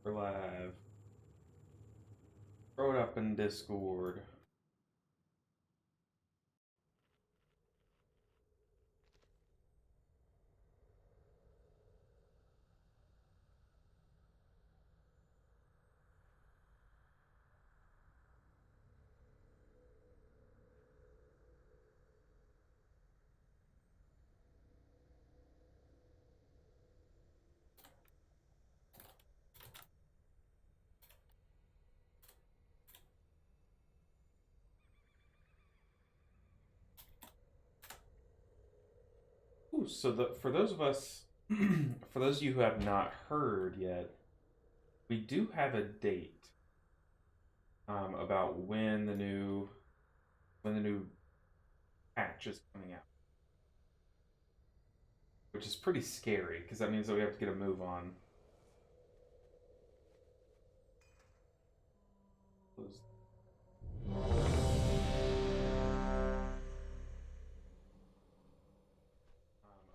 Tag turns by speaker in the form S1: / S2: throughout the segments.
S1: We're live. Throw it up in Discord. Ooh, so for those of us, for those of you who have not heard yet, we do have a date about when the new patch is coming out, which is pretty scary because that means that we have to get a move on.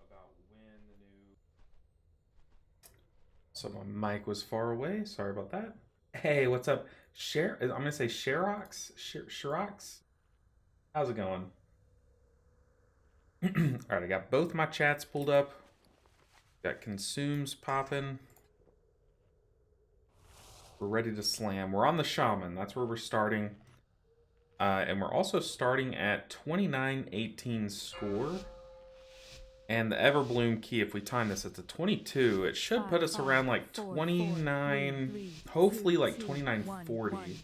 S1: About when the new. So my mic was far away. Sorry about that. Hey, what's up? I'm gonna say Sherox. Sherox. How's it going? All right, I got both my chats pulled up. Got consumes popping. We're ready to slam. We're on the shaman. That's where we're starting. And we're also starting at 2918 score. And the Everbloom key, if we time this, it's a 22. It should put us around like 29, hopefully like 2940.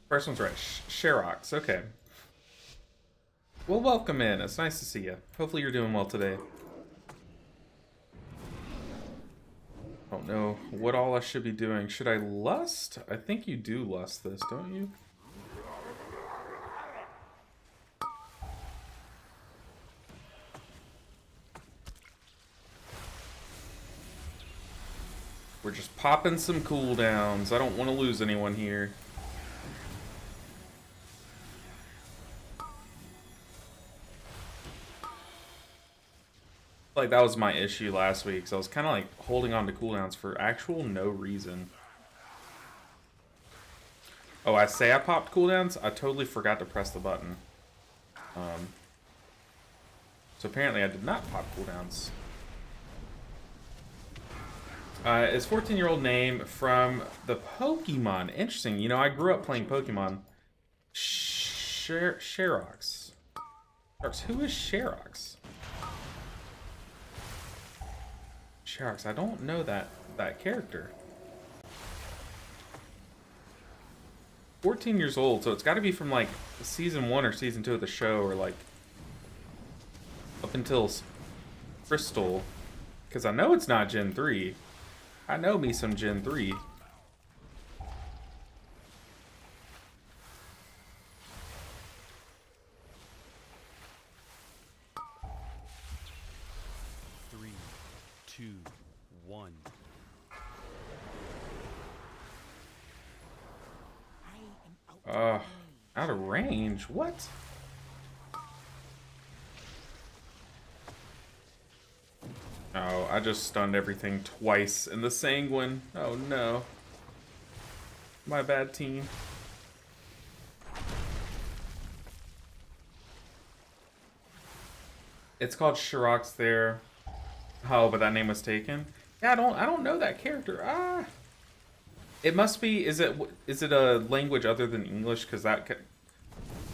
S1: First one's right. Sherox, okay. Well, welcome in. It's nice to see you. Hopefully you're doing well today. Don't know what all I should be doing. Should I lust? I think you do lust this, don't you? We're just popping some cooldowns. I don't want to lose anyone here. Like that was my issue last week, so I was kind of like holding on to cooldowns for actual no reason. Oh, I say I popped cooldowns. I totally forgot to press the button. So apparently I did not pop cooldowns. It's 14-year-old name from the Pokemon. Interesting. You know, I grew up playing Pokemon. Sherox. Who is Sherox? Sherox, I don't know that character. 14 years old, so it's got to be from like season 1 or season 2 of the show, or like up until Crystal, because I know it's not Gen 3. I know me some Gen 3.
S2: Three, two, one.
S1: Out of range? What? Oh, I just stunned everything twice in the Sanguine. Oh no. My bad, team. It's called Sherox there. Oh, but that name was taken. Yeah, I don't know that character. It must be. Is it a language other than English? Because that could,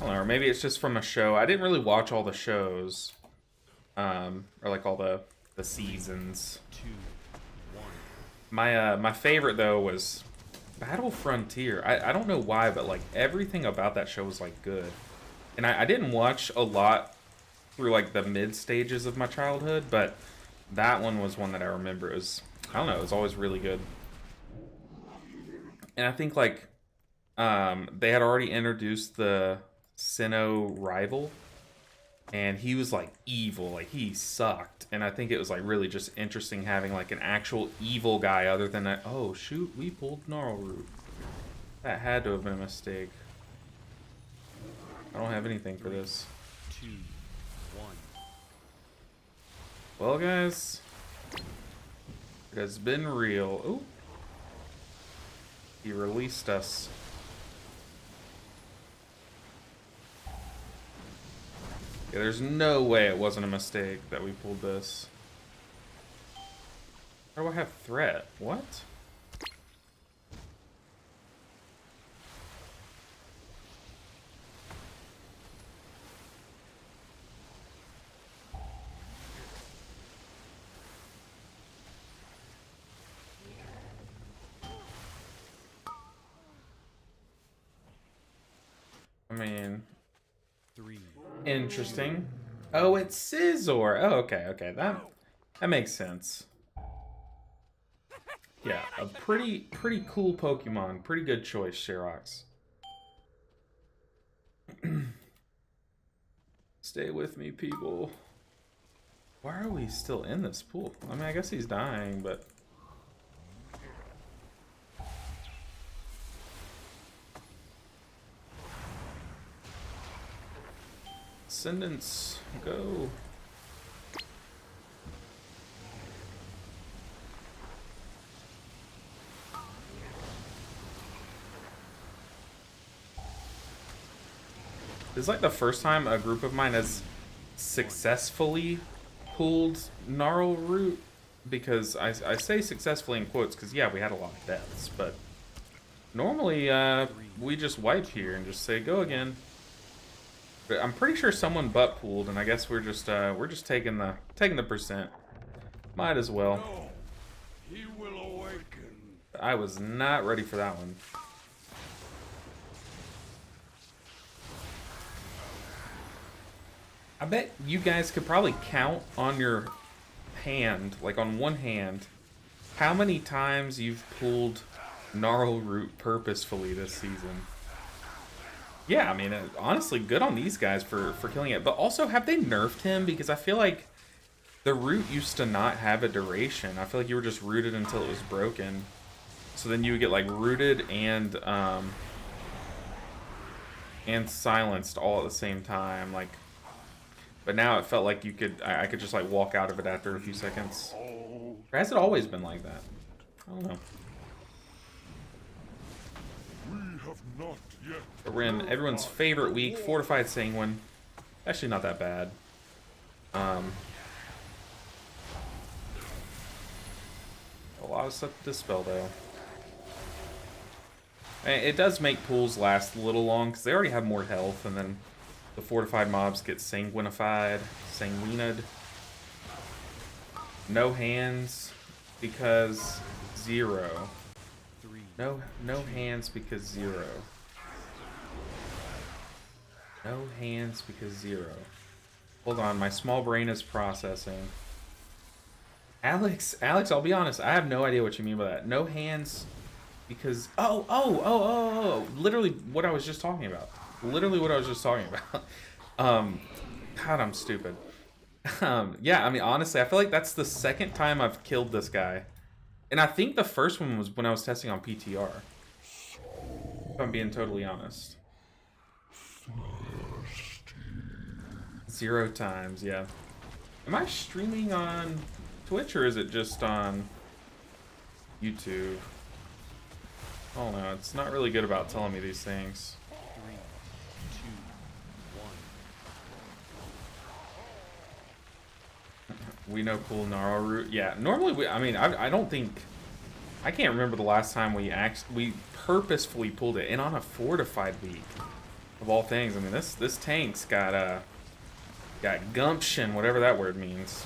S1: I don't know. Or maybe it's just from a show. I didn't really watch all the shows, or like all the seasons.
S2: Two, one.
S1: My favorite though was Battle Frontier. I don't know why, but like everything about that show was like good. And I didn't watch a lot through like the mid stages of my childhood, but that one was one that I remember. It was, I don't know, it was always really good. And I think like they had already introduced the Sinnoh rival, and he was like evil, like he sucked. And I think it was like really just interesting having like an actual evil guy other than that. Oh shoot, we pulled Gnarl Root. That had to have been a mistake. I don't have anything for this.
S2: Two, one.
S1: Well, guys, it has been real. Ooh. He released us. Yeah, there's no way it wasn't a mistake that we pulled this. How do I have threat? What? I mean,
S2: 3,
S1: interesting. Oh, it's Scizor. Oh, okay, okay. That makes sense. Yeah, a pretty cool Pokemon. Pretty good choice, Sherox. Stay with me, people. Why are we still in this pool? I mean, I guess he's dying, but... Ascendance, go. This is like the first time a group of mine has successfully pulled Gnarl Root, because I say successfully in quotes because yeah, we had a lot of deaths, but normally we just wipe here and just say go again. But I'm pretty sure someone butt pooled, and I guess we're just taking the percent. Might as well.
S3: No, he will awaken.
S1: I was not ready for that one. I bet you guys could probably count on your hand, like on one hand, how many times you've pulled Gnarl Root purposefully this season. Yeah, I mean, honestly, good on these guys for killing it. But also, have they nerfed him? Because I feel like the root used to not have a duration. I feel like you were just rooted until it was broken. So then you would get, like, rooted and silenced all at the same time. Like, but now it felt like you could, I could just, like, walk out of it after a few seconds. Or has it always been like that? I don't know.
S3: We have not yet.
S1: But we're in everyone's favorite week, Fortified Sanguine. Actually, not that bad. A lot of stuff to dispel, though. And it does make pools last a little long, because they already have more health, and then the fortified mobs get sanguinified, sanguined. No hands, because 0.
S2: 3,
S1: No hands because 0. No hands because 0. Hold on, my small brain is processing. Alex, I'll be honest, I have no idea what you mean by that. No hands because... Oh. Literally what I was just talking about. Literally what I was just talking about. God, I'm stupid. Yeah, I mean, honestly, I feel like that's the second time I've killed this guy. And I think the first one was when I was testing on PTR. If I'm being totally honest. 0 times, yeah. Am I streaming on Twitch or is it just on YouTube? I don't know. It's not really good about telling me these things.
S2: 3, 2, 1.
S1: We know cool Gnarl Root. Yeah, normally I don't think, I can't remember the last time we purposefully pulled it, and on a fortified week of all things. I mean, this tank's got gumption, whatever that word means.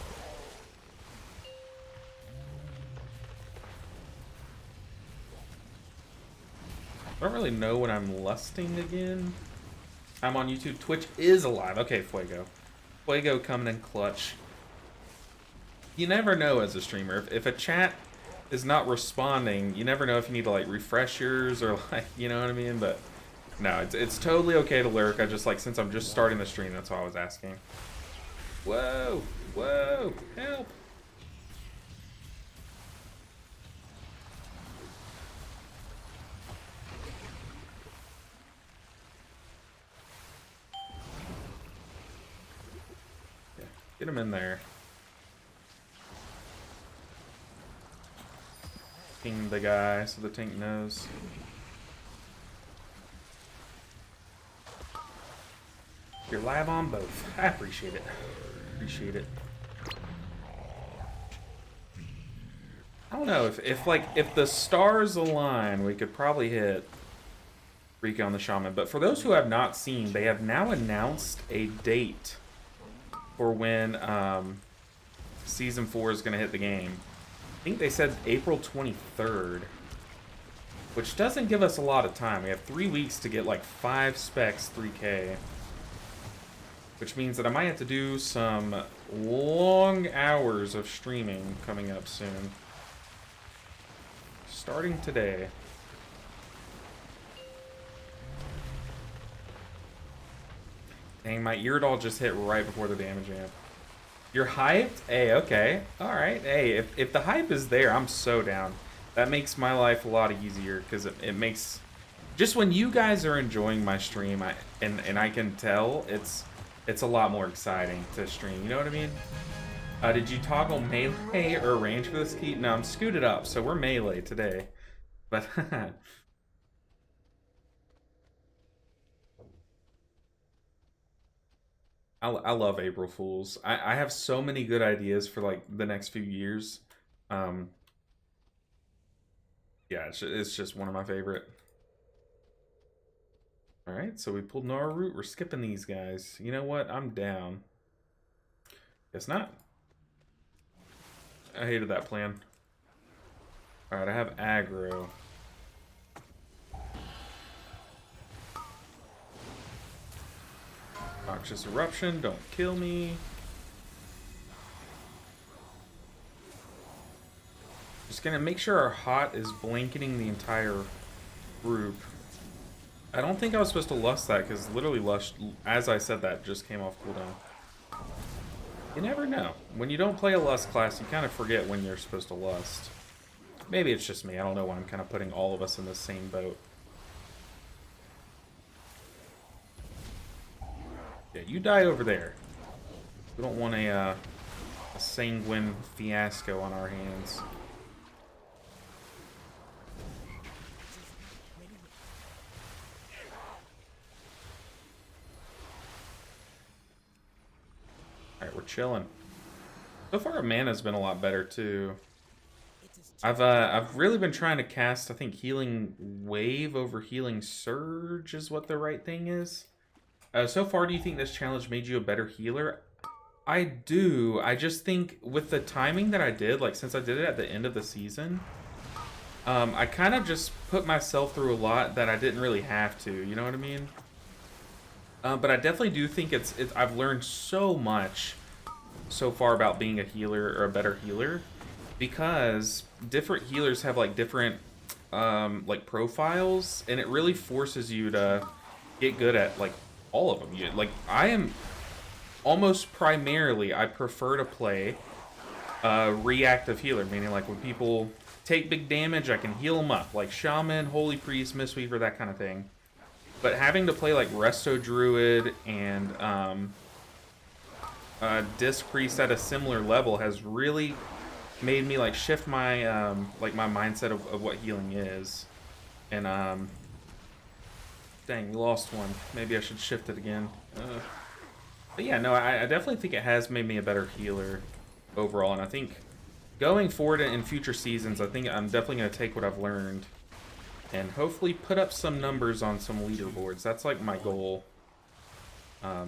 S1: I don't really know when I'm lusting again. I'm on YouTube. Twitch is alive. Okay, Fuego. Fuego coming in clutch. You never know as a streamer. If a chat is not responding, you never know if you need to, like, refresh yours or, like, you know what I mean? But, no, it's totally okay to lurk. I just, like, since I'm just starting the stream, that's all I was asking. Whoa! Whoa! Help! Yeah, get him in there. ping the guy so the tank knows. You're live on both. I appreciate it. Appreciate it. I don't know if the stars align, we could probably hit Rika on the Shaman. But for those who have not seen, they have now announced a date for when Season 4 is going to hit the game. I think they said April 23rd, which doesn't give us a lot of time. We have 3 weeks to get like 5 specs 3K, which means that I might have to do some long hours of streaming coming up soon. Starting today. Dang, my Eardol just hit right before the damage amp. You're hyped? Hey, okay. Alright. Hey, if the hype is there, I'm so down. That makes my life a lot easier, because it makes... Just when you guys are enjoying my stream, and I can tell, it's a lot more exciting to stream. You know what I mean? Did you toggle melee or range for this key? No, I'm scooted up, so we're melee today. But... I love April Fools. I have so many good ideas for like the next few years. Yeah, it's just one of my favorite. All right, so we pulled Nora Root. We're skipping these guys. You know what? I'm down. Guess not. I hated that plan. All right, I have aggro. Noxious Eruption, don't kill me. Just gonna make sure our hot is blanketing the entire group. I don't think I was supposed to lust that, because literally lust, as I said that, just came off cooldown. You never know. When you don't play a lust class, you kind of forget when you're supposed to lust. Maybe it's just me. I don't know why I'm kind of putting all of us in the same boat. Yeah, you die over there. We don't want a sanguine fiasco on our hands. Alright, we're chilling. So far our mana's been a lot better too. I've really been trying to cast, I think, Healing Wave over Healing Surge is what the right thing is. So far, do you think this challenge made you a better healer? I do. I just think with the timing that I did, like since I did it at the end of the season, I kind of just put myself through a lot that I didn't really have to. You know what I mean? But I definitely do think I've learned so much so far about being a healer or a better healer, because different healers have like different like profiles, and it really forces you to get good at like all of them. Like I am almost primarily, I prefer to play reactive healer, meaning like when people take big damage, I can heal them up, like Shaman, Holy Priest, Mistweaver, that kind of thing. But having to play like Resto Druid and Disc Priest at a similar level has really made me like shift my like my mindset of what healing is. And dang, we lost one. Maybe I should shift it again. But yeah, no, I definitely think it has made me a better healer overall. And I think going forward in future seasons, I think I'm definitely going to take what I've learned and hopefully put up some numbers on some leaderboards. That's like my goal for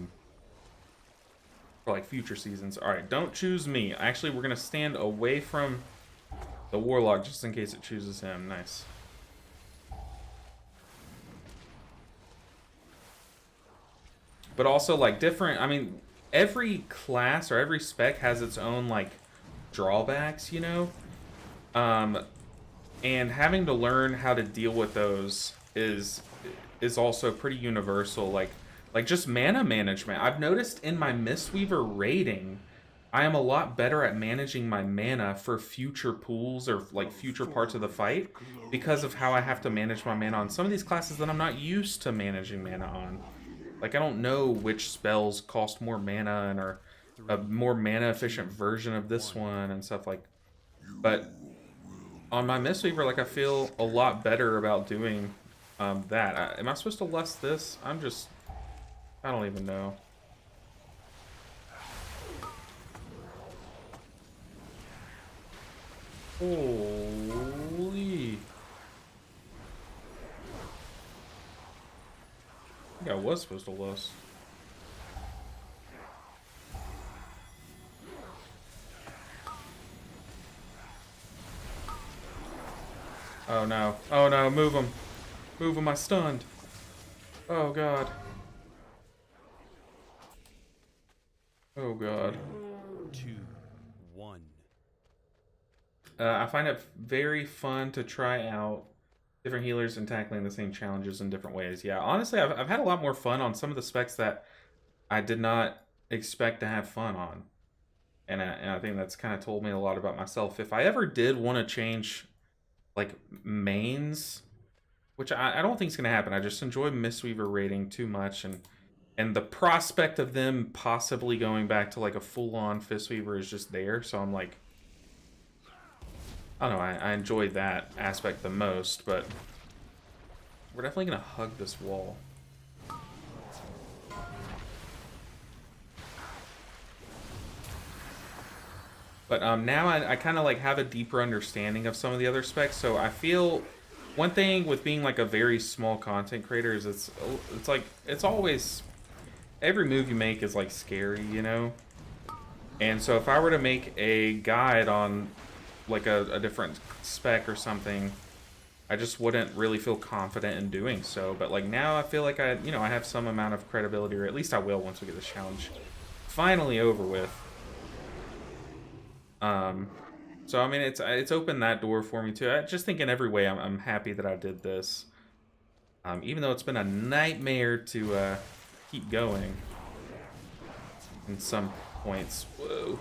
S1: like future seasons. All right, don't choose me. Actually, we're going to stand away from the Warlock just in case it chooses him. Nice. But also like different, I mean, every class or every spec has its own like drawbacks, you know? And having to learn how to deal with those is also pretty universal. Like just mana management. I've noticed in my Mistweaver rating, I am a lot better at managing my mana for future pools or like future parts of the fight because of how I have to manage my mana on some of these classes that I'm not used to managing mana on. Like, I don't know which spells cost more mana and are a more mana efficient version of this one and stuff like. But on my Mistweaver, like I feel a lot better about doing that. Am I supposed to lust this? I don't even know. Holy. I think I was supposed to lust. Oh no. Oh no, move him. Move him, I stunned. Oh god. Oh god.
S2: 2, 1.
S1: I find it very fun to try out different healers and tackling the same challenges in different ways. Yeah, honestly, I've had a lot more fun on some of the specs that I did not expect to have fun on. And I think that's kind of told me a lot about myself. If I ever did want to change, like, mains, which I don't think is going to happen. I just enjoy Mistweaver rating too much. And the prospect of them possibly going back to, like, a full-on Fistweaver is just there. So I'm like, I don't know, I enjoy that aspect the most, but we're definitely going to hug this wall. But now I kind of like have a deeper understanding of some of the other specs, so I feel one thing with being like a very small content creator is it's like it's always every move you make is like scary, you know? And so if I were to make a guide on like a different spec or something, I just wouldn't really feel confident in doing so. But like now I feel like I have some amount of credibility, or at least I will once we get this challenge finally over with. So I mean it's opened that door for me too. I just think in every way I'm happy that I did this. Even though it's been a nightmare to keep going in some points. Whoa.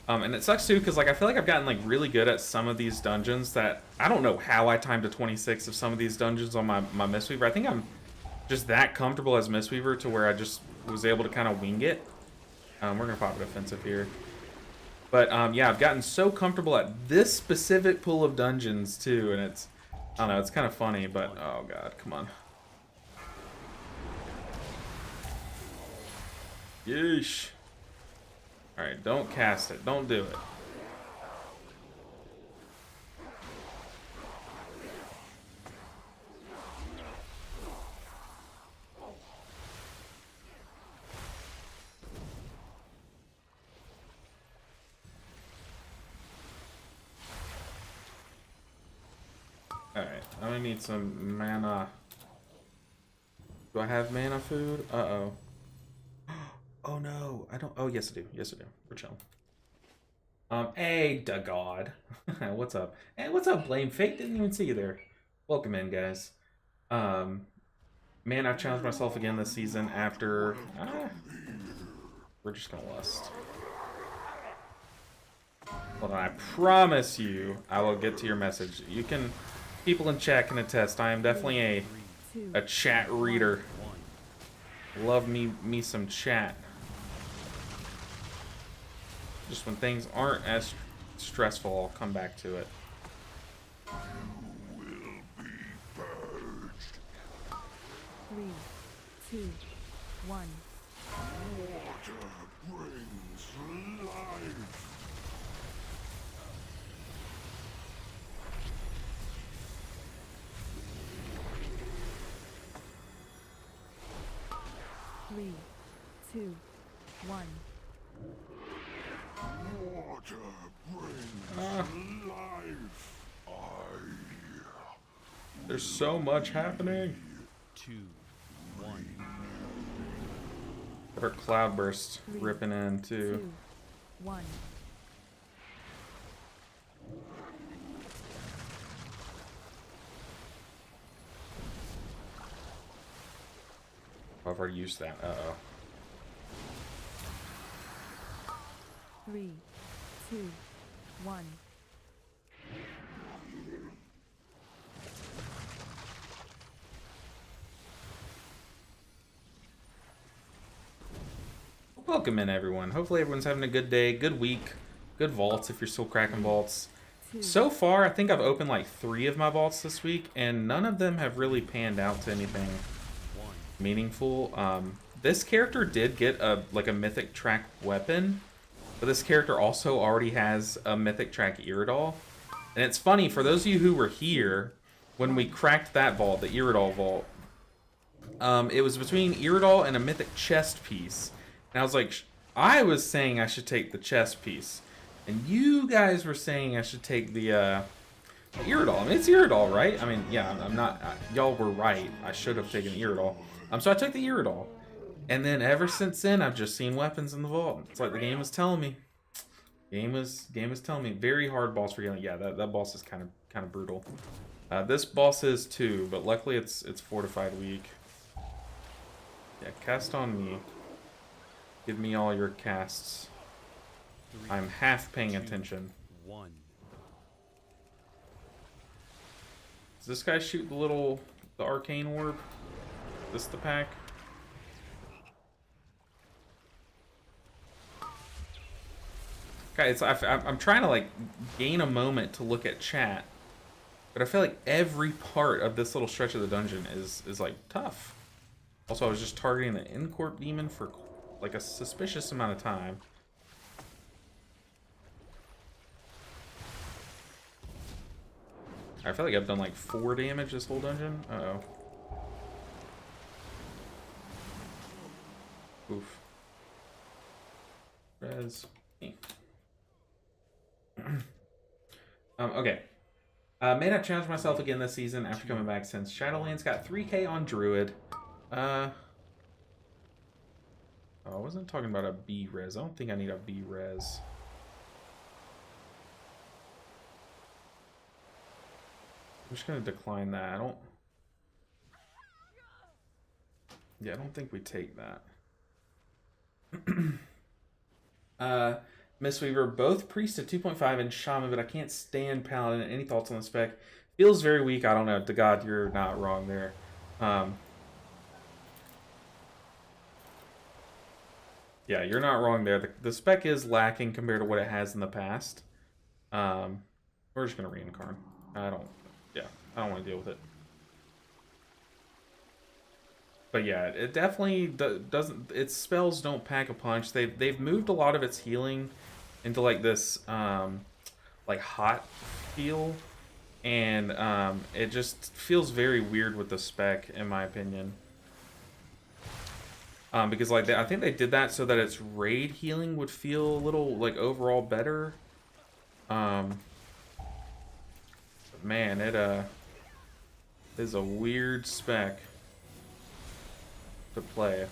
S1: And it sucks too, because like I feel like I've gotten like really good at some of these dungeons that I don't know how I timed to 26 of some of these dungeons on my Mistweaver. I think I'm just that comfortable as Mistweaver to where I just was able to kind of wing it. We're gonna pop a defensive here, but yeah, I've gotten so comfortable at this specific pool of dungeons too, and it's I don't know, it's kind of funny, but oh god, come on. Yeesh. Alright, don't cast it. Don't do it. Alright, I'm gonna need some mana. Do I have mana food? Uh-oh. Oh no, I don't. Oh yes I do. Yes I do. We're chilling. Hey, Dagod. What's up? Hey, what's up, Blame Fate? Didn't even see you there. Welcome in, guys. Man, I've challenged myself again this season after. We're just gonna lust. Hold on, I promise you, I will get to your message. You can, people in chat can attest. I am definitely a chat reader. Love me some chat. Just when things aren't as stressful, I'll come back to it.
S3: You will be purged.
S4: 3, 2, 1.
S3: Water brings life.
S4: 3, 2, 1.
S3: Water brings life.
S1: There's so much happening.
S2: 2, 1.
S1: Got our cloudburst ripping in too.
S4: 2, 1.
S1: I've already used that. Uh-oh.
S4: 3, 2, 1.
S1: welcome in everyone. Hopefully everyone's having a good day, good week, good vaults if you're still cracking vaults. So far, I think I've opened like 3 of my vaults this week, and none of them have really panned out to anything meaningful. This character did get a mythic track weapon, but this character also already has a mythic track Iridol. And it's funny, for those of you who were here, when we cracked that vault, the Iridol vault, it was between Iridol and a mythic chest piece. And I was like, I was saying I should take the chest piece. And you guys were saying I should take the Iridol. I mean, it's Iridol, right? I mean, yeah, I'm not... y'all were right. I should have taken Iridol. So I took the Iridol. And then ever since then, I've just seen weapons in the vault. It's like the game was telling me. Game was telling me. Very hard boss for healing. Yeah, that boss is kind of brutal. This boss is too, but luckily it's fortified weak. Yeah, cast on me. Give me all your casts.
S2: 3,
S1: I'm half paying
S2: 2,
S1: attention.
S2: 1.
S1: Does this guy shoot the arcane orb? Is this the pack? Guys, I'm trying to like gain a moment to look at chat, but I feel like every part of this little stretch of the dungeon is like tough. Also, I was just targeting the Incorp demon for like a suspicious amount of time. I feel like I've done like 4 damage this whole dungeon. Uh-oh. Oof. Res. Okay. May not challenge myself again this season after coming back since Shadowlands got 3k on Druid. Oh, I wasn't talking about a B res. I don't think I need a B res. I'm just gonna decline that. I don't think we take that. Mistweaver, both Priest at 2.5 and Shaman, but I can't stand Paladin. Any thoughts on the spec? Feels very weak. I don't know. To God, you're not wrong there. Yeah, you're not wrong there. The spec is lacking compared to what it has in the past. We're just gonna reincarn. I don't want to deal with it. But yeah, it definitely doesn't. Its spells don't pack a punch. They've moved a lot of its healing into like this like hot feel, and it just feels very weird with the spec, in my opinion. Because like I think they did that so that its raid healing would feel a little like overall better. But man, it is a weird spec to play.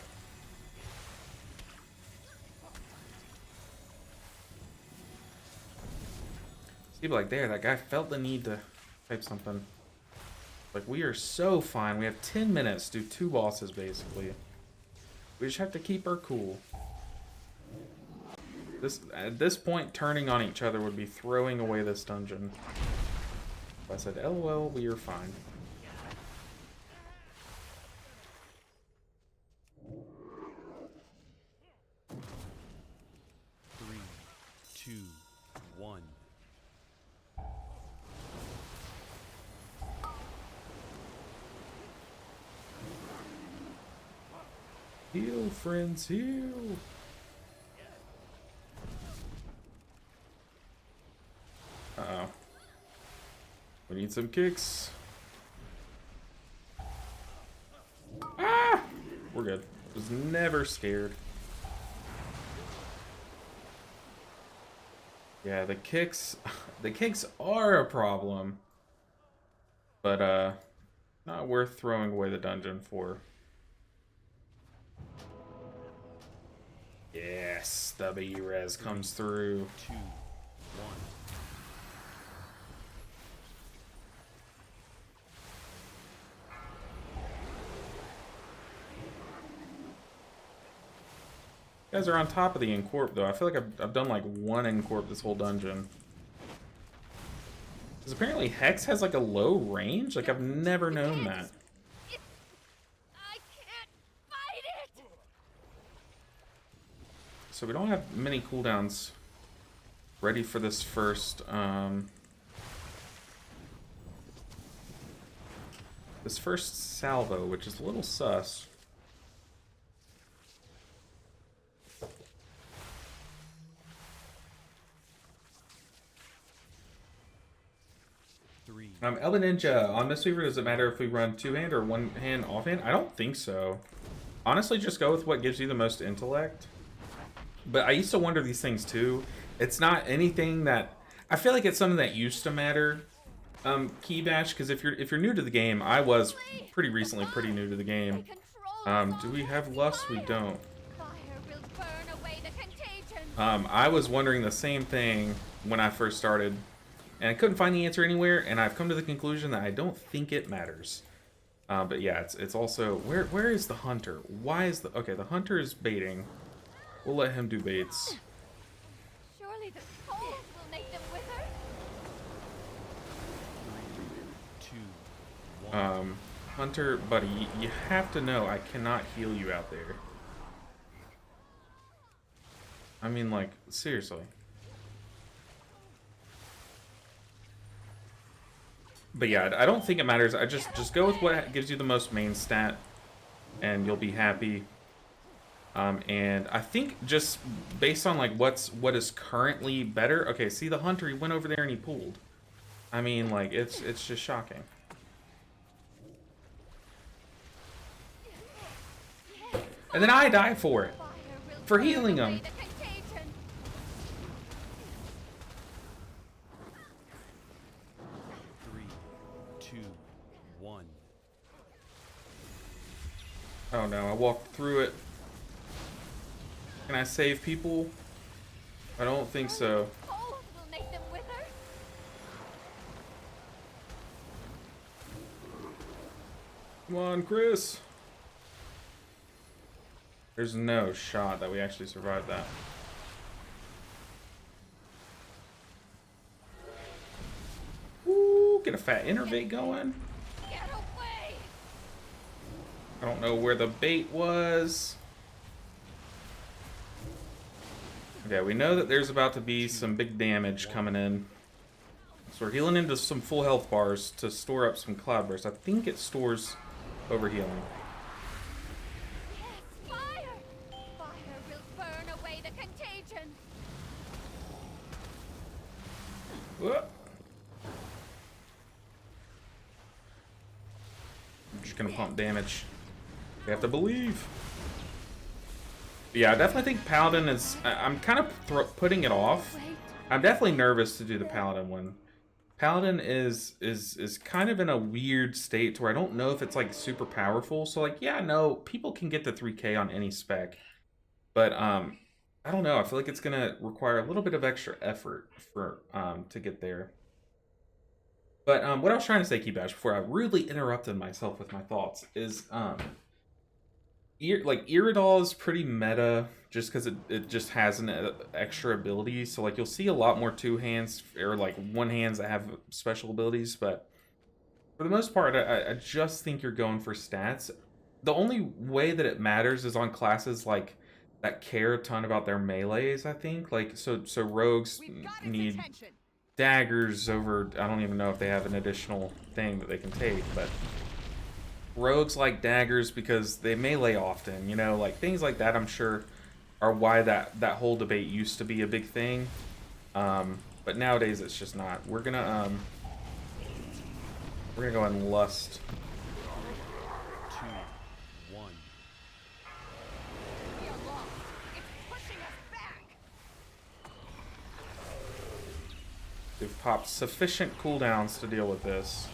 S1: See, but like there, that guy felt the need to type something. Like, we are so fine. We have 10 minutes to do 2 bosses, basically. We just have to keep our cool. At this point, turning on each other would be throwing away this dungeon. If I said, LOL, we are fine.
S2: Three, two, one.
S1: Heal, friends, heal! Uh-oh. We need some kicks. Ah! We're good. Was never scared. Yeah, the kicks are a problem. But, not worth throwing away the dungeon for. Yes, the B-res comes through.
S2: 2, 1.
S1: You guys are on top of the Incorp, though. I feel like I've done like 1 Incorp this whole dungeon. Because apparently Hex has like a low range? Like, I've never known that.
S5: I can't fight it.
S1: So we don't have many cooldowns ready for this first salvo, which is a little sus. Elven Ninja, on Mistweaver, does it matter if we run two-hand or one-hand offhand? I don't think so. Honestly, just go with what gives you the most intellect. But I used to wonder these things too. It's not anything that... I feel like it's something that used to matter, Key Bash, because if you're new to the game, I was pretty recently pretty new to the game. Do we have Lust? We don't. I was wondering the same thing when I first started. And I couldn't find the answer anywhere, and I've come to the conclusion that I don't think it matters. But yeah, it's also... Where is the hunter? Why is the... Okay, the hunter is baiting. We'll let him do baits.
S5: Surely the cold will make them wither.
S2: 3, 2, 1.
S1: Hunter, buddy, you have to know I cannot heal you out there. I mean, like, seriously. But yeah, I don't think it matters. I just go with what gives you the most main stat, and you'll be happy. And I think just based on like what is currently better. Okay, see the hunter, he went over there and he pulled. I mean, like it's just shocking. And then I die for it, for healing him.
S2: 3, 2, 1.
S1: Oh no, I walked through it. Can I save people? I don't think so.
S5: Cold will make them wither.
S1: Come on, Chris. There's no shot that we actually survived that. Ooh, get a fat innervate going.
S5: Get away!
S1: I don't know where the bait was. Okay, we know that there's about to be some big damage coming in. So we're healing into some full health bars to store up some cloud burst. I think it stores over healing.
S5: Yes, fire! Fire will burn away the contagion.
S1: Whoop. I'm just gonna pump damage. We have to believe. Yeah, I definitely think Paladin is... I'm kind of putting it off. I'm definitely nervous to do the Paladin one. Paladin is kind of in a weird state to where I don't know if it's like super powerful. So like, yeah, no, people can get the 3K on any spec. But I don't know. I feel like it's gonna require a little bit of extra effort for to get there. But what I was trying to say, Keybash, before I really interrupted myself with my thoughts, is Iridol is pretty meta just because it just has an extra ability. So like you'll see a lot more two hands or like one hands that have special abilities, but for the most part, I just think you're going for stats. The only way that it matters is on classes like that care a ton about their melees. I think like so rogues need daggers over. I don't even know if they have an additional thing that they can take, but rogues like daggers because they melee often, you know, like things like that. I'm sure are why that whole debate used to be a big thing, but nowadays it's just not. We're gonna go and Lust.
S2: 2, 1.
S5: We are lost. It's pushing us back.
S1: We've popped sufficient cooldowns to deal with this.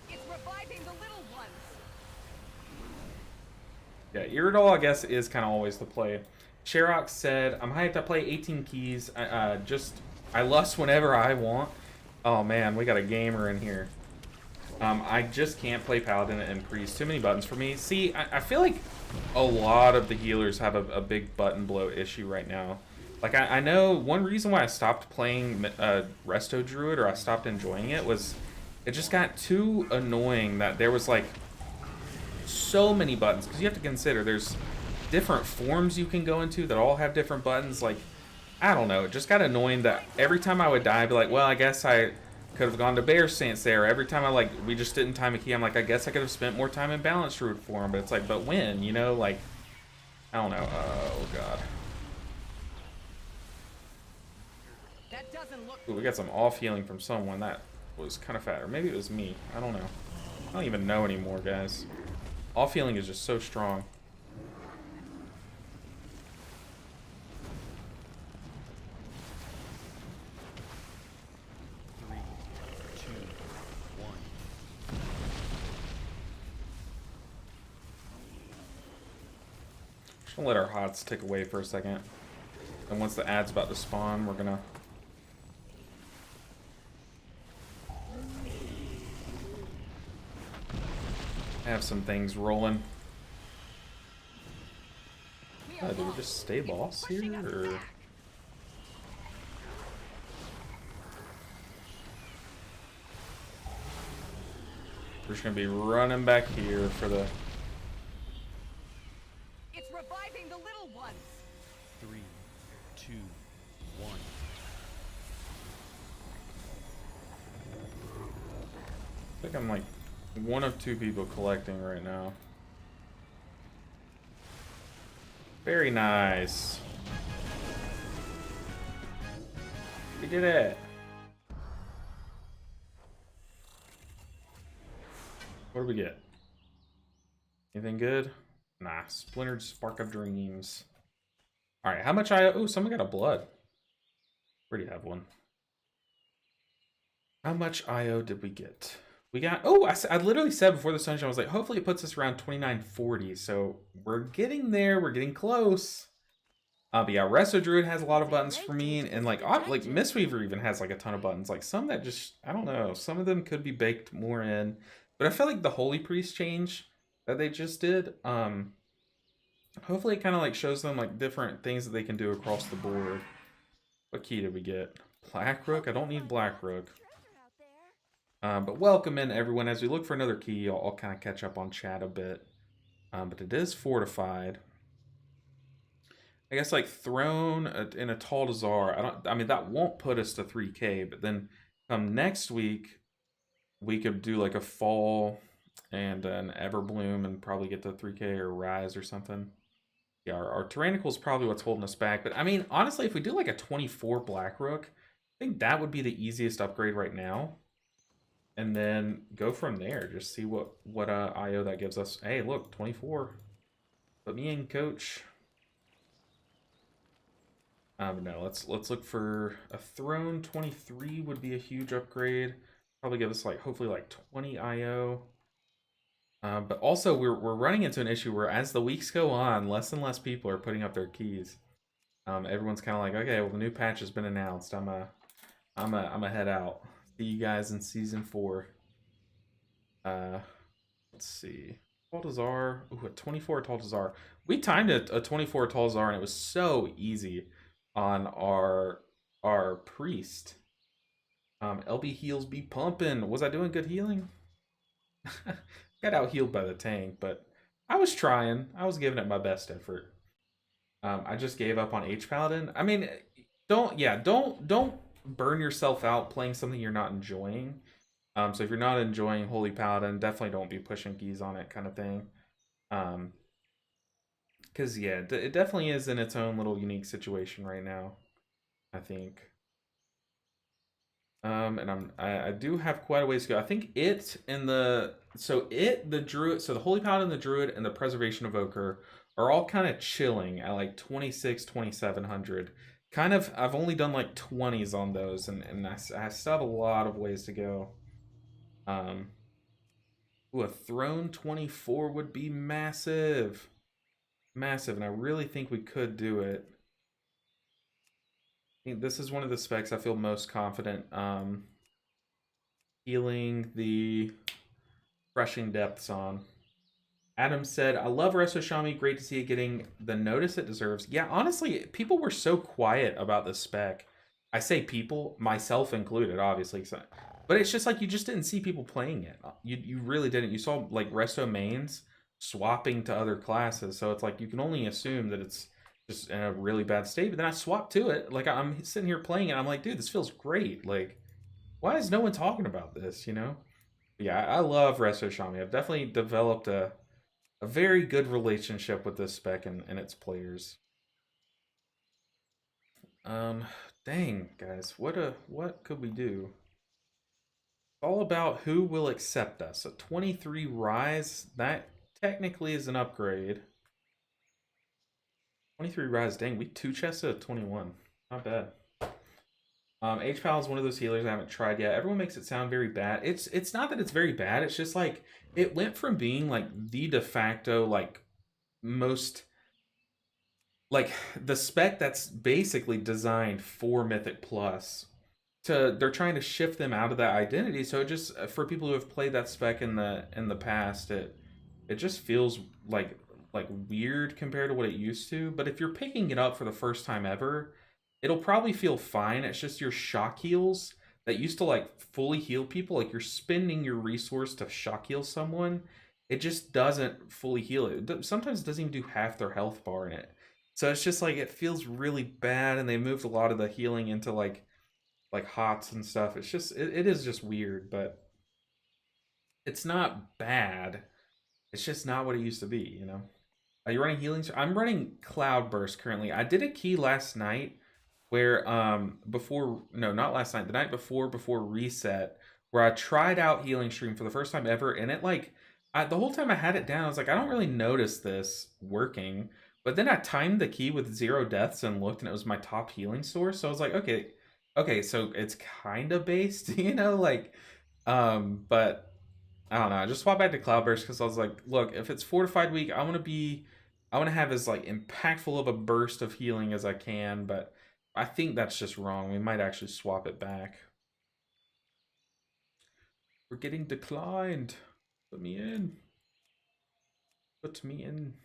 S5: It's reviving the little ones.
S1: Yeah, Iridol, I guess, is kind of always the play. Sherrock said, I'm hyped, I play 18 keys. I Lust whenever I want. Oh man, we got a gamer in here. I just can't play Paladin and Priest. Too many buttons for me. See, I feel like a lot of the healers have a big button blow issue right now. Like, I know one reason why I stopped playing Resto Druid, or I stopped enjoying it, was it just got too annoying that there was like so many buttons, because you have to consider there's different forms you can go into that all have different buttons. Like, I don't know, it just got annoying that every time I would die, I'd be like, well, I guess I could have gone to Bear Stance there. Every time we just didn't time a key, I'm like, I guess I could have spent more time in Balance Druid form, but it's like, but when, you know, like, I don't know. Oh, God.
S6: That doesn't look.
S1: Ooh, we got some off healing from someone. That was kind of fat. Or maybe it was me. I don't know. I don't even know anymore, guys. Off healing is just so strong.
S2: Three, two, one.
S1: Just gonna let our HOTS tick away for a second. And once the ad's about to spawn, we're gonna have some things rolling. Do we just stay boss here, or? We're just gonna be running back here for the...
S6: It's reviving the little ones.
S2: 3, 2, 1.
S1: I think I'm like one of two people collecting right now. Very nice. We did it. What do we get? Anything good? Nah, Splintered Spark of Dreams. Alright, how much I... Oh, someone got a blood. Already have one. How much IO did we get? We got... Oh, I literally said before the sunshine, I was like, hopefully it puts us around 2940. So we're getting there. We're getting close. But yeah, Resto Druid has a lot of buttons for me. And like Mistweaver even has like a ton of buttons. Like some that just... I don't know. Some of them could be baked more in. But I feel like the Holy Priest change that they just did, hopefully it kind of like shows them like different things that they can do across the board. What key did we get? Black Rook? I don't need Black Rook. But welcome in everyone. As we look for another key, I'll kind of catch up on chat a bit. But it is fortified. I guess like Throne in a Taldazar. I mean that won't put us to 3K, but then come next week we could do like a Fall and an Everbloom and probably get to 3K or Rise or something. Yeah, our Tyrannical is probably what's holding us back. But I mean, honestly, if we do like a 24 Black Rook, I think that would be the easiest upgrade right now. And then go from there. Just see what IO that gives us. Hey, look, 24. Put me in, coach. No, let's look for a Throne. 23 would be a huge upgrade. Probably give us like hopefully like 20 IO. But also we're running into an issue where as the weeks go on, less and less people are putting up their keys. Everyone's kind of like, okay, well the new patch has been announced. I'm a head out. See you guys in season 4. Let's see. Taldazar. Ooh, a 24 Taldazar. We timed a 24 Taldazar and it was so easy on our priest. LB heals be pumping. Was I doing good healing? Got out healed by the tank, but I was trying. I was giving it my best effort. I just gave up on H Paladin. I mean, don't burn yourself out playing something you're not enjoying. So if you're not enjoying Holy Paladin, definitely don't be pushing keys on it, kind of thing. Because yeah, it definitely is in its own little unique situation right now, I think. And I do have quite a ways to go. I think the Druid, so the Holy Paladin, the Druid, and the Preservation Evoker are all kind of chilling at like 26, 2700. Kind of, I've only done like 20s on those, and I still have a lot of ways to go. Ooh, a Throne 24 would be massive. Massive, and I really think we could do it. I think this is one of the specs I feel most confident healing the Crushing Depths on. Adam said, I love Resto Shami. Great to see it getting the notice it deserves. Yeah, honestly, people were so quiet about this spec. I say people, myself included, obviously. But it's just like you just didn't see people playing it. You really didn't. You saw like Resto mains swapping to other classes. So it's like you can only assume that it's just in a really bad state. But then I swap to it. Like I'm sitting here playing it. I'm like, dude, this feels great. Like, why is no one talking about this? You know? Yeah, I love Resto Shami. I've definitely developed a very good relationship with this spec and its players. Dang guys, what could we do? All about who will accept us. A 23 Rise, that technically is an upgrade. 23 Rise, dang, we 2-chested a 21. Not bad. H-Pal is one of those healers I haven't tried yet. Everyone makes it sound very bad. It's not that it's very bad, it's just like it went from being like the de facto like most like the spec that's basically designed for Mythic Plus to they're trying to shift them out of that identity. So it just for people who have played that spec in the past, it just feels like weird compared to what it used to. But if you're picking it up for the first time ever, it'll probably feel fine. It's just your shock heals that used to like fully heal people, like you're spending your resource to shock heal someone. It just doesn't fully heal it. Sometimes it doesn't even do half their health bar in it. So it's just like it feels really bad, and they moved a lot of the healing into like hots and stuff. It's just it is just weird, but it's not bad. It's just not what it used to be, you know. Are you running healing? I'm running Cloudburst currently. I did a key last night where not last night, the night before reset, where I tried out Healing Stream for the first time ever, and it like the whole time I had it down, I was like, I don't really notice this working. But then I timed the key with 0 deaths and looked, and it was my top healing source. So I was like, okay, so it's kind of based, you know, like, but I don't know. I just swapped back to Cloudburst because I was like, look, if it's Fortified Week, I want to have as like impactful of a burst of healing as I can. But I think that's just wrong. We might actually swap it back. We're getting declined. Put me in. Put me in.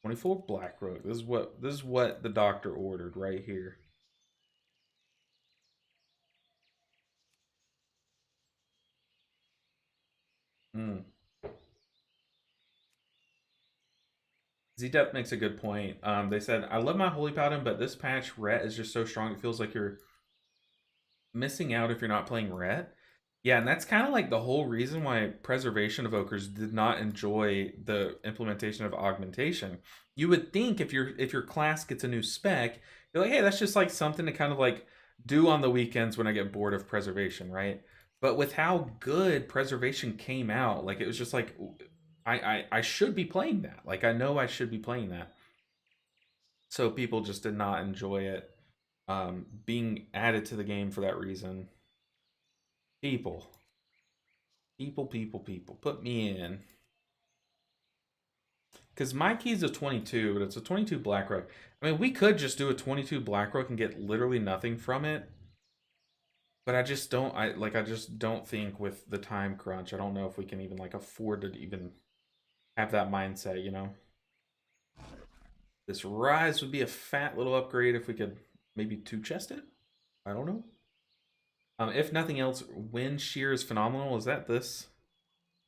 S1: 24 Blackroot. This is what the doctor ordered right here. Z-Dep makes a good point. They said, I love my Holy Paladin, but this patch Ret is just so strong. It feels like you're missing out if you're not playing Ret. Yeah, and that's kind of like the whole reason why Preservation Evokers did not enjoy the implementation of augmentation. You would think if your class gets a new spec, you're like, hey, that's just like something to kind of like do on the weekends when I get bored of Preservation, right? But with how good Preservation came out, like it was just like I should be playing that. Like I know I should be playing that. So people just did not enjoy it being added to the game for that reason. People, put me in. Because my key's a 22, but it's a 22 Blackroot. I mean, we could just do a 22 Blackroot and get literally nothing from it. But I just don't, I just don't think with the time crunch, I don't know if we can even like afford to even have that mindset, you know? This Rise would be a fat little upgrade if we could maybe 2-chest it. I don't know. If nothing else, Wind Shear is phenomenal. Is that this?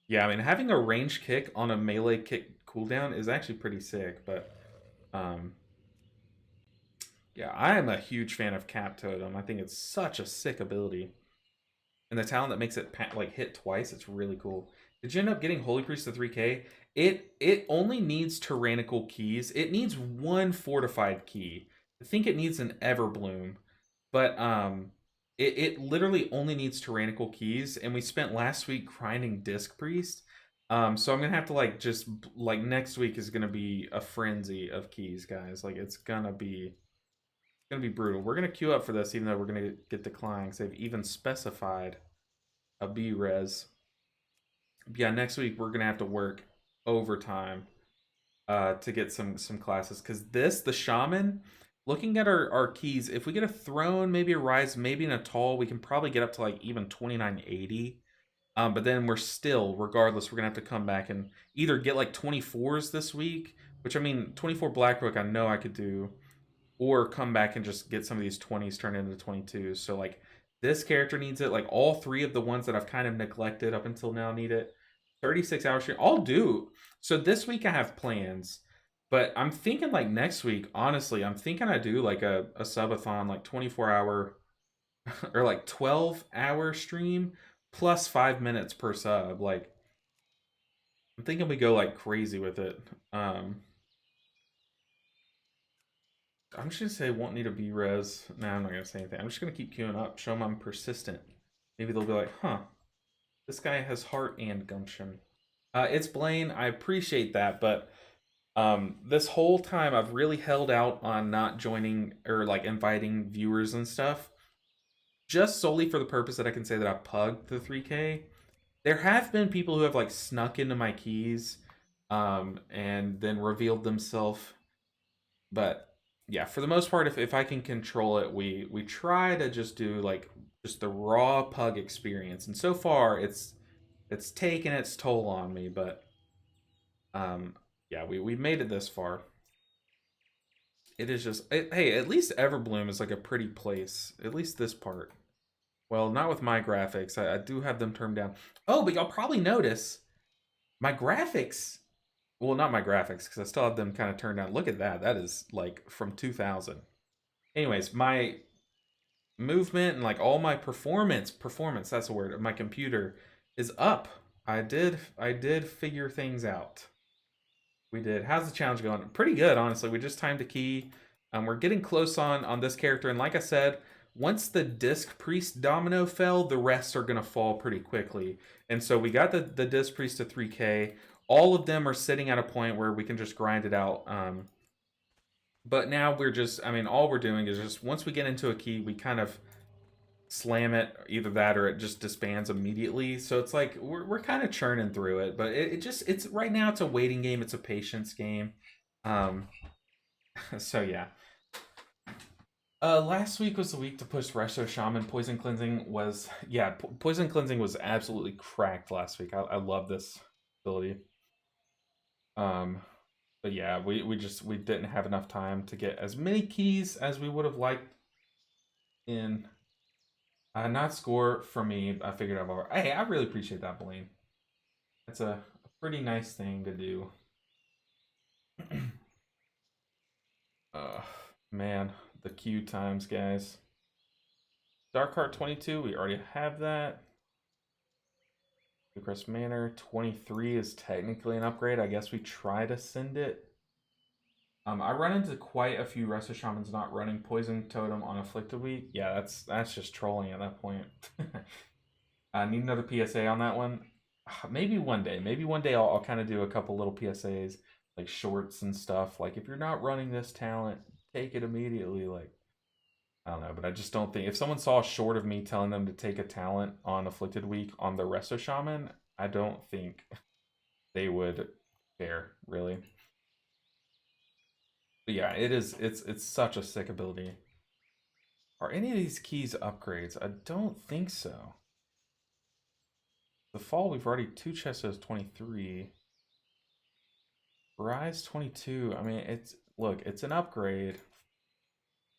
S1: Yeah, I mean, having a range kick on a melee kick cooldown is actually pretty sick, but yeah, I am a huge fan of Cap Totem. I think it's such a sick ability. And the talent that makes it like hit twice, it's really cool. Did you end up getting Holy Priest to 3k? It only needs tyrannical keys. It needs 1 fortified key. I think it needs an Everbloom, but it literally only needs tyrannical keys, and we spent last week grinding Disc Priest. So I'm gonna have to like just like next week is gonna be a frenzy of keys, guys. Like it's gonna be brutal. We're gonna queue up for this, even though we're gonna get declined because they've even specified a B-res. Yeah, next week we're gonna have to work overtime to get some classes, because the Shaman, looking at our keys, if we get a Throne, maybe a Rise, maybe an Atoll, we can probably get up to like even 2980. But then we're still, regardless, we're gonna have to come back and either get like 24s this week, which I mean 24 Blackrook I know I could do, or come back and just get some of these 20s turned into 22s. So like this character needs it, like all 3 of the ones that I've kind of neglected up until now need it. 36-hour stream. I'll do. So this week I have plans, but I'm thinking like next week, honestly, I'm thinking I do like a subathon, like 24-hour or like 12-hour stream plus 5 minutes per sub. Like, I'm thinking we go like crazy with it. I'm just gonna say won't need a B-res. Nah, I'm not gonna say anything. I'm just gonna keep queuing up, show them I'm persistent. Maybe they'll be like, huh, this guy has heart and gumption. It's Blaine. I appreciate that, but this whole time I've really held out on not joining or like inviting viewers and stuff, just solely for the purpose that I can say that I pugged the 3K. There have been people who have like snuck into my keys, and then revealed themselves, but yeah, for the most part, if I can control it, we try to just do like just the raw pug experience, and so far it's taken its toll on me, but yeah, we made it this far. It is just hey, at least Everbloom is like a pretty place, at least this part. Well, not with my graphics. I do have them turned down. Oh, but y'all probably notice my graphics. Well, not my graphics, because I still have them kind of turned down. Look at that. That is like from 2000. Anyways, my movement and like all my performance, that's a word, of my computer is up. I did figure things out. We did. How's the challenge going? Pretty good, honestly. We just timed a key. We're getting close on this character, and like I said, once the Disc Priest domino fell, the rest are gonna fall pretty quickly. And so we got the Disc Priest to 3K. All of them are sitting at a point where we can just grind it out. But now we're just, I mean, all we're doing is just once we get into a key, we kind of slam it, either that or it just disbands immediately. So it's like we're kind of churning through it, but it's right now it's a waiting game, it's a patience game. So yeah. Last week was the week to push Resto Shaman. Poison Cleansing was, yeah, Poison Cleansing was absolutely cracked last week. I love this ability. But yeah, we didn't have enough time to get as many keys as we would have liked in. Not score for me. I figured out more. Hey, I really appreciate that, Blaine. That's a pretty nice thing to do. Man, the queue times, guys. Darkheart 22, we already have that. Crest Manor 23 is technically an upgrade. I guess we try to send it. I run into quite a few Resto Shamans not running Poison Totem on Afflicted Week. Yeah, that's just trolling at that point. I need another PSA on that one. Maybe one day. Maybe one day I'll kind of do a couple little PSAs, like shorts and stuff. Like, if you're not running this talent, take it immediately. Like, I don't know, but I just don't think... If someone saw a short of me telling them to take a talent on Afflicted Week on the Resto Shaman, I don't think they would care, really. But yeah, it's such a sick ability. Are any of these keys upgrades? I don't think so. The fall, we've already 2 chests as 23. Rise 22. I mean, look, it's an upgrade.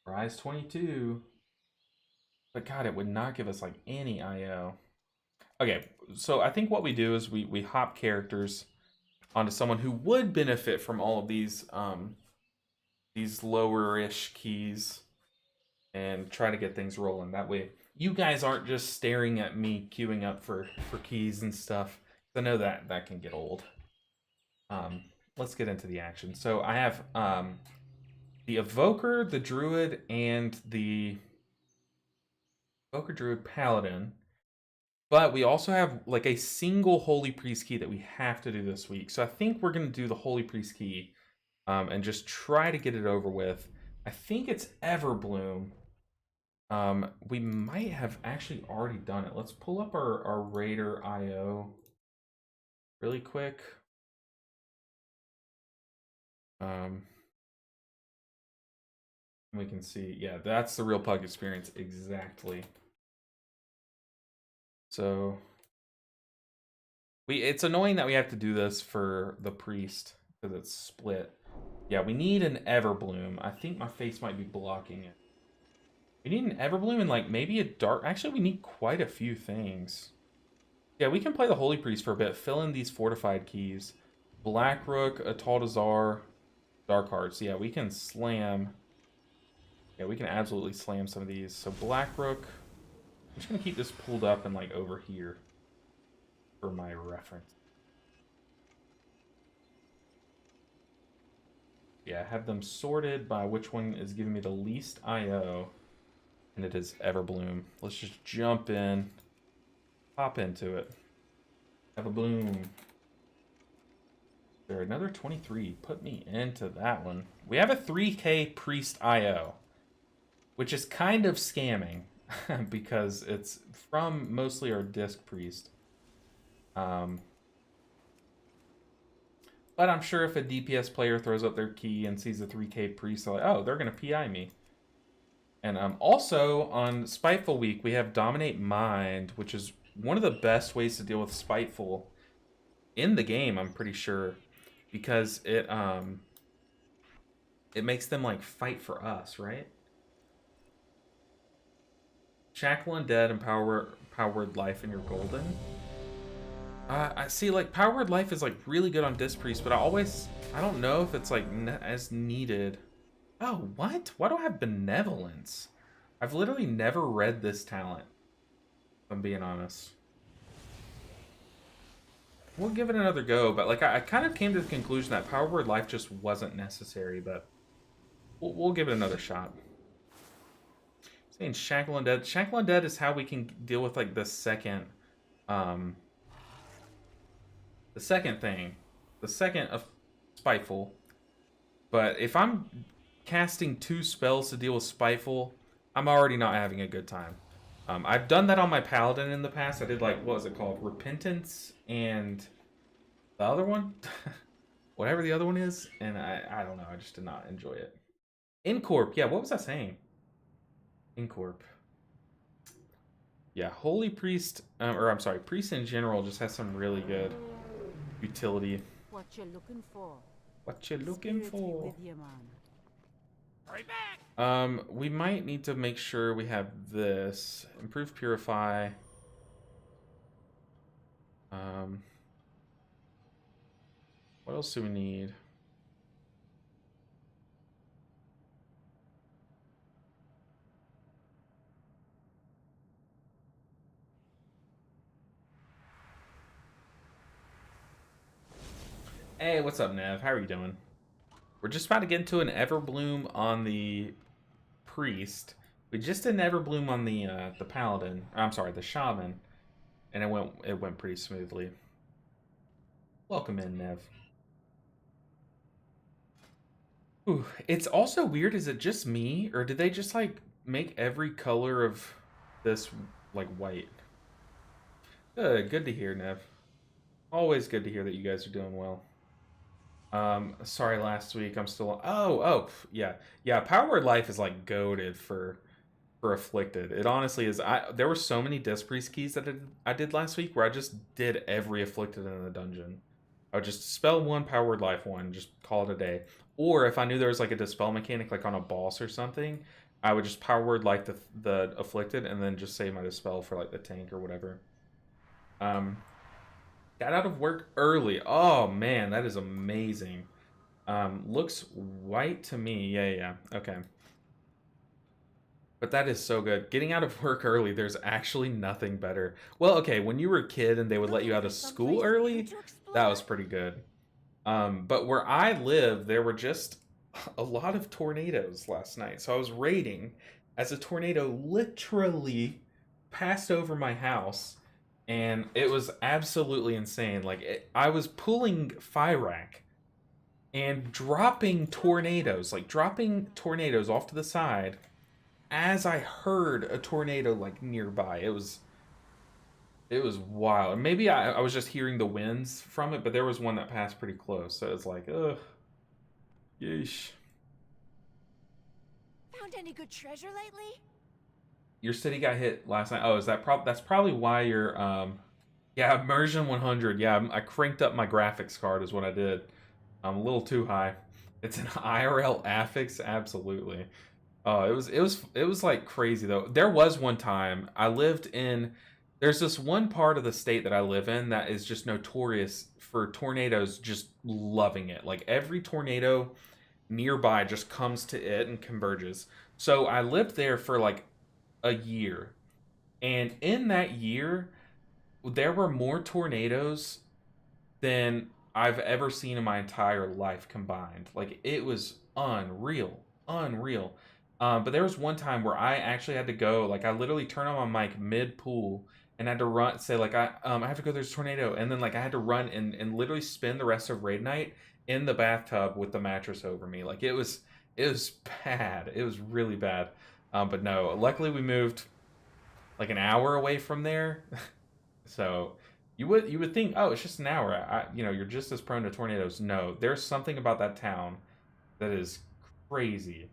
S1: Rise 22. But God, it would not give us like any IO. Okay, so I think what we do is we hop characters onto someone who would benefit from all of these lower-ish keys and try to get things rolling. That way you guys aren't just staring at me queuing up for keys and stuff. I know that can get old. Let's get into the action. So I have the Evoker, the Druid, and the Evoker, Druid, Paladin. But we also have like a single Holy Priest key that we have to do this week. So I think we're going to do the Holy Priest key and just try to get it over with. I think it's Everbloom. We might have actually already done it. Let's pull up our Raider IO really quick. We can see, yeah, that's the real pug experience exactly. So it's annoying that we have to do this for the priest because it's split. Yeah, we need an Everbloom. I think my face might be blocking it. We need an Everbloom and like maybe a dark... Actually, we need quite a few things. Yeah, we can play the Holy Priest for a bit. Fill in these fortified keys. Black Rook, a Taltazar, Dark Hearts. Yeah, we can slam. Yeah, we can absolutely slam some of these. So Black Rook. I'm just gonna keep this pulled up and like over here for my reference. Yeah, have them sorted by which one is giving me the least IO. And it is Everbloom. Let's just jump in. Pop into it. Everbloom. There, another 23. Put me into that one. We have a 3k Priest IO. Which is kind of scamming. Because it's from mostly our Disc Priest. But I'm sure if a DPS player throws up their key and sees a 3k Priest, they're like, oh, they're going to PI me. And also, on Spiteful Week, we have Dominate Mind, which is one of the best ways to deal with Spiteful in the game, I'm pretty sure. Because it makes them, like, fight for us, right? Shackle Undead and Power Word Life in your Golden. I see, like, Power Word Life is, like, really good on Disc Priest, but I don't know if it's, like, as needed. Oh, what? Why do I have Benevolence? I've literally never read this talent, if I'm being honest. We'll give it another go, but, like, I kind of came to the conclusion that Power Word Life just wasn't necessary, but we'll give it another shot. Saying Shackle Undead. Shackle Undead is how we can deal with, like, the second thing. The second of Spiteful. But if I'm casting 2 spells to deal with Spiteful, I'm already not having a good time. I've done that on my Paladin in the past. I did, like, what was it called? Repentance and the other one? Whatever the other one is. And I don't know. I just did not enjoy it. Incorp. Yeah, what was I saying? Incorp. Yeah, Holy Priest, or I'm sorry, Priest in general just has some really good utility.
S7: What you looking for?
S1: What you looking
S7: Spirit be
S1: for?
S7: with you, man.
S6: Hurry back!
S1: We might need to make sure we have this. Improve Purify. What else do we need? Hey, what's up, Nev? How are you doing? We're just about to get into an Everbloom on the Priest. We just did an Everbloom on the Paladin. I'm sorry, the Shaman, and it went pretty smoothly. Welcome in, Nev. Ooh, it's also weird. Is it just me, or did they just like make every color of this like white? Good to hear, Nev. Always good to hear that you guys are doing well. Sorry, last week I'm still. Yeah. Power Word Life is like goated for Afflicted. It honestly is. There were so many Disc Priest keys that I did last week where I just did every Afflicted in the dungeon. I would just spell 1, Power Word Life 1, just call it a day. Or if I knew there was like a dispel mechanic like on a boss or something, I would just Power Word Life the Afflicted and then just save my dispel for like the tank or whatever. Got out of work early. Oh man, that is amazing. Looks white to me. Yeah. Okay. But that is so good. Getting out of work early, there's actually nothing better. Well, okay, when you were a kid and they would let you out of school early, that was pretty good. But where I live, there were just a lot of tornadoes last night. So I was raiding as a tornado literally passed over my house. And it was absolutely insane. Like, I was pulling Fyrak and dropping tornadoes off to the side as I heard a tornado, like, nearby. It was wild. Maybe I was just hearing the winds from it, but there was one that passed pretty close. So it's like, ugh. Yeesh.
S5: Found any good treasure lately?
S1: Your city got hit last night. Oh, is that that's probably why you're yeah, immersion 100. Yeah, I cranked up my graphics card is what I did. I'm a little too high. It's an IRL affix, absolutely. It was like crazy though. There was one time I lived in There's this one part of the state that I live in that is just notorious for tornadoes just loving it. Like every tornado nearby just comes to it and converges. So I lived there for like a year. And in that year, there were more tornadoes than I've ever seen in my entire life combined. Like it was unreal, unreal. But there was one time where I actually had to go, like I literally turned on my mic mid pool and had to run, say like I have to go. There's a tornado, and then like I had to run and literally spend the rest of raid night in the bathtub with the mattress over me. Like it was bad. It was really bad. But no, luckily we moved like an hour away from there, so you would think, oh, it's just an hour. You're just as prone to tornadoes. No, there's something about that town that is crazy.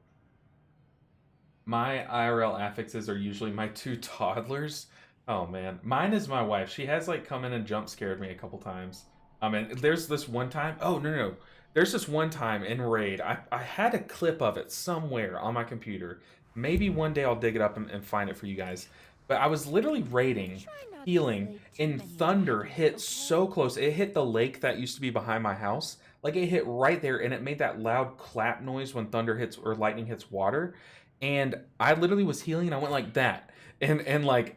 S1: My IRL affixes are usually my two toddlers. Oh man, mine is my wife. She has like come in and jump scared me a couple times. And there's this one time. Oh no. There's this one time in raid. I had a clip of it somewhere on my computer. Maybe one day I'll dig it up and find it for you guys. But I was literally raiding, healing, and thunder hit so close. It hit the lake that used to be behind my house. Like it hit right there, and it made that loud clap noise when thunder hits or lightning hits water. And I literally was healing, and I went like that, and like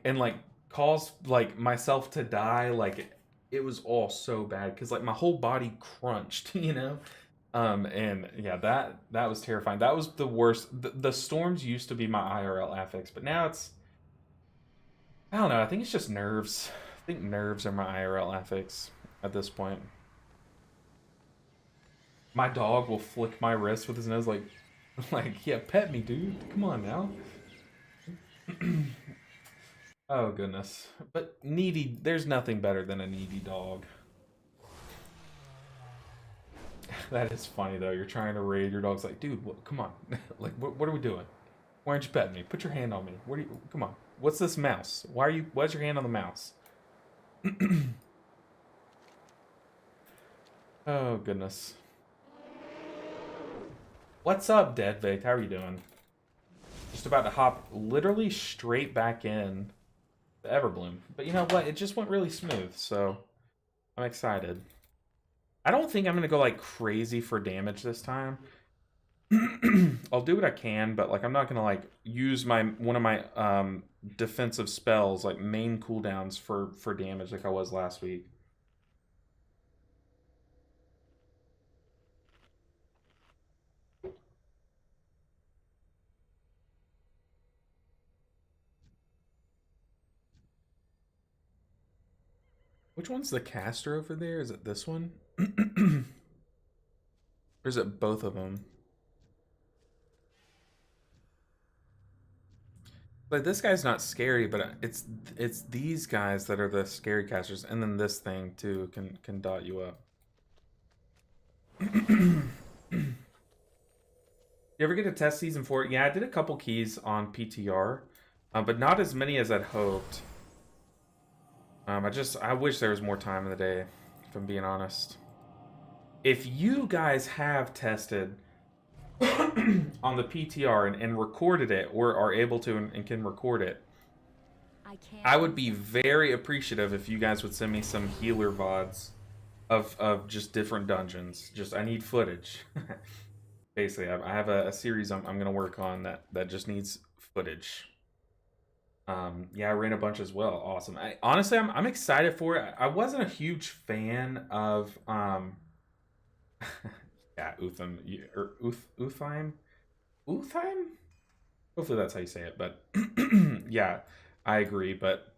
S1: caused like myself to die. Like it was all so bad because like my whole body crunched, and yeah, that was terrifying. That was the worst. The storms used to be my IRL affix, but now it's, I don't know. I think it's just nerves. I think nerves are my IRL affix at this point. My dog will flick my wrist with his nose like, yeah, pet me, dude. Come on now. Oh, goodness. But needy, there's nothing better than a needy dog. That is funny, though. You're trying to raid, your dog's like, dude, come on. Like, what are we doing? Why aren't you petting me? Put your hand on me. Come on. What's this mouse? Why's your hand on the mouse? Oh, goodness. What's up, Deadvake? How are you doing? Just about to hop literally straight back in the Everbloom. But you know what? It just went really smooth, so I'm excited. I don't think I'm going to go like crazy for damage this time. I'll do what I can, but like I'm not going to like use one of my defensive spells, like main cooldowns for damage like I was last week. Which one's the caster over there? Is it this one? Or is it both of them? Like this guy's not scary, but it's these guys that are the scary casters, and then this thing too can dot you up. You ever get to test Season 4? Yeah, I did a couple keys on PTR, but not as many as I'd hoped. I wish there was more time in the day, if I'm being honest. If you guys have tested on the PTR and recorded it, or are able to and can record it, I would be very appreciative if you guys would send me some healer VODs of just different dungeons. I need footage. Basically, I have a series I'm going to work on that just needs footage. Yeah, I ran a bunch as well. Awesome. Honestly, I'm excited for it. I wasn't a huge fan of yeah, Uthim or Uthime. Hopefully that's how you say it. But yeah, I agree. But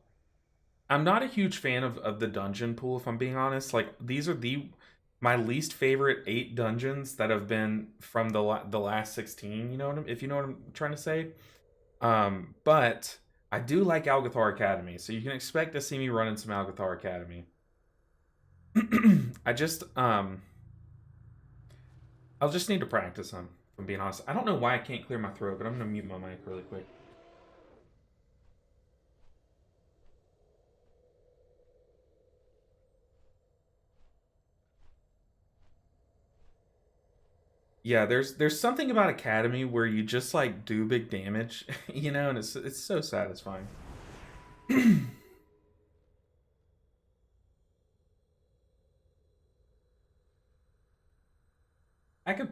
S1: I'm not a huge fan of the dungeon pool, if I'm being honest. Like these are my least favorite 8 dungeons that have been from the last 16. If you know what I'm trying to say. But I do like Algathar Academy, so you can expect to see me running some Algathar Academy. I'll just need to practice them, if I'm being honest. I don't know why I can't clear my throat, but I'm going to mute my mic really quick. Yeah, there's something about Academy where you just like do big damage, and it's so satisfying.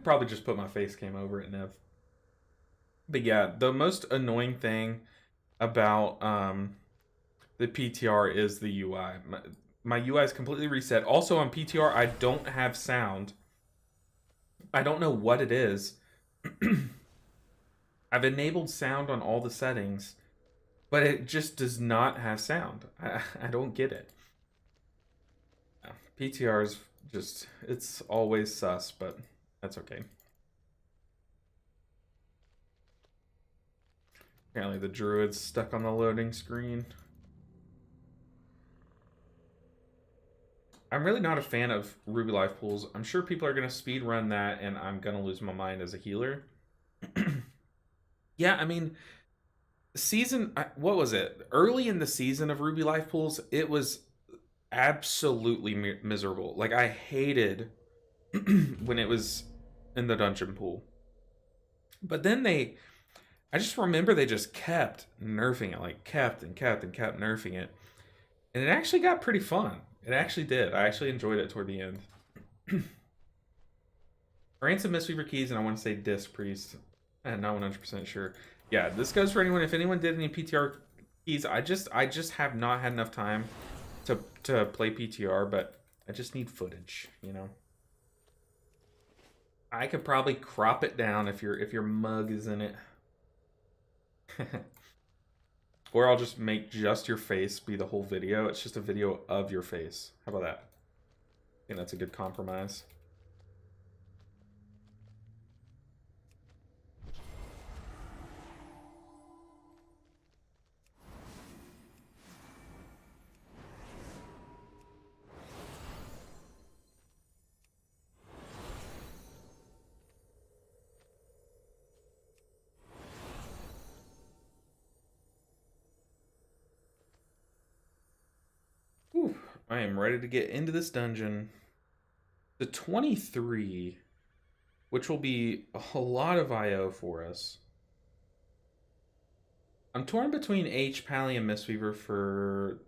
S1: could probably just put my face cam over it, Nev. But yeah, the most annoying thing about the PTR is the UI. My UI is completely reset. Also on PTR, I don't have sound. I don't know what it is. I've enabled sound on all the settings, but it just does not have sound. I don't get it. PTR is just, it's always sus, but that's okay. Apparently the druid's stuck on the loading screen. I'm really not a fan of Ruby Life Pools. I'm sure people are going to speed run that and I'm going to lose my mind as a healer. Yeah, I mean, what was it? Early in the season of Ruby Life Pools, it was absolutely miserable. Like, I hated when it was in the dungeon pool. But then I just remember they just kept nerfing it, like kept nerfing it. And it actually got pretty fun. It actually did. I actually enjoyed it toward the end. Ransom Mistweaver Keys, and I want to say Disc Priest. I'm not 100% sure. Yeah, this goes for anyone. If anyone did any PTR keys, I just have not had enough time to play PTR, but I just need footage, you know. I could probably crop it down if your mug is in it. Or I'll just make just your face be the whole video. It's just a video of your face. How about that? I think that's a good compromise. Whew, I am ready to get into this dungeon. The 23, which will be a lot of IO for us. I'm torn between H, Pally, and Mistweaver for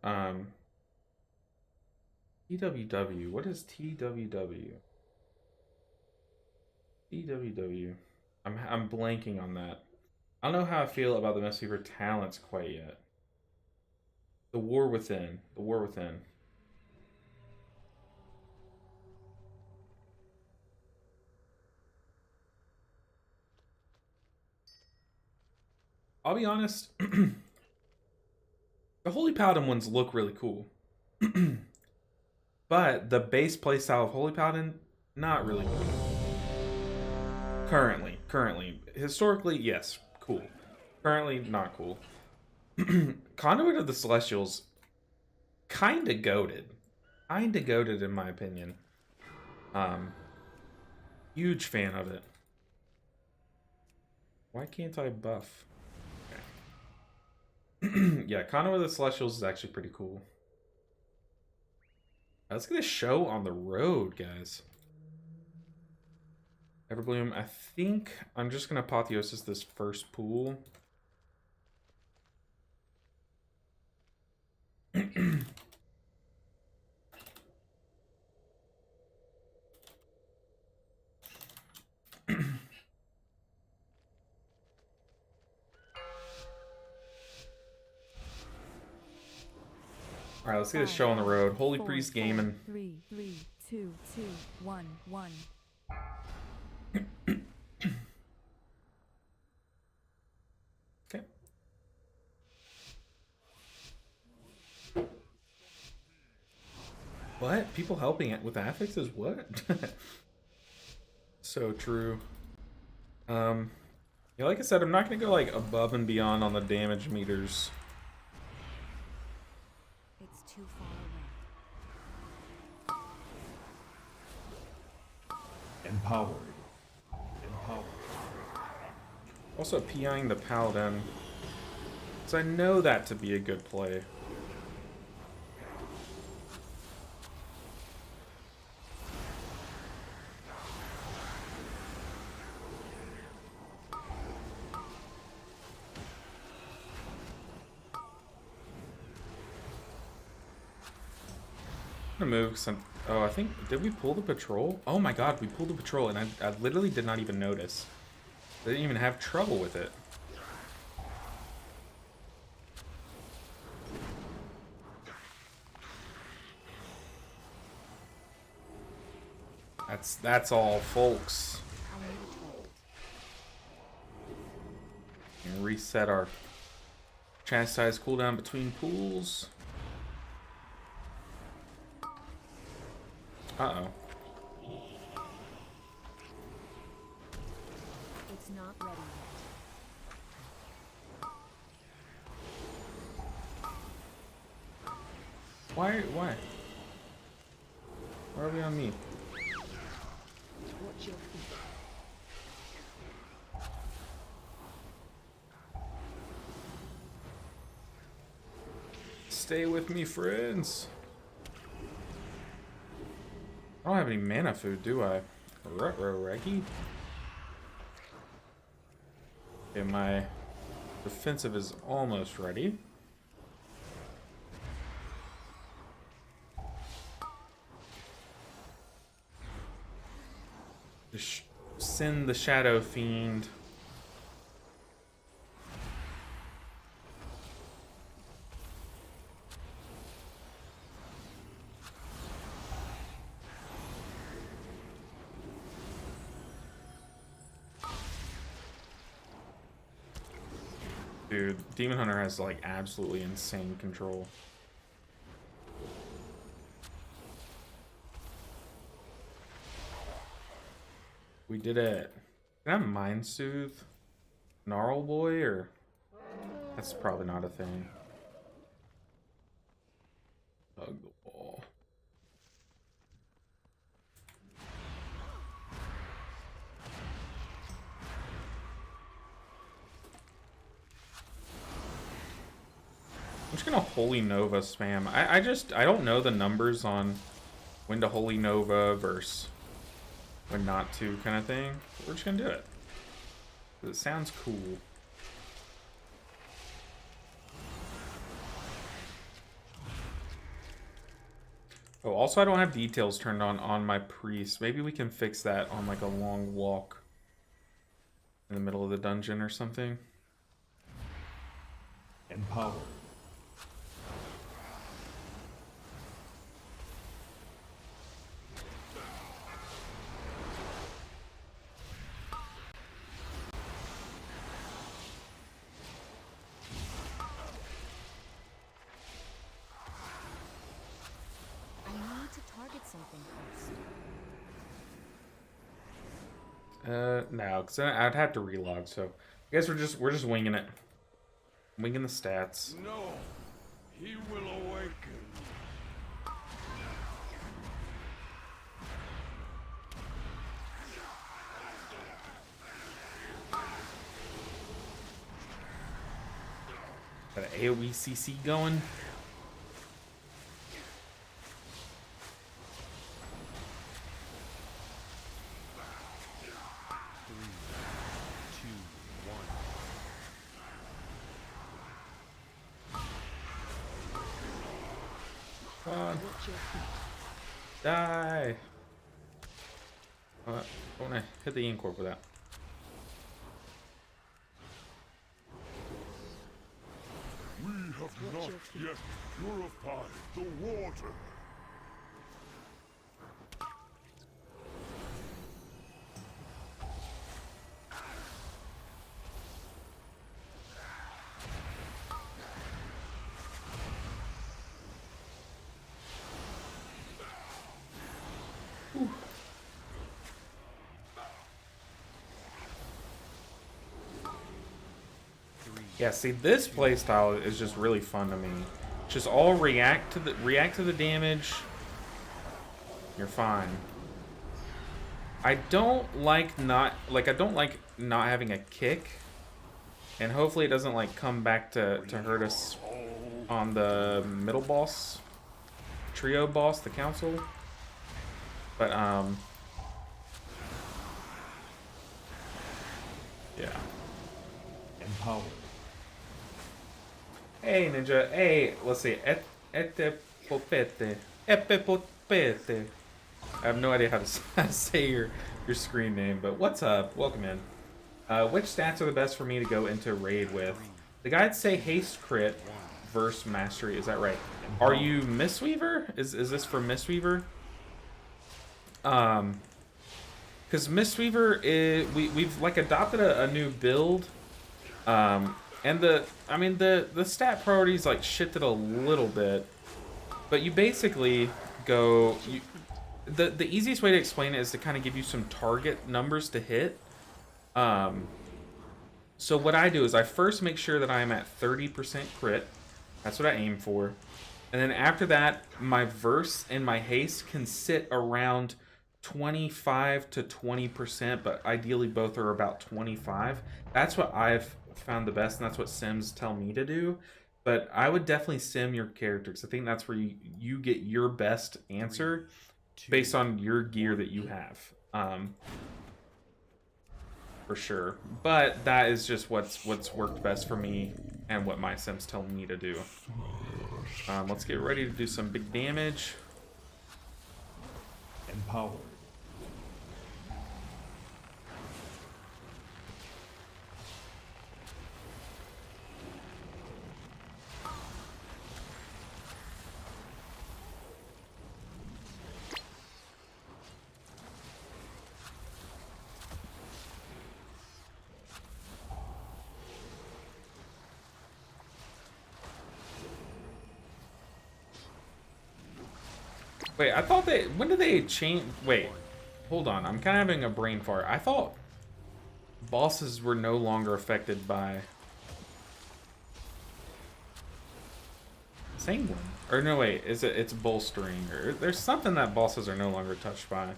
S1: TWW. What is TWW? TWW. I'm blanking on that. I don't know how I feel about the Mistweaver talents quite yet. The War Within. The War Within. I'll be honest. The Holy Paladin ones look really cool. But the base playstyle of Holy Paladin, not really cool. Currently. Historically, yes, cool. Currently, not cool. Conduit of the Celestials, kinda goated. Kinda goated in my opinion. Huge fan of it. Why can't I buff? Okay. Yeah, Conduit of the Celestials is actually pretty cool. Let's get a show on the road, guys. Everbloom, I think I'm just gonna apotheosis this first pool. All right, let's get a show on the road. Holy Priest Gaming.
S4: 3, 2, 1, 1.
S1: Okay. What? People helping it with affixes? What? So true. Yeah, like I said, I'm not gonna go like above and beyond on the damage meters.
S4: It's too far away.
S3: Empowered.
S1: Also PIing the Paladin, because I know that to be a good play. I'm gonna move because Oh, I think, did we pull the patrol? Oh my god, we pulled the patrol and I literally did not even notice. I didn't even have trouble with it. That's all, folks. And reset our chastise cooldown between pools. Uh-oh.
S4: It's not ready yet.
S1: Why? Why are we on me?
S4: Watch your feet.
S1: Stay with me, friends. I don't have any mana food, do I? Ruh-roh-reggy. Okay, my defensive is almost ready. Just send the Shadow Fiend. Dude, Demon Hunter has like absolutely insane control. We did it. Can I Mind Soothe Gnarl Boy, or that's probably not a thing. Hug the wall. I'm just gonna Holy Nova spam. I don't know the numbers on when to Holy Nova versus when not to kind of thing. We're just gonna do it. It sounds cool. Oh, also I don't have details turned on my priest. Maybe we can fix that on like a long walk in the middle of the dungeon or something.
S2: Empower.
S4: I need to target something first.
S1: No, because I'd have to relog. So I guess we're just winging it, winging the stats.
S3: No, he will awaken.
S1: Got an AoE CC going. Come on. Die. I want to hit the Incorp with that.
S3: We have not yet purified the water.
S1: Yeah, see, this playstyle is just really fun to me. Just all react to the damage. You're fine. I don't like not having a kick, and hopefully it doesn't like come back to hurt us on the middle boss, trio boss, the council. But yeah.
S2: Empower.
S1: Hey, Ninja. Hey, let's see. Ete popete. Popete. I have no idea how to say your screen name, but what's up? Welcome in. Which stats are the best for me to go into raid with? The guides say haste crit versus mastery. Is that right? Are you Mistweaver? Is this for Mistweaver? Because Mistweaver is we've like adopted a new build. And the stat priorities like shifted a little bit, but you basically go the easiest way to explain it is to kind of give you some target numbers to hit. So what I do is I first make sure that I am at 30% crit. That's what I aim for. And then after that, my verse and my haste can sit around 25 to 20%, but ideally both are about 25. That's what I've found the best, and that's what sims tell me to do. But I would definitely sim your characters. I think that's where you get your best answer based on your gear that you have. For sure. But that is just what's worked best for me and what my sims tell me to do. Let's get ready to do some big damage.
S2: Empowered.
S1: Wait, I thought when did they change? Wait, hold on. I'm kind of having a brain fart. I thought bosses were no longer affected by Sanguine. Or no, wait, it's bolstering. Or there's something that bosses are no longer touched by.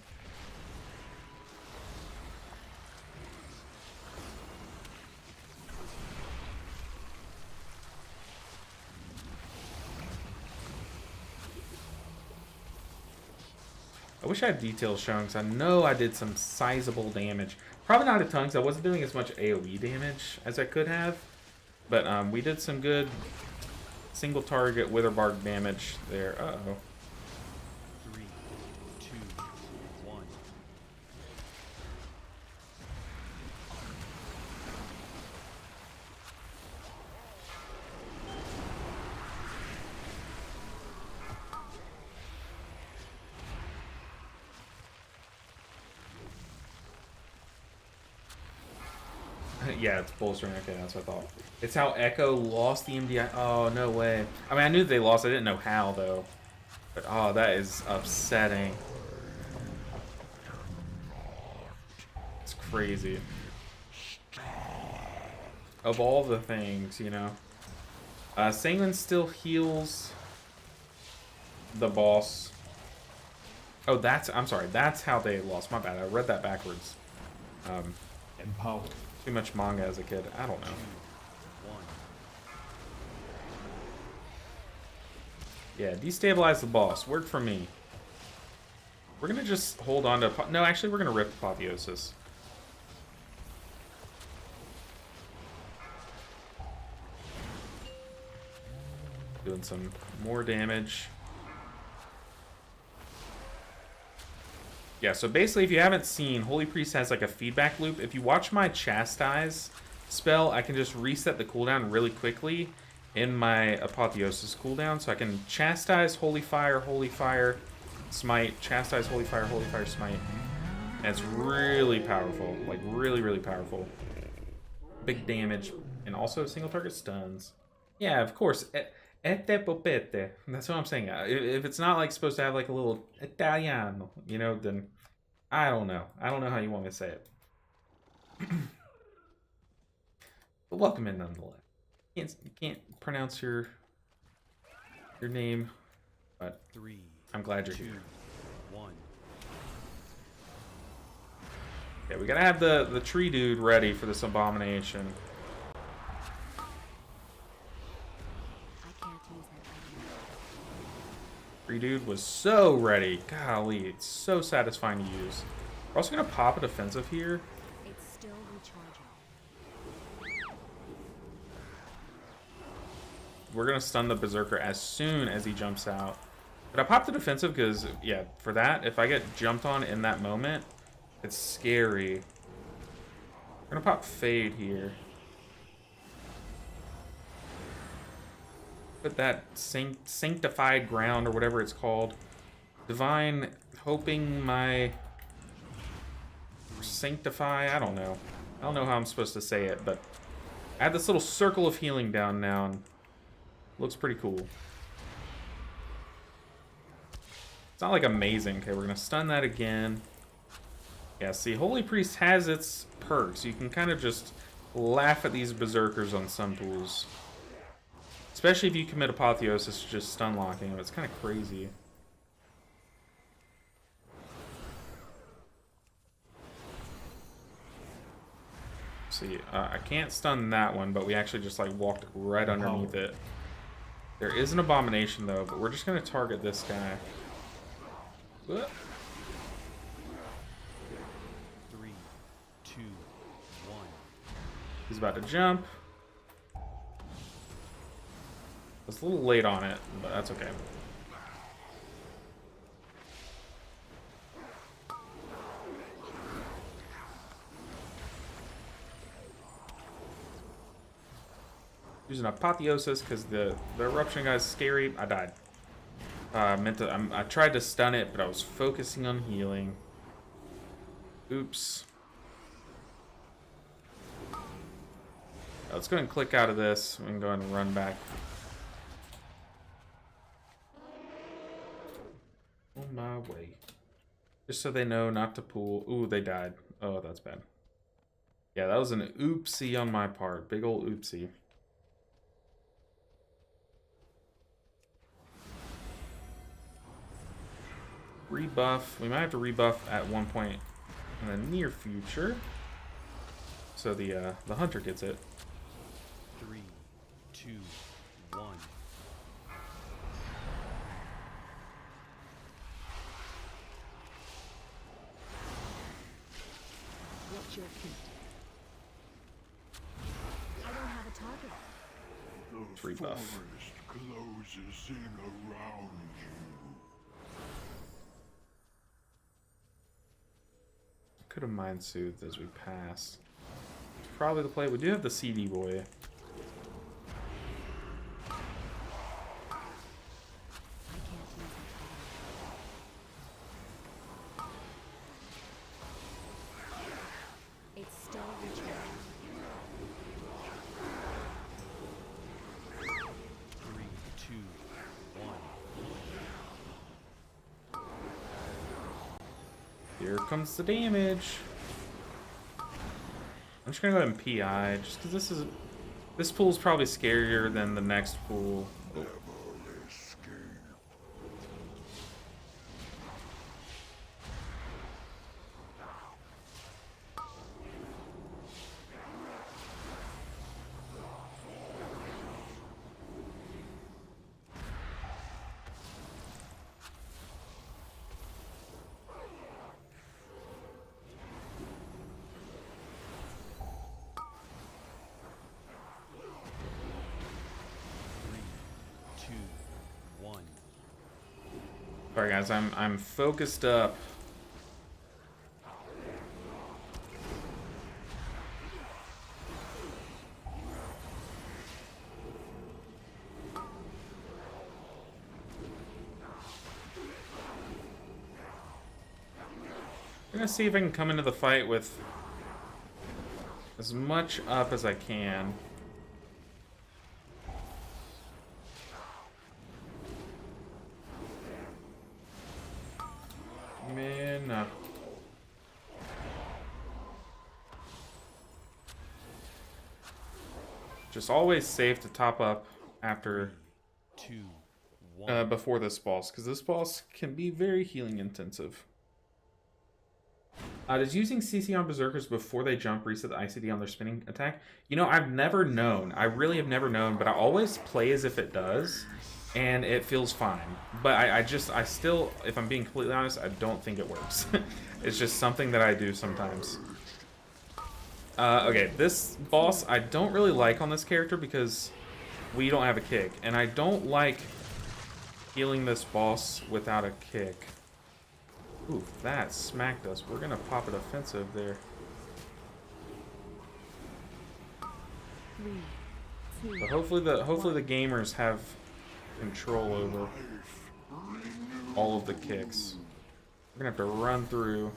S1: I wish I had details showing, because I know I did some sizable damage. Probably not a ton, because I wasn't doing as much AoE damage as I could have. But we did some good single target Witherbark damage there. Uh-oh.
S2: 3, 2, 1.
S1: Yeah, it's bolstering. Okay, that's what I thought. It's how Echo lost the MDI. Oh, no way. I mean, I knew they lost. I didn't know how, though. But, oh, that is upsetting. It's crazy. Of all the things, you know. Sanguine still heals the boss. Oh, I'm sorry. That's how they lost. My bad. I read that backwards.
S2: Empowered.
S1: Too much manga as a kid. I don't know.
S2: 1.
S1: Yeah, destabilize the boss. Worked for me. We're gonna just hold on to... No, actually, we're gonna rip Apotheosis. Doing some more damage. Yeah, so basically, if you haven't seen, Holy Priest has like a feedback loop. If you watch my Chastise spell, I can just reset the cooldown really quickly in my Apotheosis cooldown. So I can Chastise, Holy Fire, Smite, Chastise, Holy Fire, Smite. And it's really powerful. Like, really, really powerful. Big damage. And also single target stuns. Yeah, of course. Ete popete. That's what I'm saying. If it's not like supposed to have like a little Italiano, you know, then I don't know. I don't know how you want me to say it. But welcome in nonetheless. You can't pronounce your name, but
S2: 3,
S1: I'm glad you're
S2: 2,
S1: here.
S2: 1.
S1: Yeah, we gotta have the tree dude ready for this abomination. Tree dude was so ready. Golly, it's so satisfying to use. We're also gonna pop a defensive here.
S4: It's still recharging.
S1: We're gonna stun the Berserker as soon as he jumps out. But I popped the defensive because, yeah, for that, if I get jumped on in that moment, it's scary. We're gonna pop Fade here. Put that Sanctified Ground, or whatever it's called. Divine, hoping my... Sanctify, I don't know. I don't know how I'm supposed to say it, but... I have this little circle of healing down now, and looks pretty cool. It's not like amazing. Okay, we're gonna stun that again. Yeah, see, Holy Priest has its perks. You can kind of just laugh at these berserkers on some pools. Especially if you commit Apotheosis to just stun locking them. It's kind of crazy. See, I can't stun that one, but we actually just like walked right underneath it. There is an Abomination though, but we're just gonna target this guy. Whoop.
S2: 3, 2, 1.
S1: He's about to jump. It's a little late on it, but that's okay. Using Apotheosis because the eruption guy's scary. I died. I tried to stun it, but I was focusing on healing. Oops. Let's go ahead and click out of this. We can go ahead and run back. On my way. Just so they know not to pull. Ooh, they died. Oh, that's bad. Yeah, that was an oopsie on my part. Big ol' oopsie. Rebuff. We might have to rebuff at one point in the near future. So the hunter gets it.
S2: 3, 2, 1.
S4: Watch your feet. I don't have a target.
S3: The
S1: Free buff.
S3: forest closes in around you.
S1: Could have mind soothed as we pass. Probably the play. We do have the CD boy.
S4: I can't leave it. It's still recharging.
S2: 3, 2, 1.
S1: Here comes the damage. I'm just gonna go ahead and PI, just because this pool's probably scarier than the next pool. Oh.
S3: Never escape.
S1: Sorry guys, I'm focused up. I'm gonna see if I can come into the fight with as much up as I can. Man, just always safe to top up after
S2: 2, 1.
S1: before this boss, because this boss can be very healing intensive. Does using CC on Berserkers before they jump reset the ICD on their spinning attack? You know, I've never known. I really have never known, but I always play as if it does, and it feels fine. But I still, if I'm being completely honest, I don't think it works. It's just something that I do sometimes. Okay, this boss I don't really like on this character because we don't have a kick, and I don't like healing this boss without a kick. Ooh, that smacked us. We're gonna pop an offensive there.
S4: 3, 2,
S1: But hopefully the gamers have control over all of the kicks. We're gonna have to run through.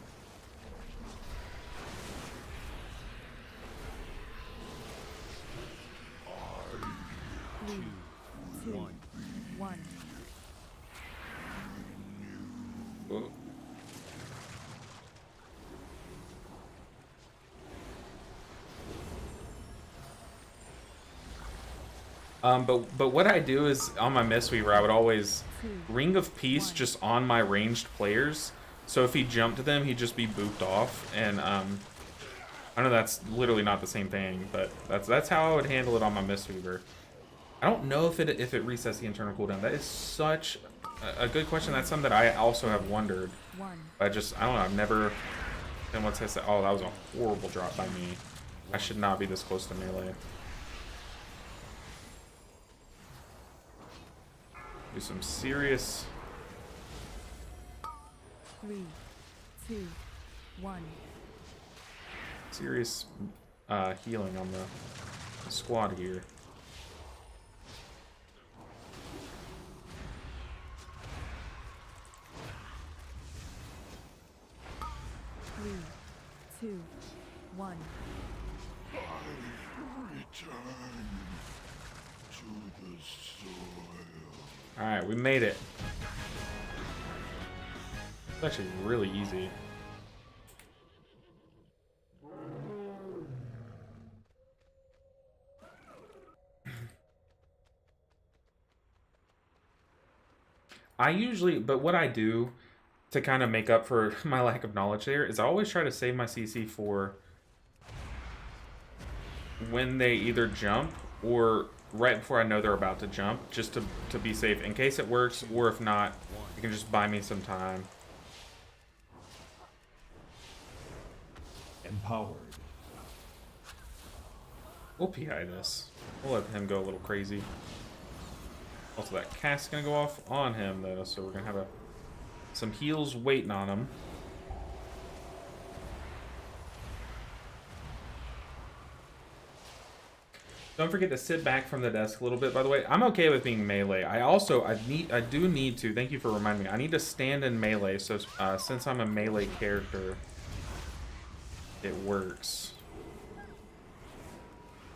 S4: three, 2, 1.
S1: Whoa. But what I do is on my Mistweaver, I would always Ring of Peace just on my ranged players. So if he jumped to them, he'd just be booped off. And I know that's literally not the same thing, but that's how I would handle it on my Mistweaver. I don't know if it resets the internal cooldown. That is such a good question. That's something that I also have wondered. I don't know. I've never. And what's I say? Oh, that was a horrible drop by me. I should not be this close to melee. Do some serious.
S4: 3, 2, 1.
S1: Serious healing on the squad here.
S3: I
S4: 3, 2, 1.
S3: return to the soil.
S1: Alright, we made it. It's actually really easy. But what I do to kind of make up for my lack of knowledge there is I always try to save my CC for when they either jump or right before I know they're about to jump, just to be safe in case it works, or if not, you can just buy me some time.
S2: Empowered.
S1: We'll PI this. We'll let him go a little crazy. Also, that cast's gonna go off on him though, so we're gonna have some heals waiting on him. Don't forget to sit back from the desk a little bit, by the way. I'm okay with being melee. I do need to, thank you for reminding me, I need to stand in melee, so since I'm a melee character, it works.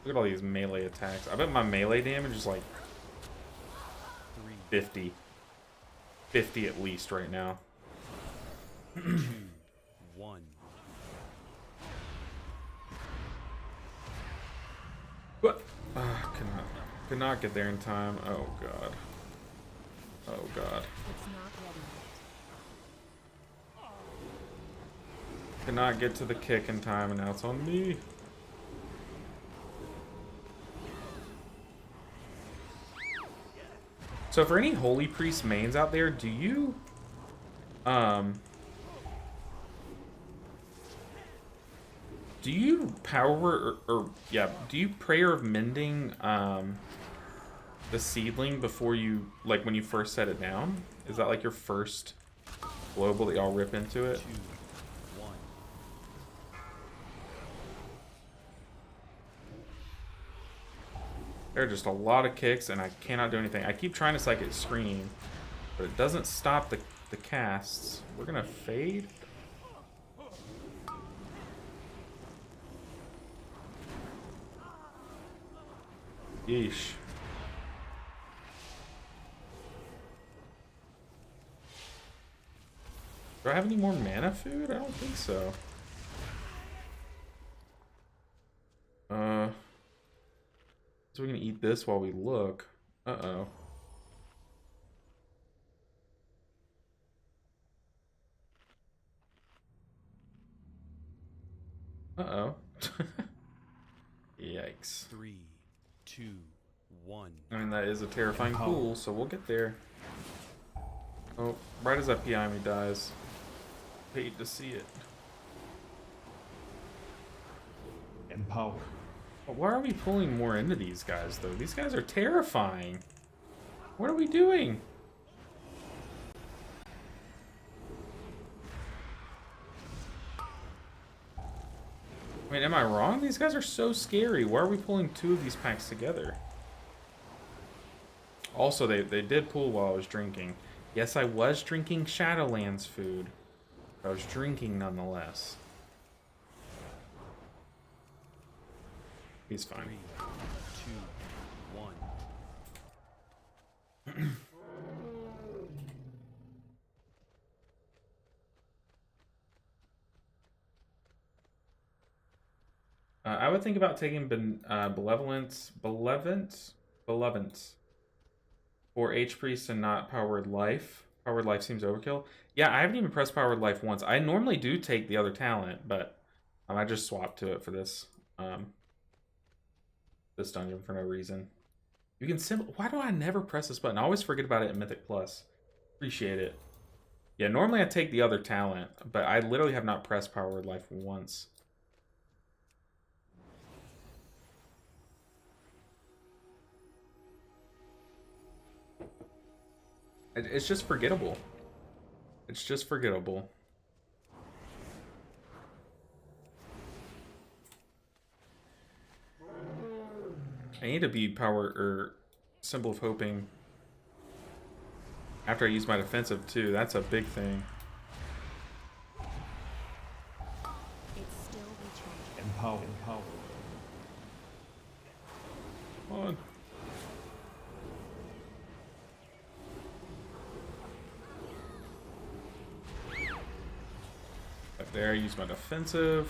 S1: Look at all these melee attacks. I bet my melee damage is like 50. 50 at least right now.
S2: 2, 1.
S1: What? Could not get there in time. Oh god. Oh god.
S4: It's not ready yet.
S1: Could not get to the kick in time, and now it's on me. So for any Holy Priest mains out there, do you power do you Prayer of Mending the seedling before you, like when you first set it down? Is that like your first global that y'all rip into it?
S2: 2, 1.
S1: There are just a lot of kicks, and I cannot do anything. I keep trying to Psychic Screen, but it doesn't stop the casts. We're gonna fade. Yeesh. Do I have any more mana food? I don't think so. So we're gonna eat this while we look. Uh-oh. Uh-oh. Yikes.
S2: 3, 2, 1.
S1: I mean, that is a terrifying pool, so we'll get there. Oh, right as that PI me dies. Hate to see it.
S2: Empowered.
S1: But why are we pulling more into these guys, though? These guys are terrifying. What are we doing? mean, am I wrong? These guys are so scary. Why are we pulling 2 of these packs together? Also, they did pull while I was drinking. Yes, I was drinking Shadowlands food. I was drinking nonetheless. He's fine.
S2: 3, 2, 1.
S1: I would think about taking Benevolence for H-Priest and not Powered Life. Powered Life seems overkill. Yeah, I haven't even pressed Powered Life once. I normally do take the other talent, but I just swapped to it for this this dungeon for no reason. You can why do I never press this button? I always forget about it in Mythic Plus. Appreciate it. Yeah, normally I take the other talent, but I literally have not pressed Powered Life once. It's just forgettable. It's just forgettable. I need to be Symbol of Hoping after I use my defensive too. That's a big thing.
S4: It's still recharging.
S2: Empower.
S1: Come on. Right there, I use my defensive.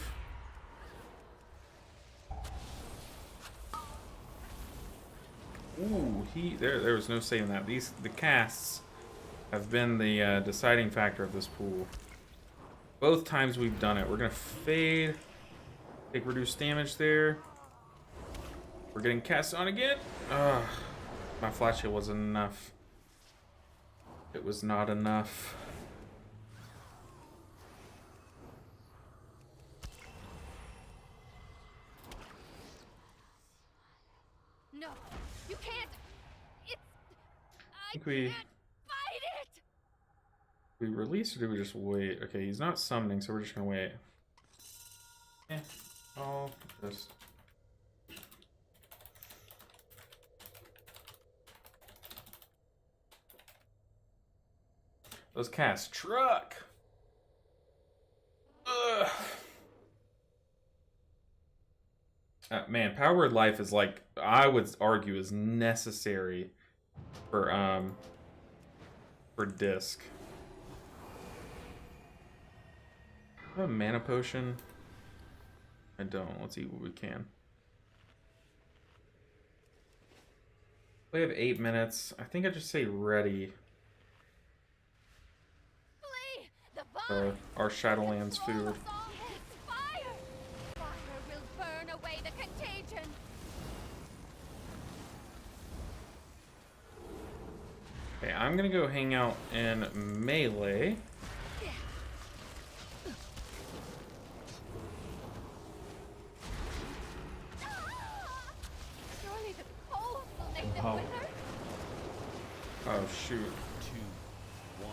S1: Ooh, there was no saving that. The casts have been the deciding factor of this pool. Both times we've done it. We're gonna fade, take reduced damage there. We're getting cast on again. Ugh, my flash hit wasn't enough. It was not enough.
S5: No, you can't. It's. I
S1: think we-
S5: can't fight it.
S1: We release or do we just wait? Okay, he's not summoning, so we're just gonna wait. Eh, I'll just. Those casts truck. Ugh. Man, Powered Life is like, I would argue, is necessary for disc. I have a mana potion. I don't. Let's eat what we can. We have 8 minutes. I think I just say ready.
S5: Flee! The
S1: for
S5: bomb!
S1: our Shadowlands food.
S5: It's fire! Fire will burn away the contagion.
S1: Okay, I'm gonna go hang out in melee.
S5: Surely the cold will make them
S2: Empower.
S5: wither.
S1: Oh shoot.
S2: 2, 1.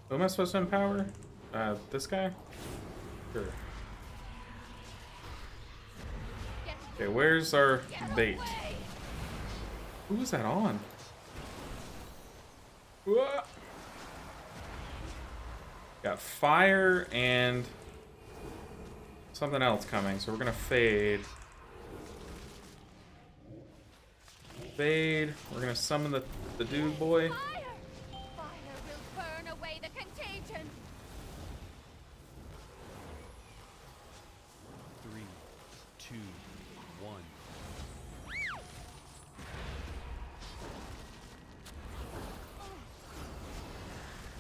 S1: Who am I supposed to empower? This guy? Sure.
S5: Get,
S1: Okay, where's our
S5: get
S1: bait?
S5: away!
S1: Who was that on? Whoa. Got fire and something else coming, so we're gonna fade. Fade. We're gonna summon the dude boy.
S5: Fire! Fire will burn away the contagion.
S2: 3, 2, 1.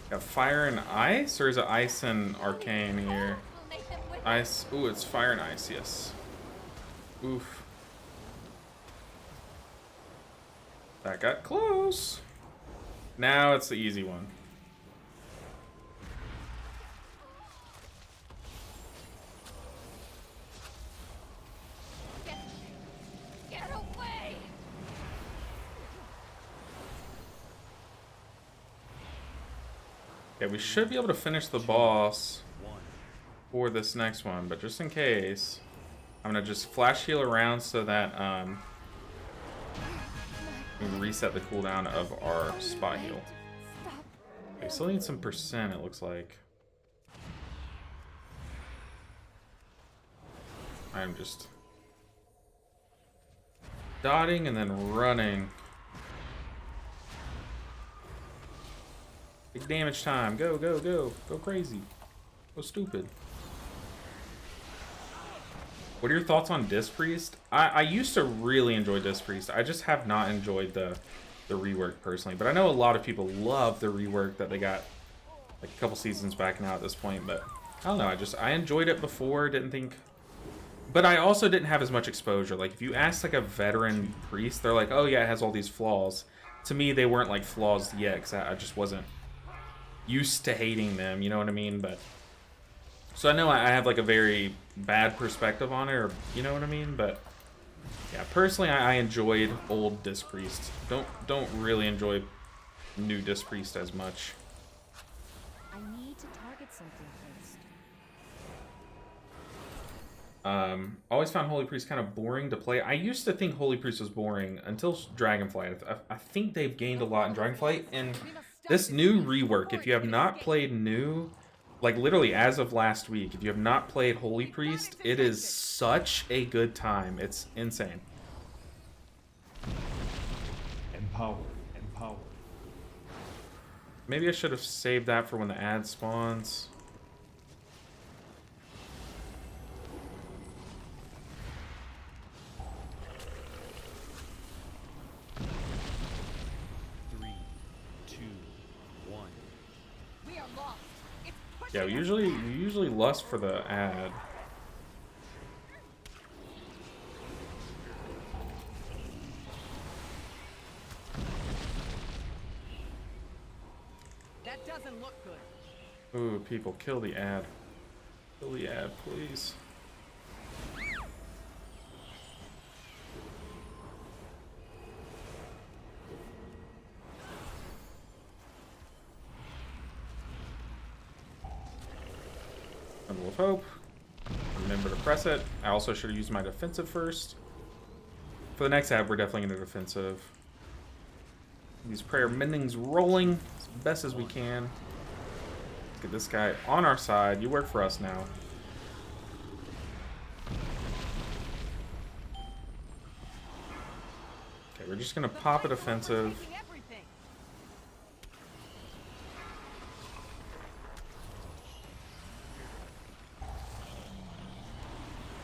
S1: Got fire and ice, or is it ice and arcane here?
S5: Will make them wither.
S1: Ice. Ooh, it's fire and ice. Yes. Oof. That got close. Now it's the easy one.
S5: Get away!
S1: Okay, we should be able to finish the boss
S2: 1.
S1: for this next one, but just in case, I'm gonna just flash heal around so that we can reset the cooldown of our spot heal.
S5: Stop.
S1: We still need some percent, it looks like. I'm just dotting and then running. Big damage time. Go, go, go. Go crazy. Go stupid. What are your thoughts on Disc Priest? I used to really enjoy Disc Priest. I just have not enjoyed the rework personally. But I know a lot of people love the rework that they got like a couple seasons back now at this point. But I don't know. I enjoyed it before. Didn't think... But I also didn't have as much exposure. Like, if you ask, like, a veteran priest, they're like, oh, yeah, it has all these flaws. To me, they weren't, like, flaws yet, because I just wasn't used to hating them, you know what I mean? But so I know I have, like, a very bad perspective on it, or, you know what I mean? But, yeah, personally, I enjoyed old Disc Priest. Don't really enjoy new Disc Priest as much.
S4: I need to target something first.
S1: Always found Holy Priest kind of boring to play. I used to think Holy Priest was boring until Dragonflight. I think they've gained a lot in Dragonflight. And this new rework, if you have not played new, like literally as of last week, if you have not played Holy Priest, it is such a good time. It's insane.
S2: Empower. Empower.
S1: Maybe I should have saved that for when the ad spawns. Yeah, we usually lust for the ad.
S6: That doesn't look good.
S1: Ooh, people, kill the ad. Kill the ad, please. Symbol of Hope. Remember to press it. I also should have used my defensive first. For the next ad, we're definitely going to defensive. These prayer mendings rolling as best as we can. Get this guy on our side. You work for us now. Okay, we're just going to pop a defensive.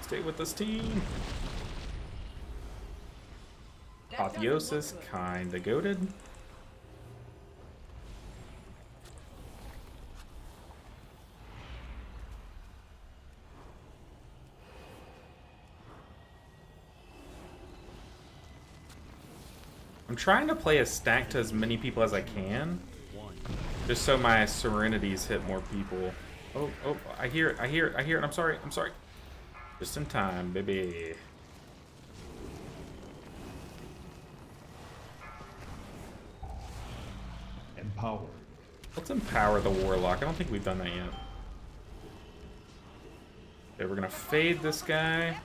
S1: Stay with this team. Apotheosis, kinda goated. I'm trying to play a stack to as many people as I can, just so my serenities hit more people. Oh, I hear it, I'm sorry. Just in time, baby.
S2: Empower.
S1: Let's empower the Warlock. I don't think we've done that yet. Okay, we're gonna fade this guy.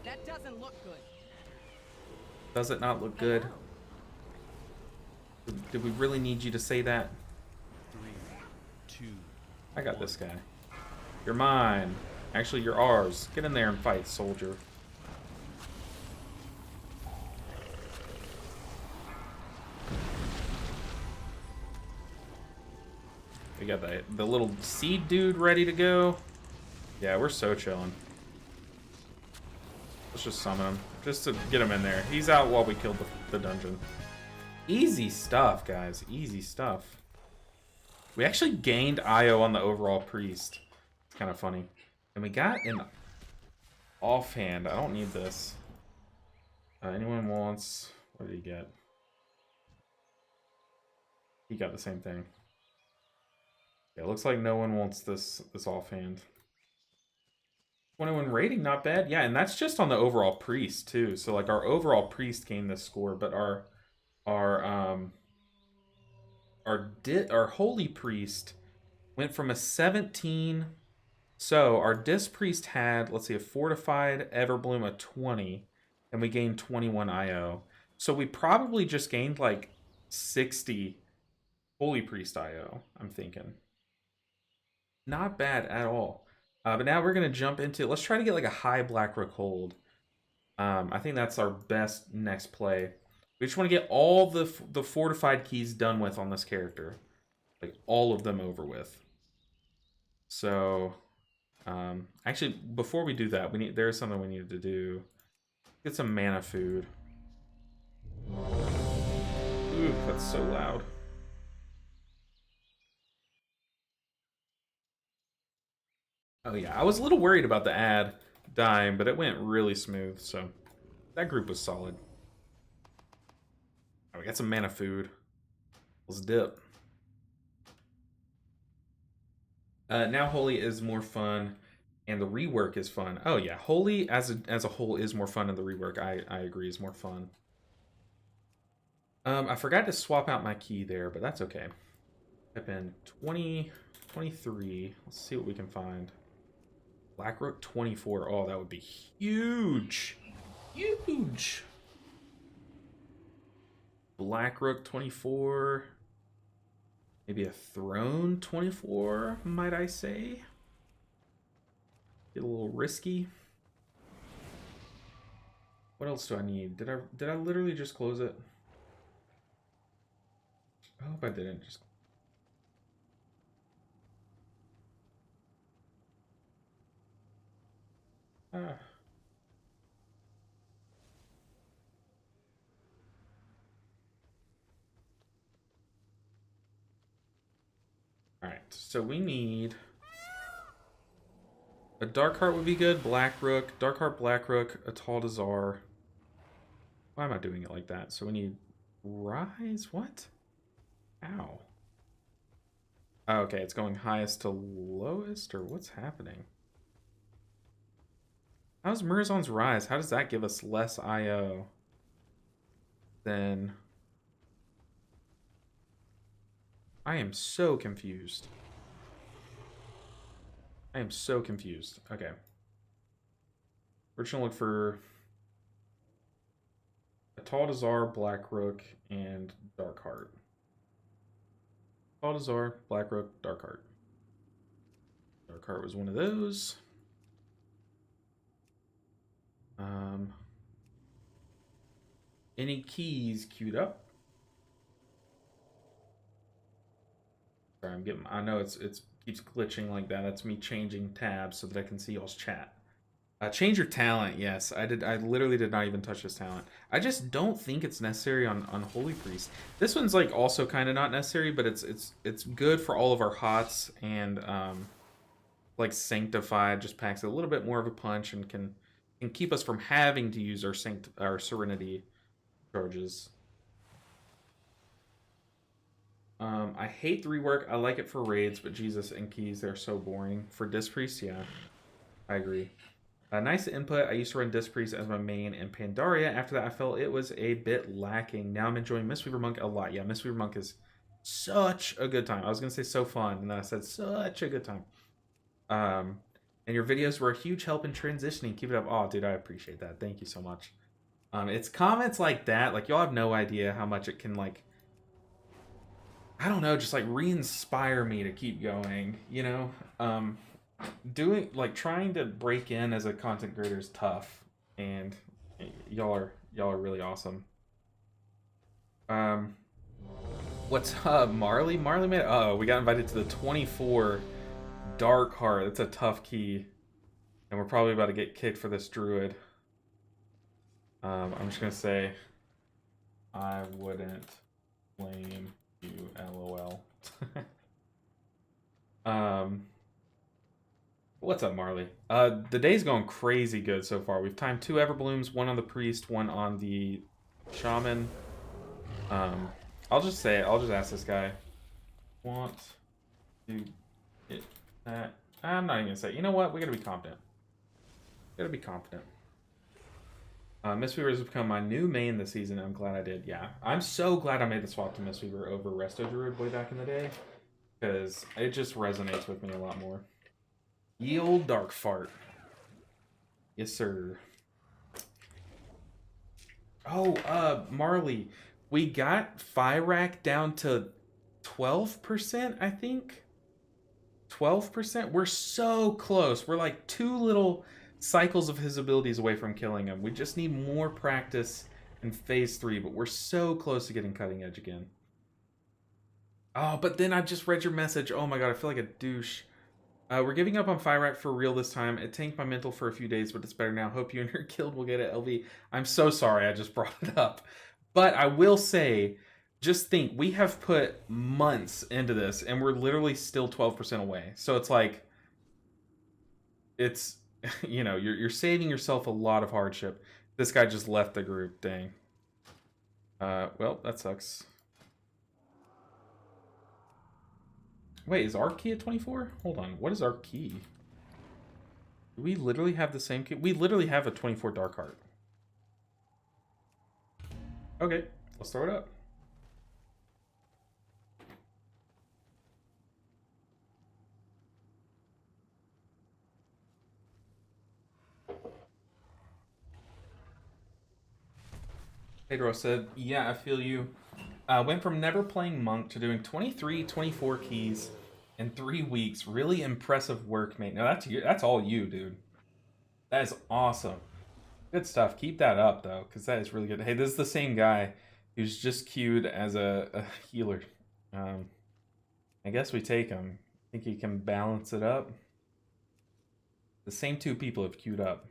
S6: That doesn't look good.
S1: Does it not look good? Did we really need you to say that?
S2: 3, 2.
S1: I got this guy. You're mine. Actually, you're ours. Get in there and fight, soldier. We got the little seed dude ready to go. Yeah, we're so chilling. Let's just summon him. Just to get him in there. He's out while we killed the dungeon. Easy stuff, guys. Easy stuff. We actually gained IO on the overall priest. It's kind of funny. And we got an offhand. I don't need this. Anyone wants... What did he get? He got the same thing. Yeah, it looks like no one wants this offhand. 21 rating, not bad. Yeah, and that's just on the overall priest too. So like our overall priest gained this score, but our our holy priest went from a 17. So our disc priest had, let's see, a fortified Everbloom of 20, and we gained 21 IO. So we probably just gained like 60 holy priest IO, I'm thinking. Not bad at all. But now we're gonna jump into, let's try to get like a high Blackrook hold. I think that's our best next play. We just want to get all the fortified keys done with on this character, like all of them over with. So, actually, before we do that, there's something we needed to do. Get some mana food. Ooh, that's so loud. Oh yeah, I was a little worried about the ad dying, but it went really smooth, so that group was solid. Oh, we got some mana food. Let's dip. Now Holy is more fun, and the rework is fun. Oh yeah, Holy as a whole is more fun, and the rework I agree is more fun. I forgot to swap out my key there, but that's okay. Type in 23. Let's see what we can find. Blackrook 24. Oh, that would be huge. Huge. Blackrook 24. Maybe a Throne 24, might I say. Get a little risky. What else do I need? Did I literally just close it? I hope I didn't just. Ah. Alright, so we need a Darkheart would be good, Blackrook, Darkheart, Blackrook, a Tal'Dazar. Why am I doing it like that? So we need Rise, what? Ow. Oh, okay, it's going highest to lowest, or what's happening? How's Murazon's Rise? How does that give us less IO than... I am so confused. I am so confused. Okay. We're just gonna look for a Tal'Dazar, Blackrook, and Darkheart. Tal'Dazar, Blackrook, Darkheart. Darkheart was one of those. Any keys queued up? Sorry, I know it's keeps glitching like that. That's me changing tabs so that I can see y'all's chat. Change your talent. Yes, I did. I literally did not even touch this talent. I just don't think it's necessary on Holy Priest. This one's like also kind of not necessary, but it's good for all of our hots, and like Sanctified just packs a little bit more of a punch and can keep us from having to use our Serenity charges. I hate the rework. I like it for raids, but Jesus and keys, they're so boring. For Disc Priest, yeah, I agree. Nice input. I used to run Disc Priest as my main in Pandaria. After that, I felt it was a bit lacking. Now I'm enjoying Mistweaver Monk a lot. Yeah, Mistweaver Monk is such a good time. I was going to say so fun, and then I said such a good time. And your videos were a huge help in transitioning. Keep it up. Oh, dude, I appreciate that. Thank you so much. It's comments like that. Like, y'all have no idea how much it can, like, I don't know, just like re-inspire me to keep going, you know? Trying to break in as a content creator is tough, and y'all are really awesome. What's up, Marley? Marley made it. Oh, we got invited to the 24 Darkheart. That's a tough key, and we're probably about to get kicked for this druid. I'm just gonna say I wouldn't blame you, LOL. What's up, Marley? The day's going crazy good so far. We've timed 2 Everblooms, 1 on the Priest, 1 on the Shaman. I'll just ask this guy. Want to get that? I'm not even gonna say. You know what? We gotta be confident. Gotta be confident. Mistweaver has become my new main this season. I'm glad I did. Yeah, I'm so glad I made the swap to Mistweaver over Resto Druid way back in the day, because it just resonates with me a lot more. Ye old dark fart. Yes, sir. Oh, Marley, we got Fyrak down to 12%, I think. 12%. We're so close. We're like 2 little cycles of his abilities away from killing him. We just need more practice in phase 3, but we're so close to getting cutting edge again. Oh, but then I just read your message. Oh my god, I feel like a douche. We're giving up on Fyrak for real this time. It tanked my mental for a few days, but it's better now. Hope you and your guild will get it, LV. I'm so sorry I just brought it up. But I will say, just think, we have put months into this, and we're literally still 12% away. So it's like, it's, you know, you're saving yourself a lot of hardship. This guy just left the group, dang. Well, that sucks. Wait, is our key at 24? Hold on, what is our key? Do we literally have the same key? We literally have a 24 Dark Heart. Okay, let's throw it up. Pedro said, yeah, I feel you. Went from never playing Monk to doing 23, 24 keys in 3 weeks. Really impressive work, mate. No, that's all you, dude. That is awesome. Good stuff. Keep that up, though, because that is really good. Hey, this is the same guy who's just queued as a healer. I guess we take him. Think he can balance it up? The same 2 people have queued up.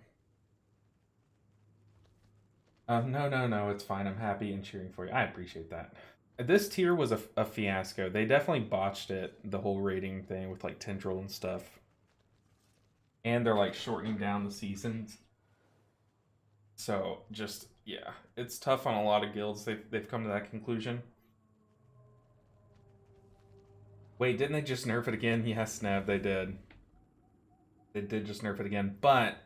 S1: No, it's fine. I'm happy and cheering for you. I appreciate that. This tier was a fiasco. They definitely botched it, the whole rating thing with like Tendril and stuff. And they're like shortening down the seasons. So just, yeah, it's tough on a lot of guilds. They've come to that conclusion. Wait, didn't they just nerf it again? Yes, Snav, they did. They did just nerf it again, but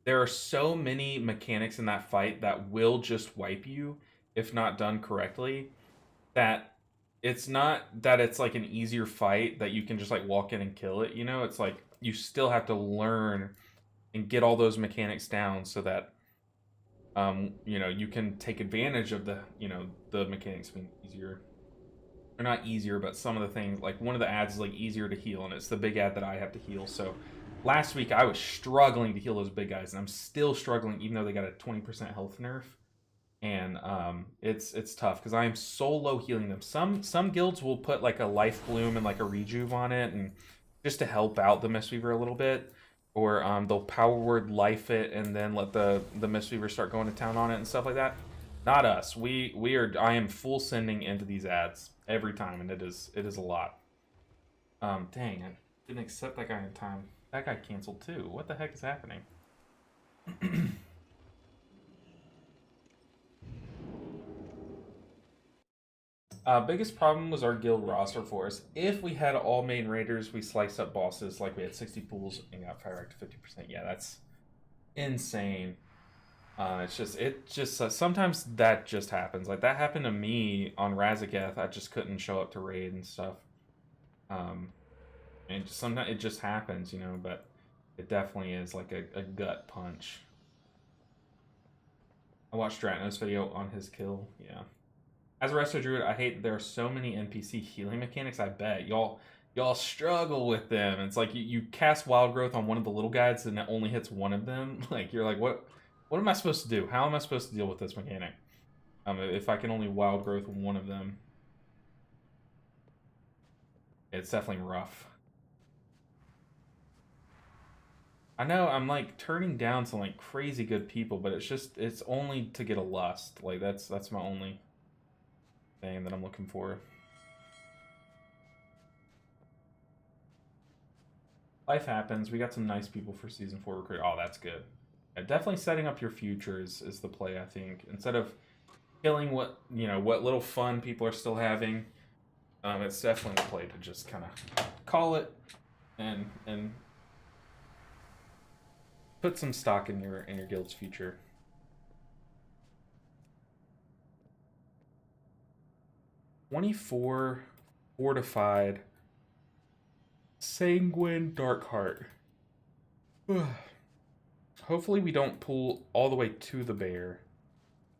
S1: there are so many mechanics in that fight that will just wipe you if not done correctly, that it's not that it's like an easier fight that you can just like walk in and kill it, you know? It's like you still have to learn and get all those mechanics down so that you know, you can take advantage of the, you know, the mechanics being easier. Or not easier, but some of the things, like one of the ads is like easier to heal, and it's the big ad that I have to heal. So last week I was struggling to heal those big guys, and I'm still struggling even though they got a 20% health nerf. And it's tough because I am so low healing them. Some guilds will put like a life bloom and like a rejuve on it, and just to help out the Mistweaver a little bit, or they'll power word life it and then let the Mistweaver start going to town on it and stuff like that. Not us. I am full sending into these ads every time, and it is a lot. Dang, I didn't accept that guy in time. That guy canceled too. What the heck is happening? Biggest problem was our guild roster for us. If we had all main raiders, we sliced up bosses like we had 60 pools and got Fyrak to 50%. Yeah, that's insane. It's just sometimes that just happens. Like that happened to me on Razageth. I just couldn't show up to raid and stuff. And sometimes it just happens, you know. But it definitely is like a gut punch. I watched Dratno's video on his kill. Yeah. As a Resto Druid, I hate that there are so many NPC healing mechanics. I bet y'all struggle with them. It's like you cast Wild Growth on one of the little guys and it only hits one of them. Like you're like, what am I supposed to do? How am I supposed to deal with this mechanic? If I can only Wild Growth one of them. It's definitely rough. I know I'm like turning down some like crazy good people, but it's only to get a lust. Like that's my only thing that I'm looking for. Life happens. We got some nice people for season 4 recruit. Oh, that's good. Yeah, definitely setting up your future is the play, I think. Instead of killing what little fun people are still having, it's definitely the play to just kind of call it and put some stock in your guild's future. "24 fortified sanguine dark heart." Hopefully we don't pull all the way to the bear.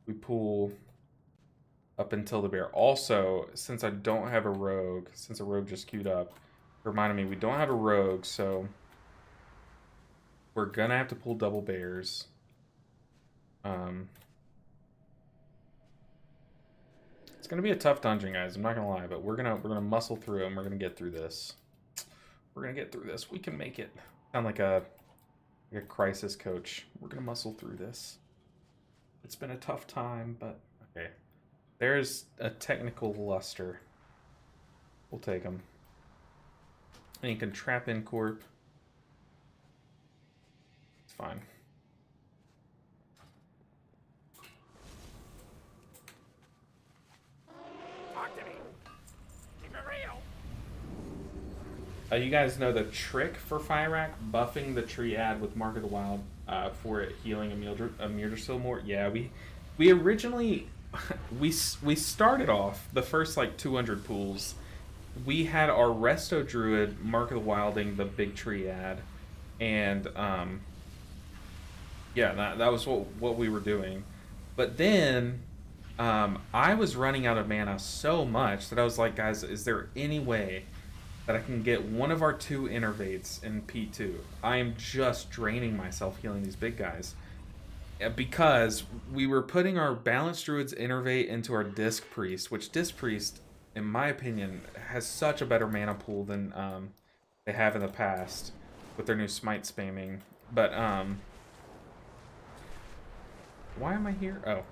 S1: We pull up until the bear. Also, since I don't have a rogue, since a rogue just queued up, reminded me we don't have a rogue, so we're gonna have to pull double bears. It's gonna be a tough dungeon, guys. I'm not gonna lie, but we're gonna muscle through and we're gonna get through this. We're gonna get through this. We can make it. Sound like a crisis coach. We're gonna muscle through this. It's been a tough time, but okay. There's a technical luster. We'll take him. And you can trap in corp. It's fine.
S3: Talk to me. Keep it real.
S1: You guys know the trick for Fyrakk, buffing the Triad with Mark of the Wild for it healing Myrtilsil more? Yeah, we originally we started off the first like 200 pools. We had our Resto Druid Mark of the Wilding the big Triad, and yeah, that was what we were doing. But then I was running out of mana so much that I was like, guys, is there any way that I can get one of our 2 Innervates in P2? I am just draining myself healing these big guys. Because we were putting our Balanced Druid's Innervate into our Disc Priest, which Disc Priest, in my opinion, has such a better mana pool than they have in the past with their new Smite spamming. But, why am I here? Oh.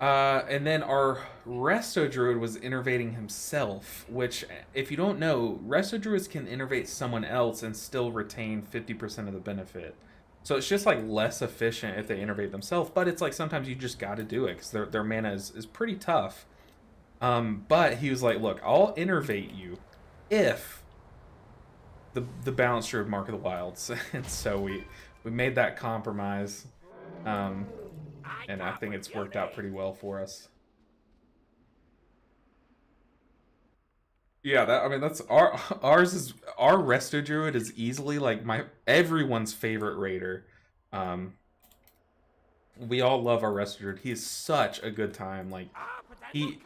S1: And then our Resto Druid was innervating himself, which, if you don't know, Resto Druids can innervate someone else and still retain 50% of the benefit. So it's just like less efficient if they innervate themselves, but it's like sometimes you just got to do it because their mana is pretty tough. But he was like, look, I'll innervate you if the Balanced Druid Mark of the Wilds. And so we made that compromise. And I think it's worked out pretty well for us. Yeah, that's our Resto Druid is easily like everyone's favorite raider. We all love our Resto Druid. He is such a good time. Like he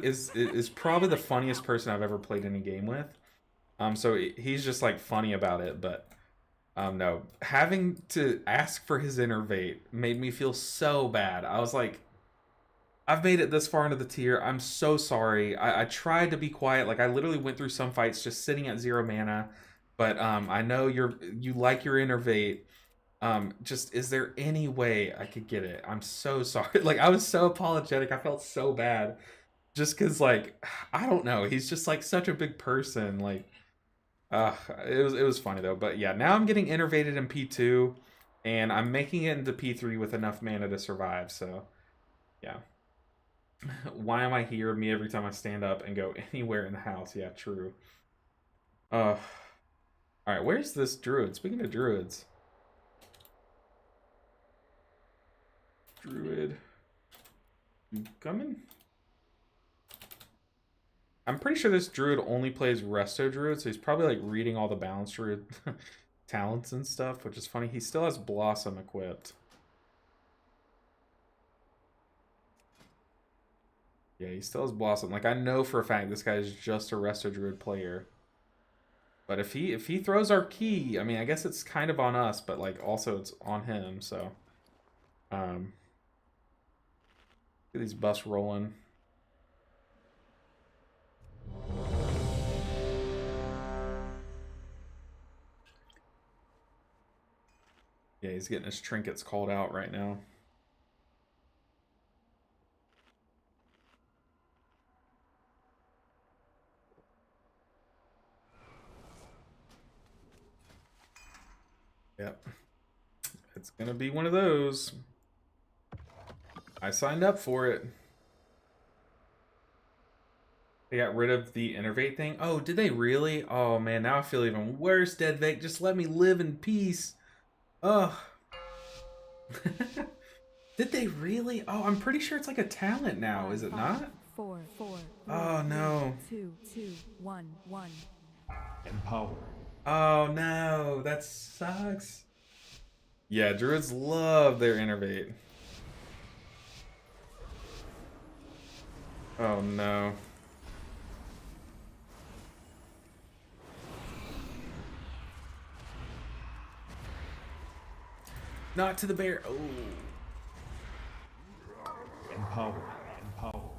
S1: is probably the funniest person I've ever played any game with. So he's just like funny about it, but no, having to ask for his Innervate made me feel so bad. I was like, I've made it this far into the tier. I'm so sorry. I tried to be quiet. Like I literally went through some fights just sitting at 0 mana. But I know you like your Innervate. Just is there any way I could get it? I'm so sorry. Like I was so apologetic. I felt so bad. Just cause like I don't know. He's just like such a big person. Like it was funny though. But yeah, now I'm getting innervated in P2 and I'm making it into P3 with enough mana to survive. So yeah. Why am I here? Me every time I stand up and go anywhere in the house. Yeah, true. Alright, where's this druid? Speaking of druids. Druid. You coming? I'm pretty sure this druid only plays Resto Druid, so he's probably like reading all the Balanced Druid talents and stuff, which is funny. He still has Blossom equipped. Yeah, he still has Blossom. Like I know for a fact this guy is just a Resto Druid player. But if he throws our key, I mean, I guess it's kind of on us, but like also it's on him. So, get these buffs rolling. Yeah, he's getting his trinkets called out right now. Yep. It's gonna be one of those. I signed up for it. They got rid of the Innervate thing. Oh, did they really? Oh man, now I feel even worse, Deadvake. Just let me live in peace. Ugh. Did they really? Oh, I'm pretty sure it's like a talent now, is it not?
S4: 4, 4,
S1: Oh no.
S4: 2, 2, 1, 1.
S2: Empower.
S1: Oh no, that sucks. Yeah, druids love their innervate. Oh no. Not to the bear. Oh.
S2: Empower. Empower.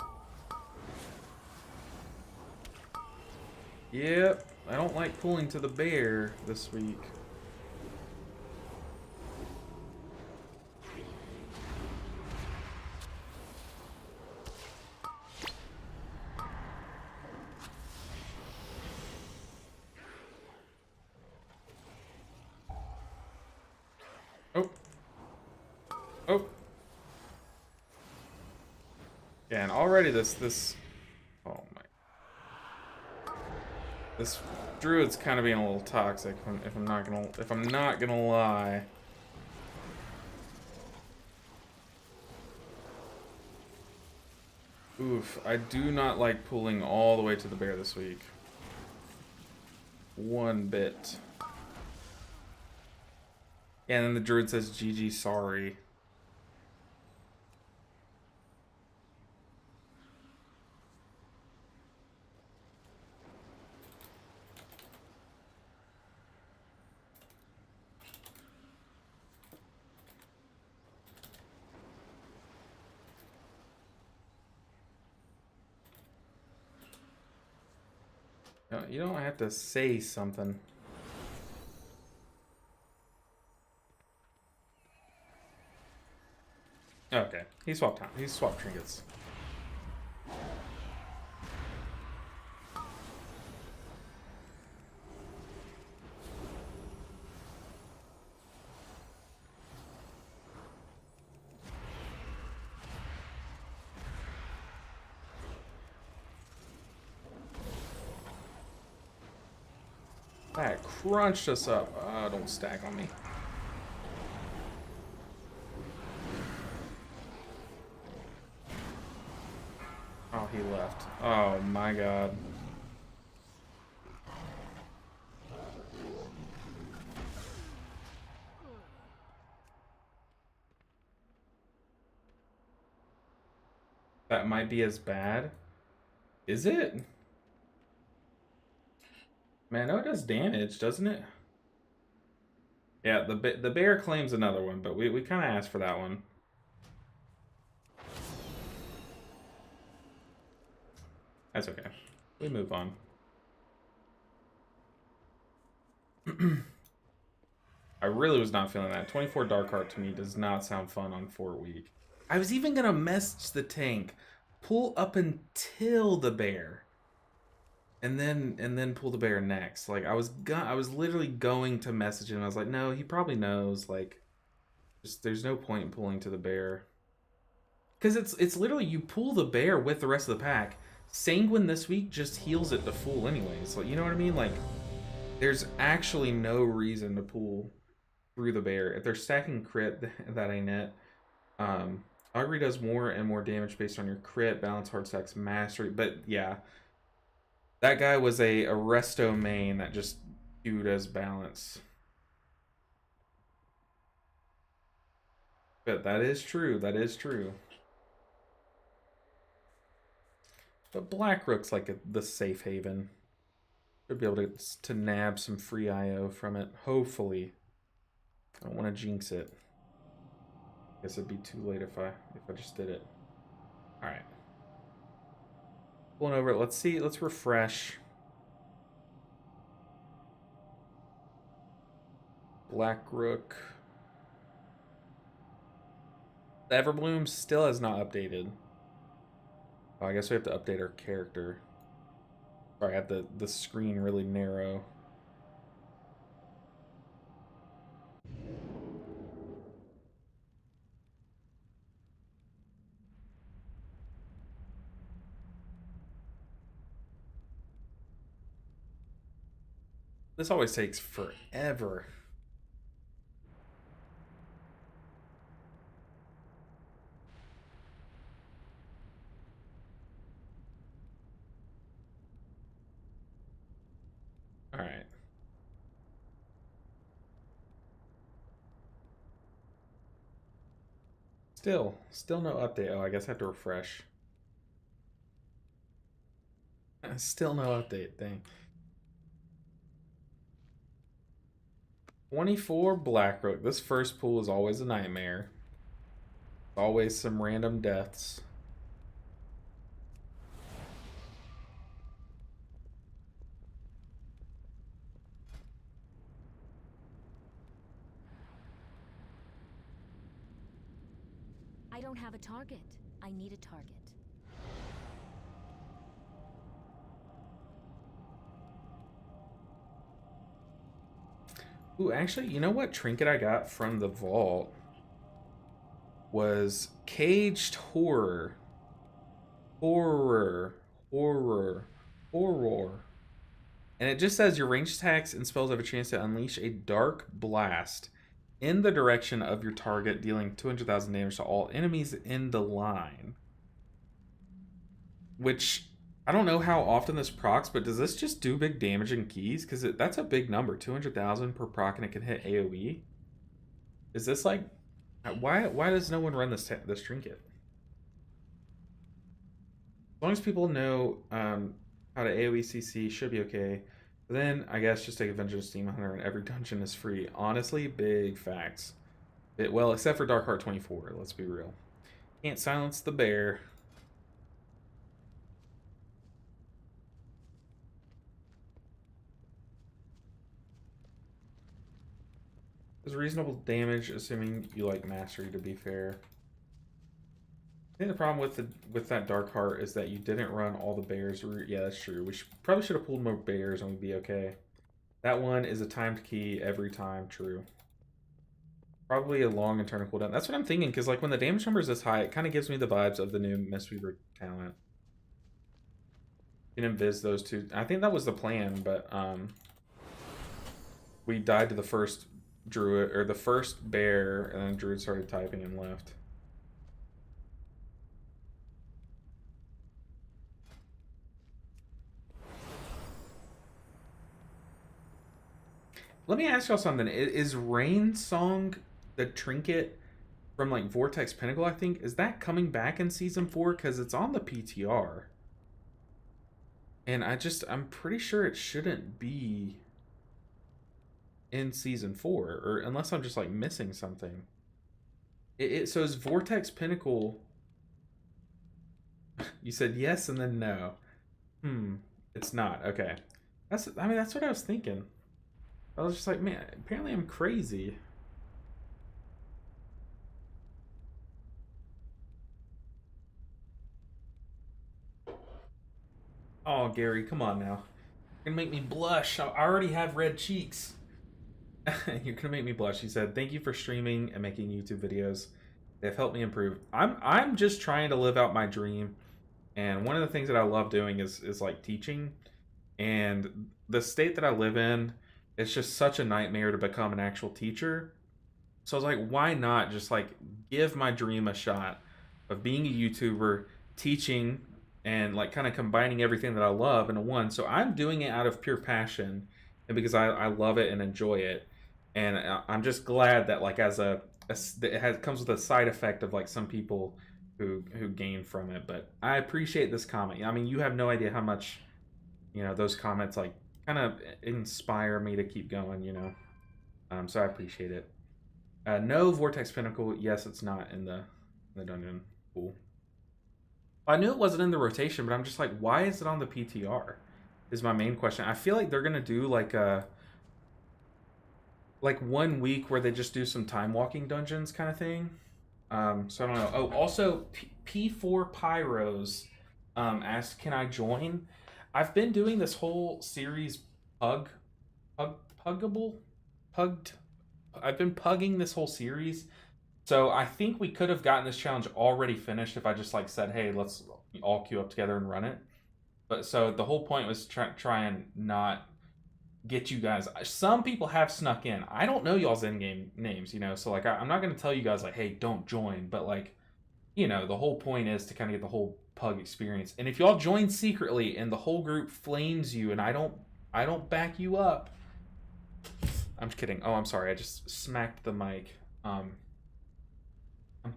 S1: Yep. I don't like pulling to the bear this week. Oh. Oh. Yeah, and already this oh my. This druid's kind of being a little toxic if I'm not gonna lie. Oof, I do not like pulling all the way to the bear this week. One bit. Yeah, and then the druid says GG sorry. No, you don't have to say something. Okay, he swapped time. He swapped trinkets. That crunched us up. Don't stack on me. Oh, he left. Oh my god. That might be as bad. Is it? Man, no, it does damage, doesn't it? Yeah, the bear claims another one, but we kind of asked for that one. That's okay. We move on. I really was not feeling that. 24 Dark Heart to me does not sound fun on 4 week. I was even gonna message the tank, pull up until the bear, and then pull the bear next. Like I was literally going to message him. I was like, no, he probably knows. Like, just there's no point in pulling to the bear, because it's literally you pull the bear with the rest of the pack. Sanguine this week just heals it to full anyways. Like, you know what I mean? Like, there's actually no reason to pull through the bear. If they're stacking crit, that ain't it. Augury does more and more damage based on your crit, balance, hard stacks, mastery. But yeah, that guy was a resto main that just queued as balance. But that is true. That is true. But Blackrook's like the safe haven. Should be able to nab some free IO from it. Hopefully. I don't want to jinx it. Guess it'd be too late if I just did it. Alright. Pulling over it. Let's see. Let's refresh. Blackrook. The Everbloom still has not updated. Oh, I guess we have to update our character. Sorry, I have the screen really narrow. This always takes forever. right. Still no update. Oh, I guess I have to refresh. Still no update. Dang. 24 Blackrook. This first pool is always a nightmare. Always some random deaths.
S4: I don't have a target. I need a target.
S1: Ooh, actually, you know what trinket I got from the vault was Caged Horror. Horror. And it just says your ranged attacks and spells have a chance to unleash a dark blast in the direction of your target, dealing 200,000 damage to all enemies in the line. Which, I don't know how often this procs, but does this just do big damage in keys? Because that's a big number, 200,000 per proc, and it can hit AoE. Is this like... Why does no one run this trinket? As long as people know how to AoE CC, should be okay. But then, I guess, just take advantage of Steam Hunter and every dungeon is free. Honestly, big facts. Well, except for Dark Heart 24, let's be real. Can't silence the bear. It's reasonable damage, assuming you like mastery, to be fair. I think the problem with that Dark Heart is that you didn't run all the bears. Yeah, that's true. We probably should have pulled more bears and we'd be okay. That one is a timed key every time, true. Probably a long internal cooldown. That's what I'm thinking, because like when the damage number is this high, it kind of gives me the vibes of the new Mistweaver talent. You can invis those two. I think that was the plan, but we died to the first druid, or the first bear, and then druid started typing and left. Let me ask y'all something. Is Rain Song the trinket from like Vortex Pinnacle, I think? Is that coming back in Season 4? Because it's on the PTR. And I'm pretty sure it shouldn't be in Season 4. Or unless I'm just like missing something. So is Vortex Pinnacle... You said yes and then no. It's not. Okay. That's what I was thinking. I was just like, man, apparently I'm crazy. Oh, Gary, come on now. You're gonna make me blush. I already have red cheeks. You're gonna make me blush. He said, thank you for streaming and making YouTube videos. They've helped me improve. I'm just trying to live out my dream. And one of the things that I love doing is like teaching. And the state that I live in, it's just such a nightmare to become an actual teacher. So I was like, why not just like give my dream a shot of being a YouTuber, teaching, and like kind of combining everything that I love into one. So I'm doing it out of pure passion and because I love it and enjoy it. And I'm just glad that like it comes with a side effect of like some people who gain from it. But I appreciate this comment. I mean, you have no idea how much, you know, those comments like kind of inspire me to keep going, you know. So I appreciate it. No Vortex Pinnacle. Yes, it's not in the dungeon pool. I knew it wasn't in the rotation, but I'm just like, why is it on the PTR? Is my main question. I feel like they're gonna do like 1 week where they just do some time walking dungeons kind of thing. So I don't know. Oh, also P4 Pyros asked, can I join? I've been doing this whole series I've been pugging this whole series. So I think we could have gotten this challenge already finished if I just like said, hey, let's all queue up together and run it. But so the whole point was try and not get you guys. Some people have snuck in. I don't know y'all's in-game names, you know, so like I'm not going to tell you guys like, hey, don't join, but like, you know, the whole point is to kind of get the whole pug experience. And if y'all join secretly and the whole group flames you and I don't I don't back you up. I'm just kidding. Oh, I'm sorry. I just smacked the mic. I'm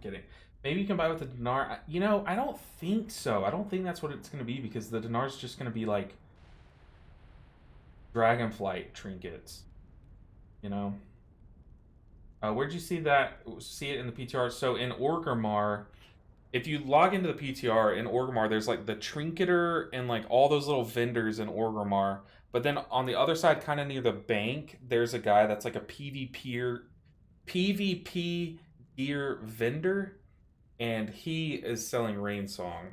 S1: kidding. Maybe you can buy with the dinar. You know, I don't think so. I don't think that's what it's going to be because the dinar's just going to be like Dragonflight trinkets. You know? Where'd you see that? See it in the PTR? So in Orgrimmar, if you log into the PTR in Orgrimmar, there's like the Trinketer and like all those little vendors in Orgrimmar. But then on the other side, kind of near the bank, there's a guy that's like a PvP gear vendor, and he is selling Rainsong.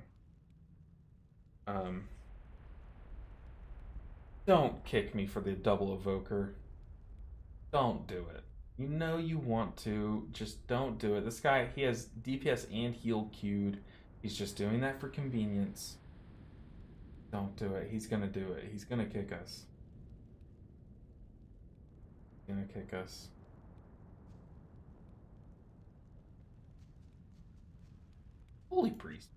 S1: Don't kick me for the double evoker. Don't do it. You know you want to, just don't do it. This guy, he has DPS and heal queued. He's just doing that for convenience. Don't do it. He's gonna do it. He's gonna kick us. He's gonna kick us. Holy priest.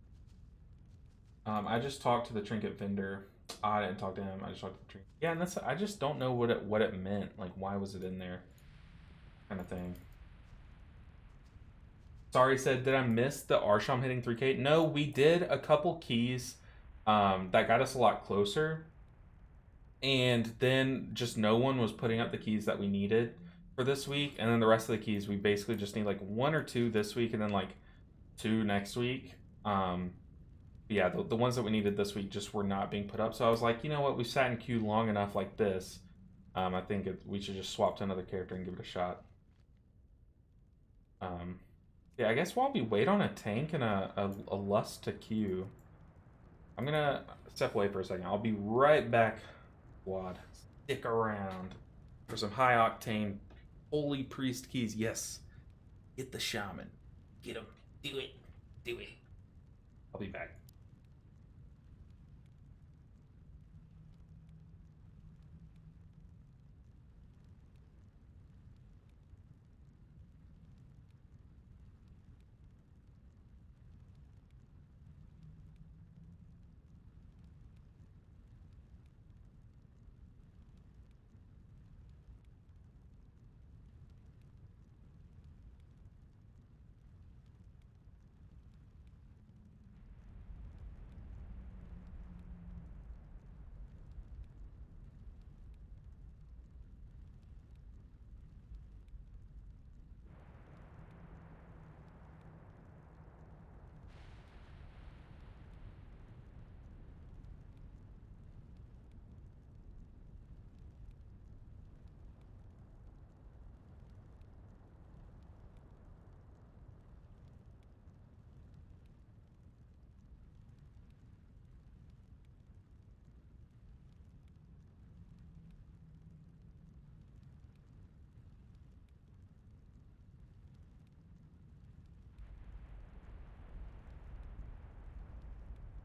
S1: I just talked to the trinket vendor. I didn't talk to him. I just talked to the trinket. Yeah, and that's, I just don't know what it meant. Like, why was it in there? Kind of thing. Sorry, said, did I miss the Arsham hitting 3K? No, we did a couple keys that got us a lot closer. And then just no one was putting up the keys that we needed for this week. And then the rest of the keys, we basically just need like 1 or 2 this week and then like 2 next week. Yeah, the ones that we needed this week just were not being put up. So I was like, you know what? We've sat in queue long enough like this. I think we should just swap to another character and give it a shot. Yeah, I guess while we wait on a tank and a lust to queue, I'm gonna step away for a second. I'll be right back, squad. Stick around for some high octane holy priest keys. Yes, get the shaman, get him, do it, do it. I'll be back.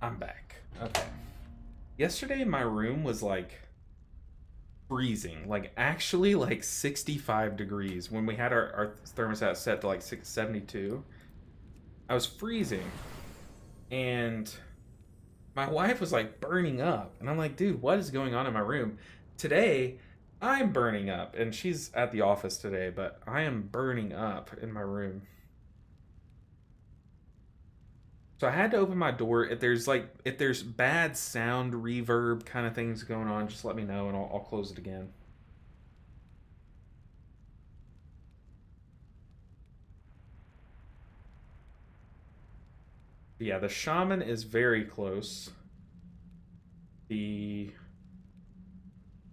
S1: I'm back. Okay. Yesterday my room was like freezing, like actually like 65 degrees when we had our thermostat set to like 672. I was freezing and my wife was like burning up and I'm like, dude, what is going on in my room? Today I'm burning up and she's at the office today, but I am burning up in my room. So I had to open my door. If there's bad sound reverb kind of things going on, just let me know and I'll close it again. But yeah, the shaman is very close. The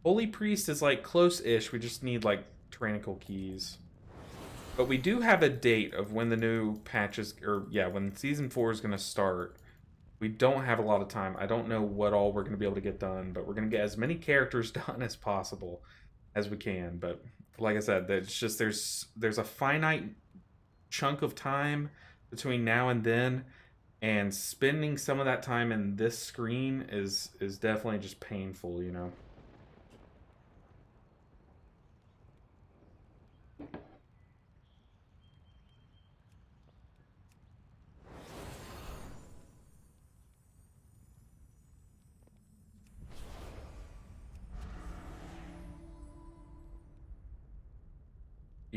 S1: holy priest is like close-ish. We just need like tyrannical keys. But we do have a date of when the new patches, or yeah, when Season 4 is going to start. We don't have a lot of time. I don't know what all we're going to be able to get done, but we're going to get as many characters done as possible as we can. But like I said, it's just there's a finite chunk of time between now and then, and spending some of that time in this screen is definitely just painful, you know.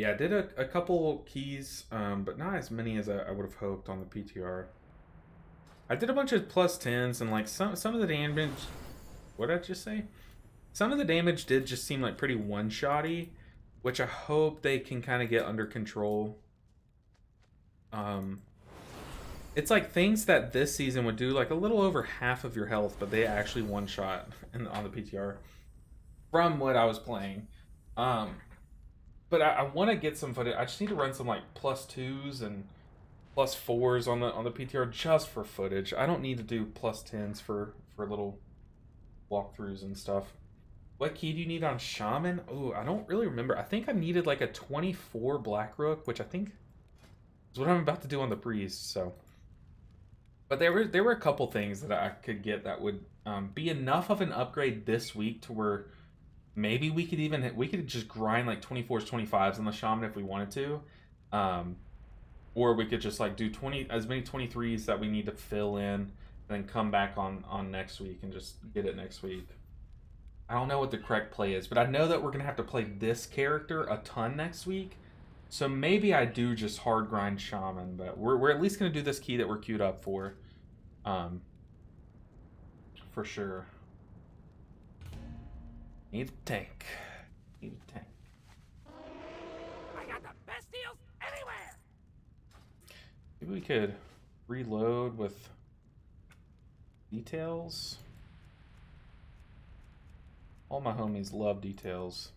S1: Yeah, I did a couple keys, but not as many as I would have hoped on the PTR. I did a bunch of plus 10s, and like some of the damage. What did I just say? Some of the damage did just seem like pretty one-shotty, which I hope they can kind of get under control. It's like things that this season would do like a little over half of your health, but they actually one-shot on the PTR from what I was playing. But I want to get some footage. I just need to run some like plus 2s and plus 4s on the PTR just for footage. I don't need to do plus 10s for little walkthroughs and stuff. What key do you need on Shaman? Oh, I don't really remember. I think I needed like a 24 Black Rook, which I think is what I'm about to do on the Priest. So, but there were a couple things that I could get that would be enough of an upgrade this week to where maybe we could just grind like 24s, 25s on the Shaman if we wanted to. Or we could just like do as many 23s that we need to fill in, and then come back on next week and just get it next week. I don't know what the correct play is, but I know that we're gonna have to play this character a ton next week. So maybe I do just hard grind Shaman, but we're at least gonna do this key that we're queued up for sure. Need a tank. Need a tank.
S6: I got the best deals anywhere.
S1: Maybe we could reload with details. All my homies love details.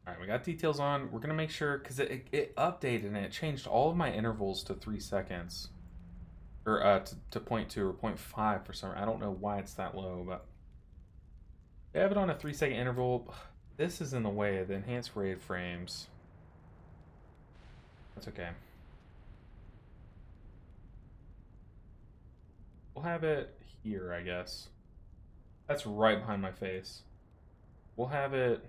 S1: Alright, we got details on. We're going to make sure, because it updated and it changed all of my intervals to 3 seconds. Or to 0.2 or 0.5 for some reason. I don't know why it's that low, but they have it on a 3-second interval. This is in the way of the enhanced RAID frames. That's okay. We'll have it here, I guess. That's right behind my face. We'll have it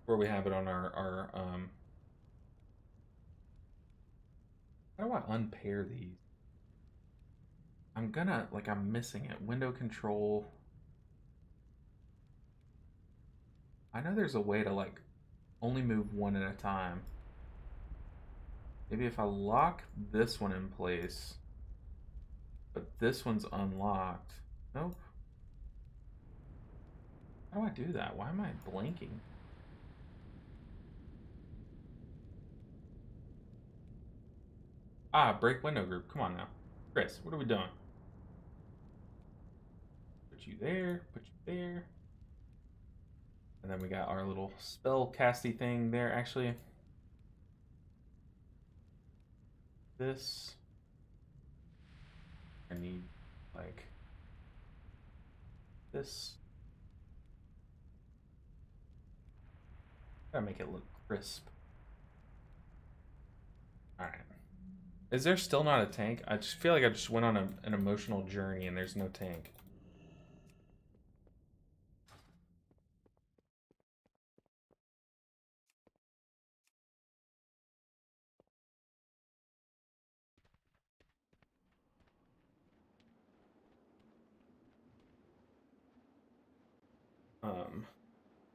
S1: where we have it on our how do I unpair these? I'm missing it. Window control. I know there's a way to like only move one at a time. Maybe if I lock this one in place, but this one's unlocked. Nope. How do I do that? Why am I blinking? Ah, break window group. Come on now. Chris, what are we doing? Put you there, put you there. And then we got our little spell casty thing there, actually. This. I need, like, this. Gotta make it look crisp. Alright. Is there still not a tank? I just feel like I just went on an emotional journey and there's no tank.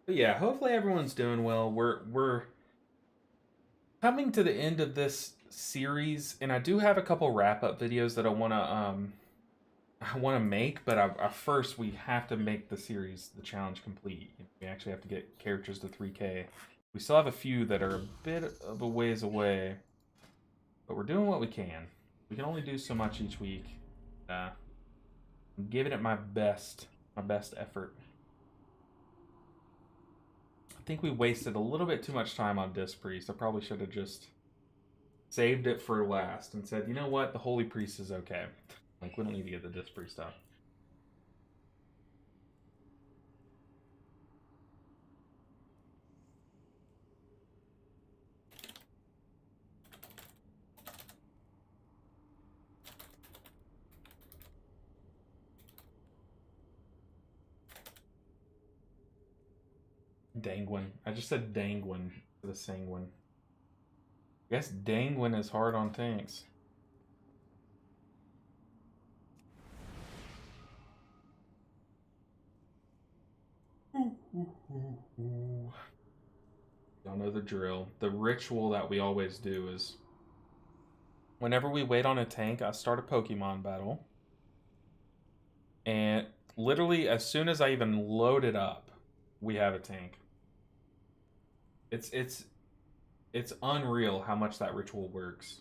S1: But yeah, hopefully everyone's doing well. We're coming to the end of this series, and I do have a couple wrap-up videos that I wanna make, but first we have to make the series, the challenge, complete. We actually have to get characters to 3K. We still have a few that are a bit of a ways away, but we're doing what we can. We can only do so much each week. I'm giving it my best effort. I think we wasted a little bit too much time on Disc Priest. I probably should have just saved it for last and said, you know what, the Holy Priest is okay. Like, we don't need to get the Disc Priest stuff. Dangwin. I just said Dangwin for the Sanguine. Guess Dangwin is hard on tanks. Y'all know the drill. The ritual that we always do is whenever we wait on a tank, I start a Pokemon battle. And literally, as soon as I even load it up, we have a tank. It's unreal how much that ritual works.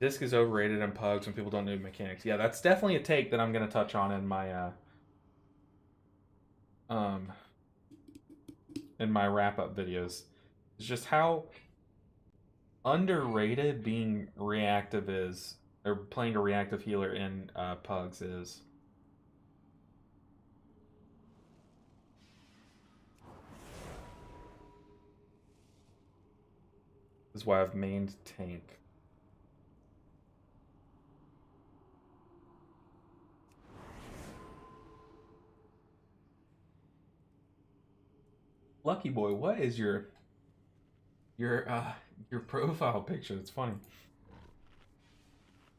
S1: Disc is overrated in pugs when people don't know mechanics. Yeah, that's definitely a take that I'm gonna touch on in my wrap-up videos. It's just how underrated being reactive is, or playing a reactive healer in pugs is. This is why I've mained tank. Lucky boy, what is your profile picture? It's funny.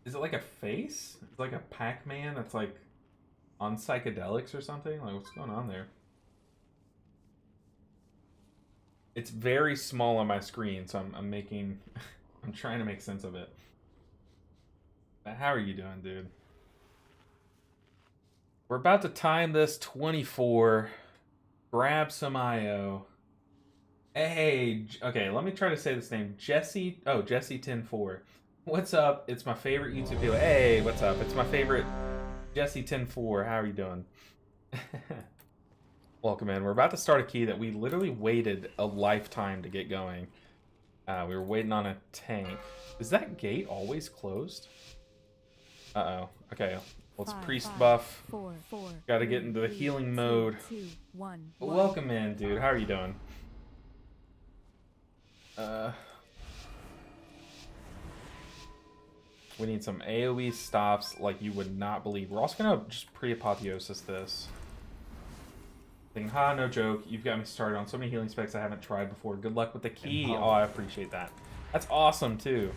S1: Is it like a face? It's like a Pac-Man that's like on psychedelics or something? Like, what's going on there? It's very small on my screen, so I'm making I'm trying to make sense of it. But how are you doing, dude? We're about to time this 24. Grab some IO. Hey, okay, let me try to say this name. Jesse, oh, Jesse104. What's up? It's my favorite YouTube video. Hey, what's up? It's my favorite Jesse104. How are you doing? Welcome in. We're about to start a key that we literally waited a lifetime to get going. We were waiting on a tank. Is that gate always closed? Uh-oh. Okay, let's priest buff. Gotta get into the healing mode. Welcome in, dude. How are you doing? We need some AoE stops like you would not believe. We're also gonna just pre-apotheosis this. Thinking, ha, no joke. You've got me started on so many healing specs I haven't tried before. Good luck with the key. Oh, I appreciate that. That's awesome, too.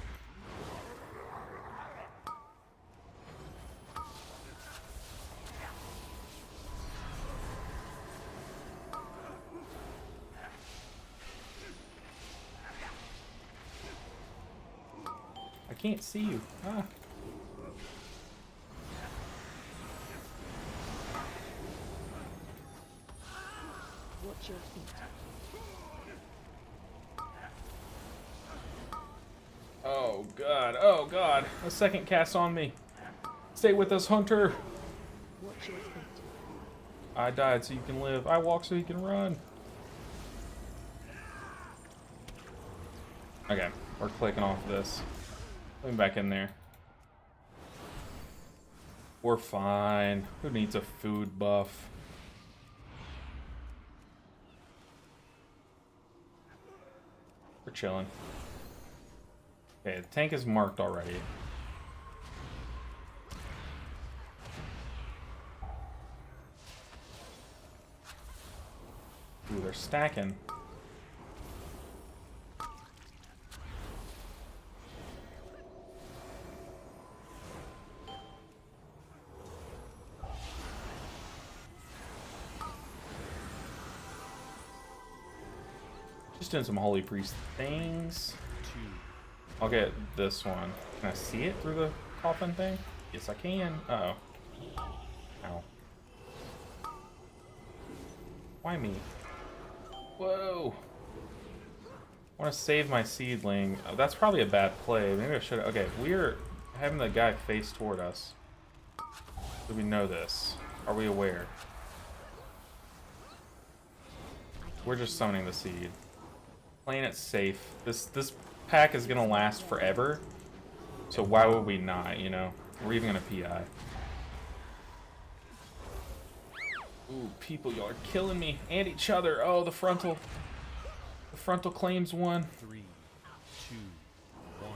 S1: I can't see you. Ah.
S4: Watch your feet.
S1: Oh god, oh god. A second cast on me. Stay with us, Hunter.
S4: Watch your feet.
S1: I died so you can live. I walk so you can run. Okay, we're clicking off this. Let me back in there. We're fine. Who needs a food buff? We're chilling. Okay, the tank is marked already. Ooh, they're stacking. Just doing some Holy Priest things. I'll get this one. Can I see it through the coffin thing? Yes, I can. Uh-oh. Ow. Why me? Whoa. I want to save my seedling. Oh, that's probably a bad play. Maybe I should. Okay, we're having the guy face toward us. Do we know this? Are we aware? We're just summoning the seed. Playing it safe. This pack is gonna last forever. So why would we not, you know? We're even gonna PI. Ooh, people, y'all are killing me. And each other. Oh, the frontal. The frontal claims one.
S2: 3, 2, 1.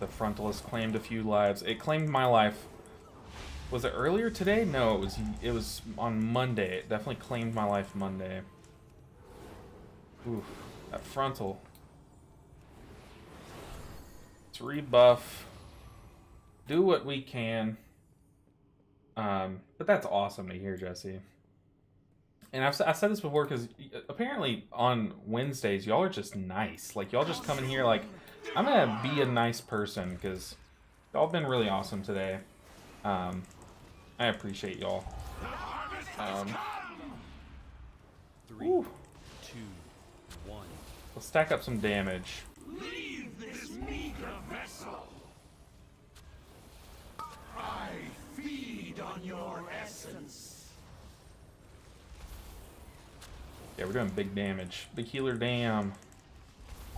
S1: The frontal has claimed a few lives. It claimed my life. Was it earlier today? No, it was on Monday. It definitely claimed my life Monday. Oof, that frontal. Let's rebuff. Do what we can. But that's awesome to hear, Jesse. And I've said this before because apparently on Wednesdays y'all are just nice. Like y'all just come in here like I'm gonna be a nice person because y'all been really awesome today. I appreciate y'all.
S2: 3,
S1: Whew.
S2: 2, 1.
S1: Let's stack up some damage.
S3: Leave this meager vessel. I feed on your essence.
S1: Yeah, we're doing big damage. Big healer dam.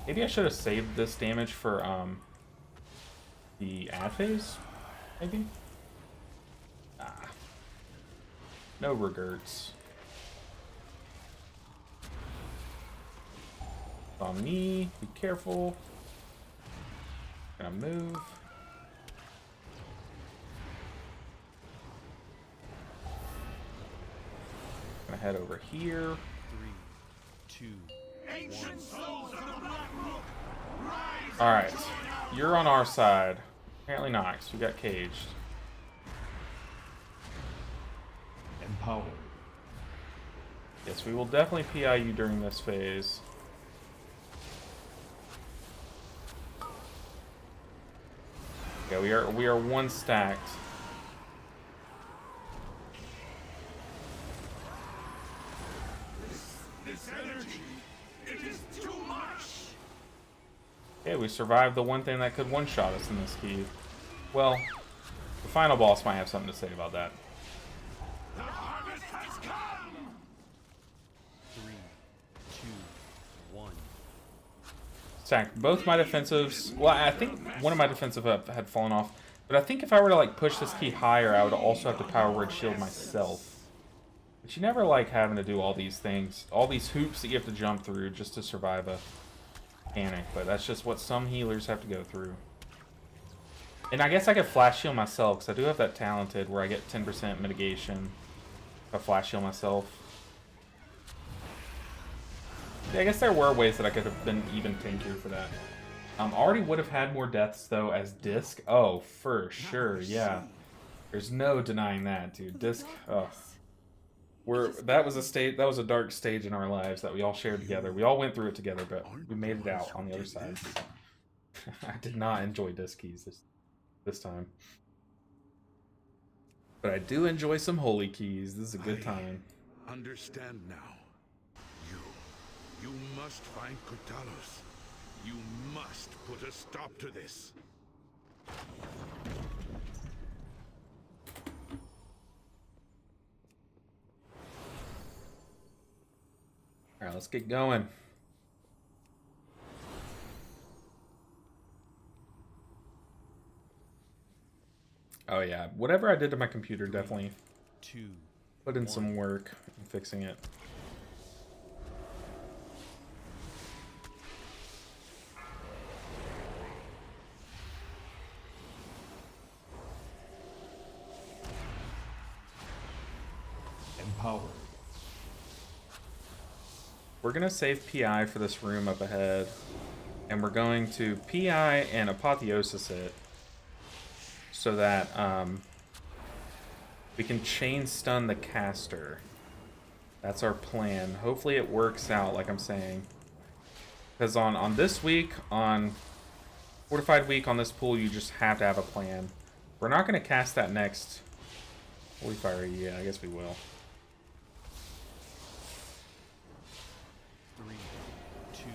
S1: Maybe I should have saved this damage for the ad phase? Maybe? Ah. No regrets. On me, be careful. Gonna move. Gonna head over here.
S2: 3, 2,
S3: Ancient souls of the Black Rook, rise.
S1: Alright, you're on our side. Apparently not, 'cause we got caged.
S2: empowered.
S1: Yes, we will definitely PI you during this phase. Yeah, we are one stacked.
S3: This energy, it is too much.
S1: Okay, we survived the one thing that could one-shot us in this key. Well, the final boss might have something to say about that.
S3: The harvest has come.
S2: 3, 2, 1.
S1: Stacked both my defensives. Well, I think one of my defensive had fallen off. But I think if I were to like push this key higher, I would also have to power word shield myself. But you never like having to do all these things, all these hoops that you have to jump through just to survive a panic. But that's just what some healers have to go through. And I guess I could flash shield myself because I do have that talented where I get 10% mitigation if I flash shield myself. Yeah, I guess there were ways that I could have been even tankier for that. Already would have had more deaths though as Disc. Oh, for sure, yeah. There's no denying that, dude. Disc. Oh, that was a dark stage in our lives that we all shared together. We all went through it together, but we made it out on the other side. I did not enjoy Disc keys this time, but I do enjoy some holy keys. This is a good time.
S3: Understand now. You must find Kotalos. You must put a stop to this.
S1: All right, let's get going. Oh yeah, whatever I did to my computer definitely
S2: 2.
S1: put in some work in fixing it.
S2: Empowered.
S1: We're gonna save PI for this room up ahead, and we're going to PI and Apotheosis it so that we can chain stun the caster. That's our plan. Hopefully it works out, like I'm saying. Because on this week, on Fortified Week, on this pool, you just have to have a plan. We're not going to cast that next Holy Fire. Yeah, I guess we will.
S2: 3, 2, 1.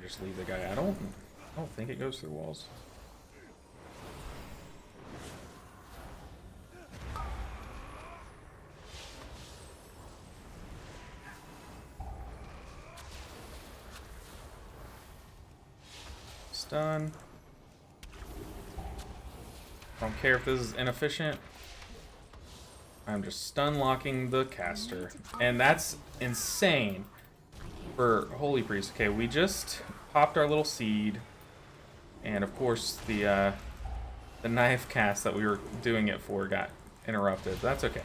S1: Just leave the guy. I don't think it goes through walls. Stun. Don't care if this is inefficient. I'm just stun locking the caster. And that's insane for Holy Priest. Okay, we just popped our little seed, and of course the knife cast that we were doing it for got interrupted. That's okay.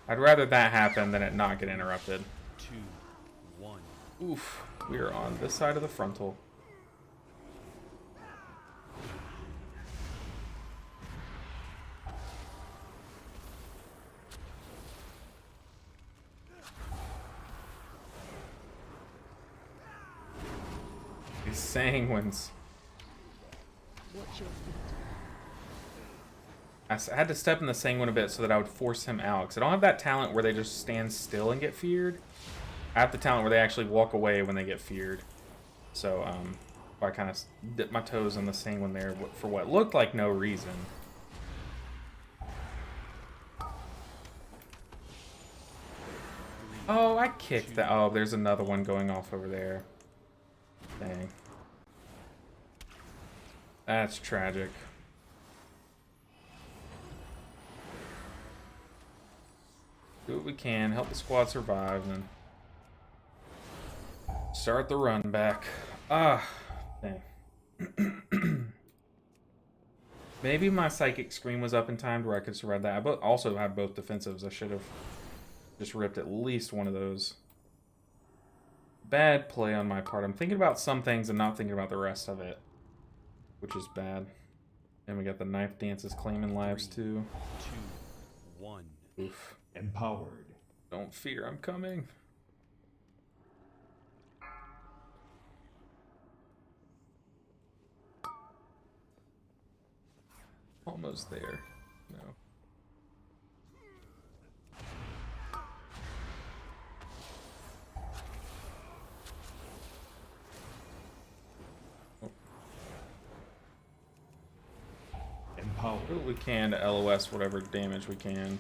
S1: I'd rather that happen than it not get interrupted.
S2: 2, 1.
S1: Oof, we are on this side of the frontal. These sanguines. I had to step in the sanguine a bit so that I would force him out. Because I don't have that talent where they just stand still and get feared. I have the talent where they actually walk away when they get feared. So, I kind of dipped my toes in the sanguine there for what looked like no reason. Oh, I kicked that. Oh, there's another one going off over there. Dang. That's tragic. Do what we can, help the squad survive, and then start the run back. Ah, dang. Maybe my psychic scream was up in time where I could survive that. I also have both defensives. I should have just ripped at least one of those. Bad play on my part. I'm thinking about some things and not thinking about the rest of it, which is bad. And we got the knife dances claiming lives too.
S2: 2, 1.
S1: Oof.
S2: Empowered.
S1: Don't fear, I'm coming. Almost there. No.
S2: Empowered.
S1: Do what we can to LOS whatever damage we can.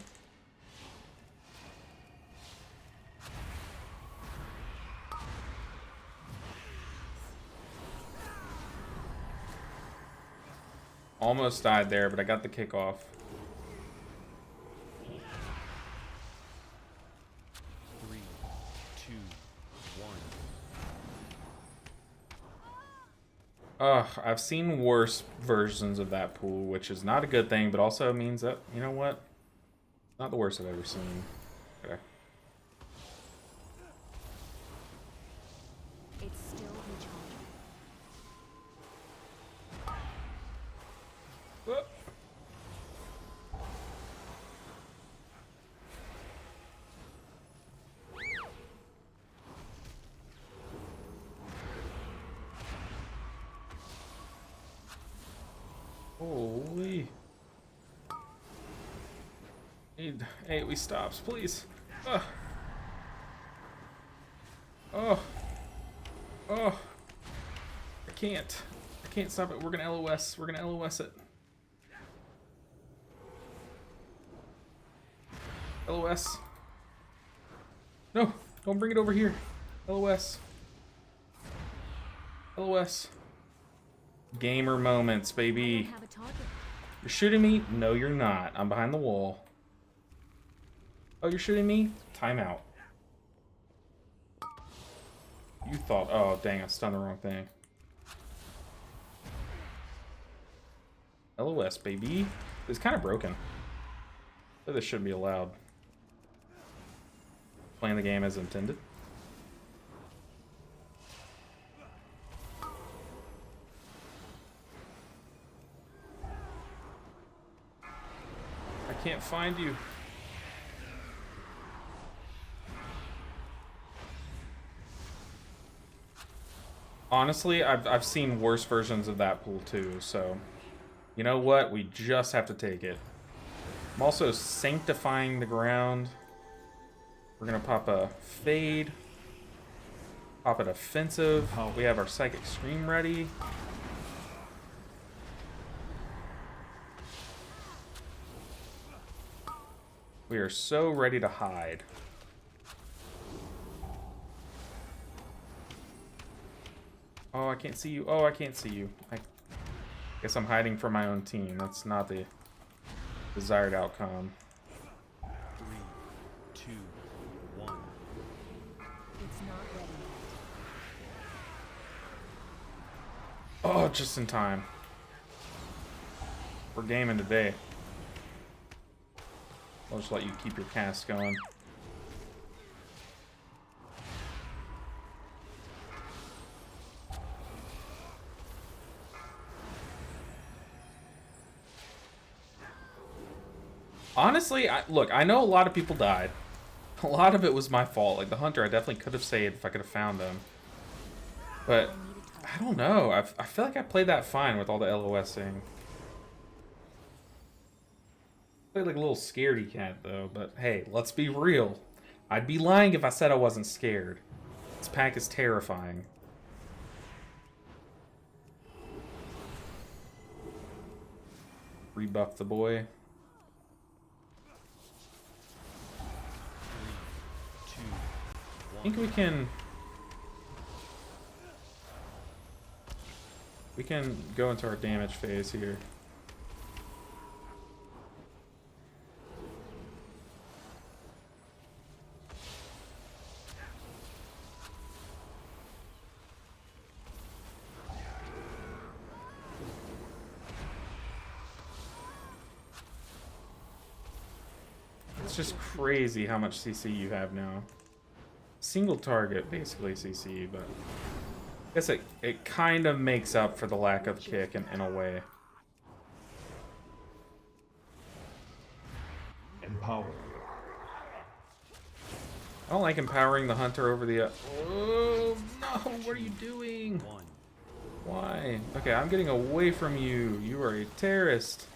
S1: Almost died there, but I got the kickoff.
S2: Three, two, one.
S1: Ugh, I've seen worse versions of that pool, which is not a good thing, but also means that, you know what? Not the worst I've ever seen. Okay.
S4: It's still recharging.
S1: Holy. Need 8 we stops, please. Ugh. Oh. Oh. I can't. I can't stop it. We're gonna LOS. We're gonna LOS it. LOS. No, don't bring it over here. LOS. LOS. Gamer moments,
S4: I
S1: baby.
S4: don't have a target.
S1: You're shooting me? No, you're not. I'm behind the wall. Oh, you're shooting me? Timeout. You thought, oh, dang, I stunned the wrong thing. LOS, baby. It's kind of broken. But this shouldn't be allowed. Playing the game as intended. I can't find you. Honestly, I've seen worse versions of that pool too, so you know what? We just have to take it. I'm also sanctifying the ground. We're gonna pop a fade. Pop a defensive. We have our psychic scream ready. We are so ready to hide. Oh, I can't see you. Oh, I can't see you. I guess I'm hiding from my own team. That's not the desired outcome.
S2: 3, 2, 1.
S4: It's not ready
S1: Oh, just in time. We're gaming today. I'll just let you keep your cast going. Honestly, look, I know a lot of people died. A lot of it was my fault. Like, the hunter, I definitely could have saved if I could have found him. But, I don't know. I feel like I played that fine with all the LOSing. Played like a little scaredy cat, though. But, hey, let's be real. I'd be lying if I said I wasn't scared. This pack is terrifying. Rebuff the boy.
S2: 3, 2,
S1: I think we can go into our damage phase here. It's just crazy how much CC you have now. Single target, basically CC, but I guess it kind of makes up for the lack of kick in a way.
S2: Empower.
S1: I don't like empowering the hunter over the... Oh, no, what are you doing?
S2: 1.
S1: Why? Okay, I'm getting away from you. You are a terrorist.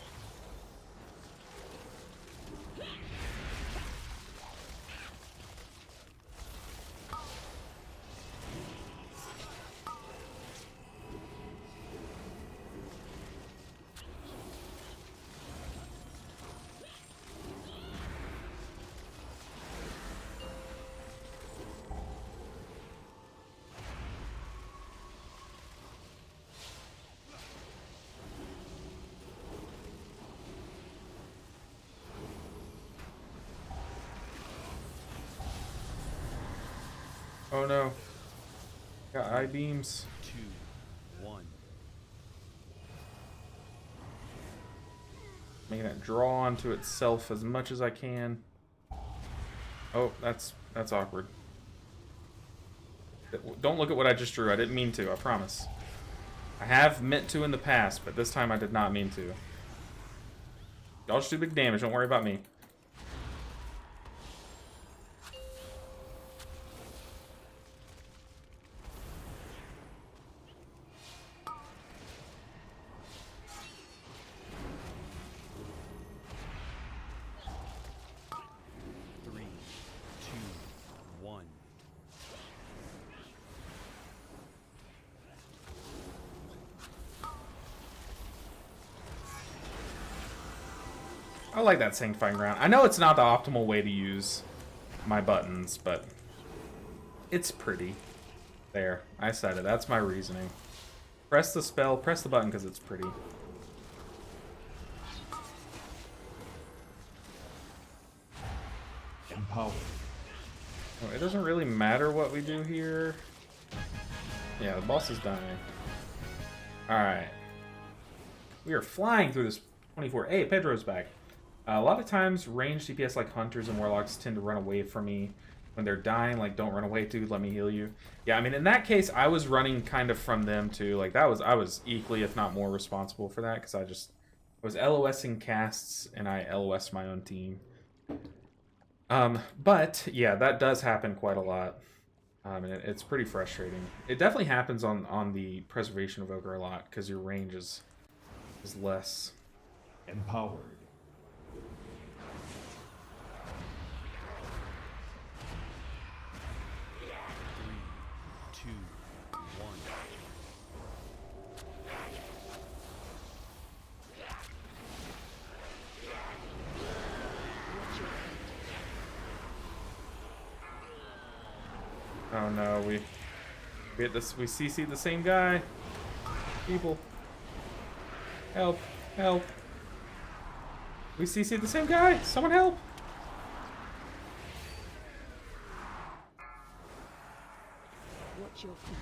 S1: Oh no. Got eye beams.
S2: 2, 1.
S1: Making it draw onto itself as much as I can. Oh, that's awkward. Don't look at what I just drew. I didn't mean to, I promise. I have meant to in the past, but this time I did not mean to. Y'all just do big damage, don't worry about me. I like that Sanctifying Ground. I know it's not the optimal way to use my buttons, but it's pretty. There, I said it. That's my reasoning. Press the spell, press the button because it's pretty.
S2: Empower.
S1: Oh, it doesn't really matter what we do here. Yeah, the boss is dying. Alright. We are flying through this 24. Hey, Pedro's back. A lot of times, ranged DPS like Hunters and Warlocks tend to run away from me when they're dying. Like, don't run away, dude. Let me heal you. Yeah, I mean, in that case, I was running kind of from them, too. Like, I was equally, if not more, responsible for that. Because I was LOSing casts, and I LOSed my own team. But, yeah, that does happen quite a lot. And it's pretty frustrating. It definitely happens on the Preservation Evoker a lot, because your range is less.
S2: Empowered. 3, 2, 1.
S1: Oh no, we hit this. We CC'd the same guy. People, help! Help! We CC'd the same guy. Someone help!
S7: Watch your feet.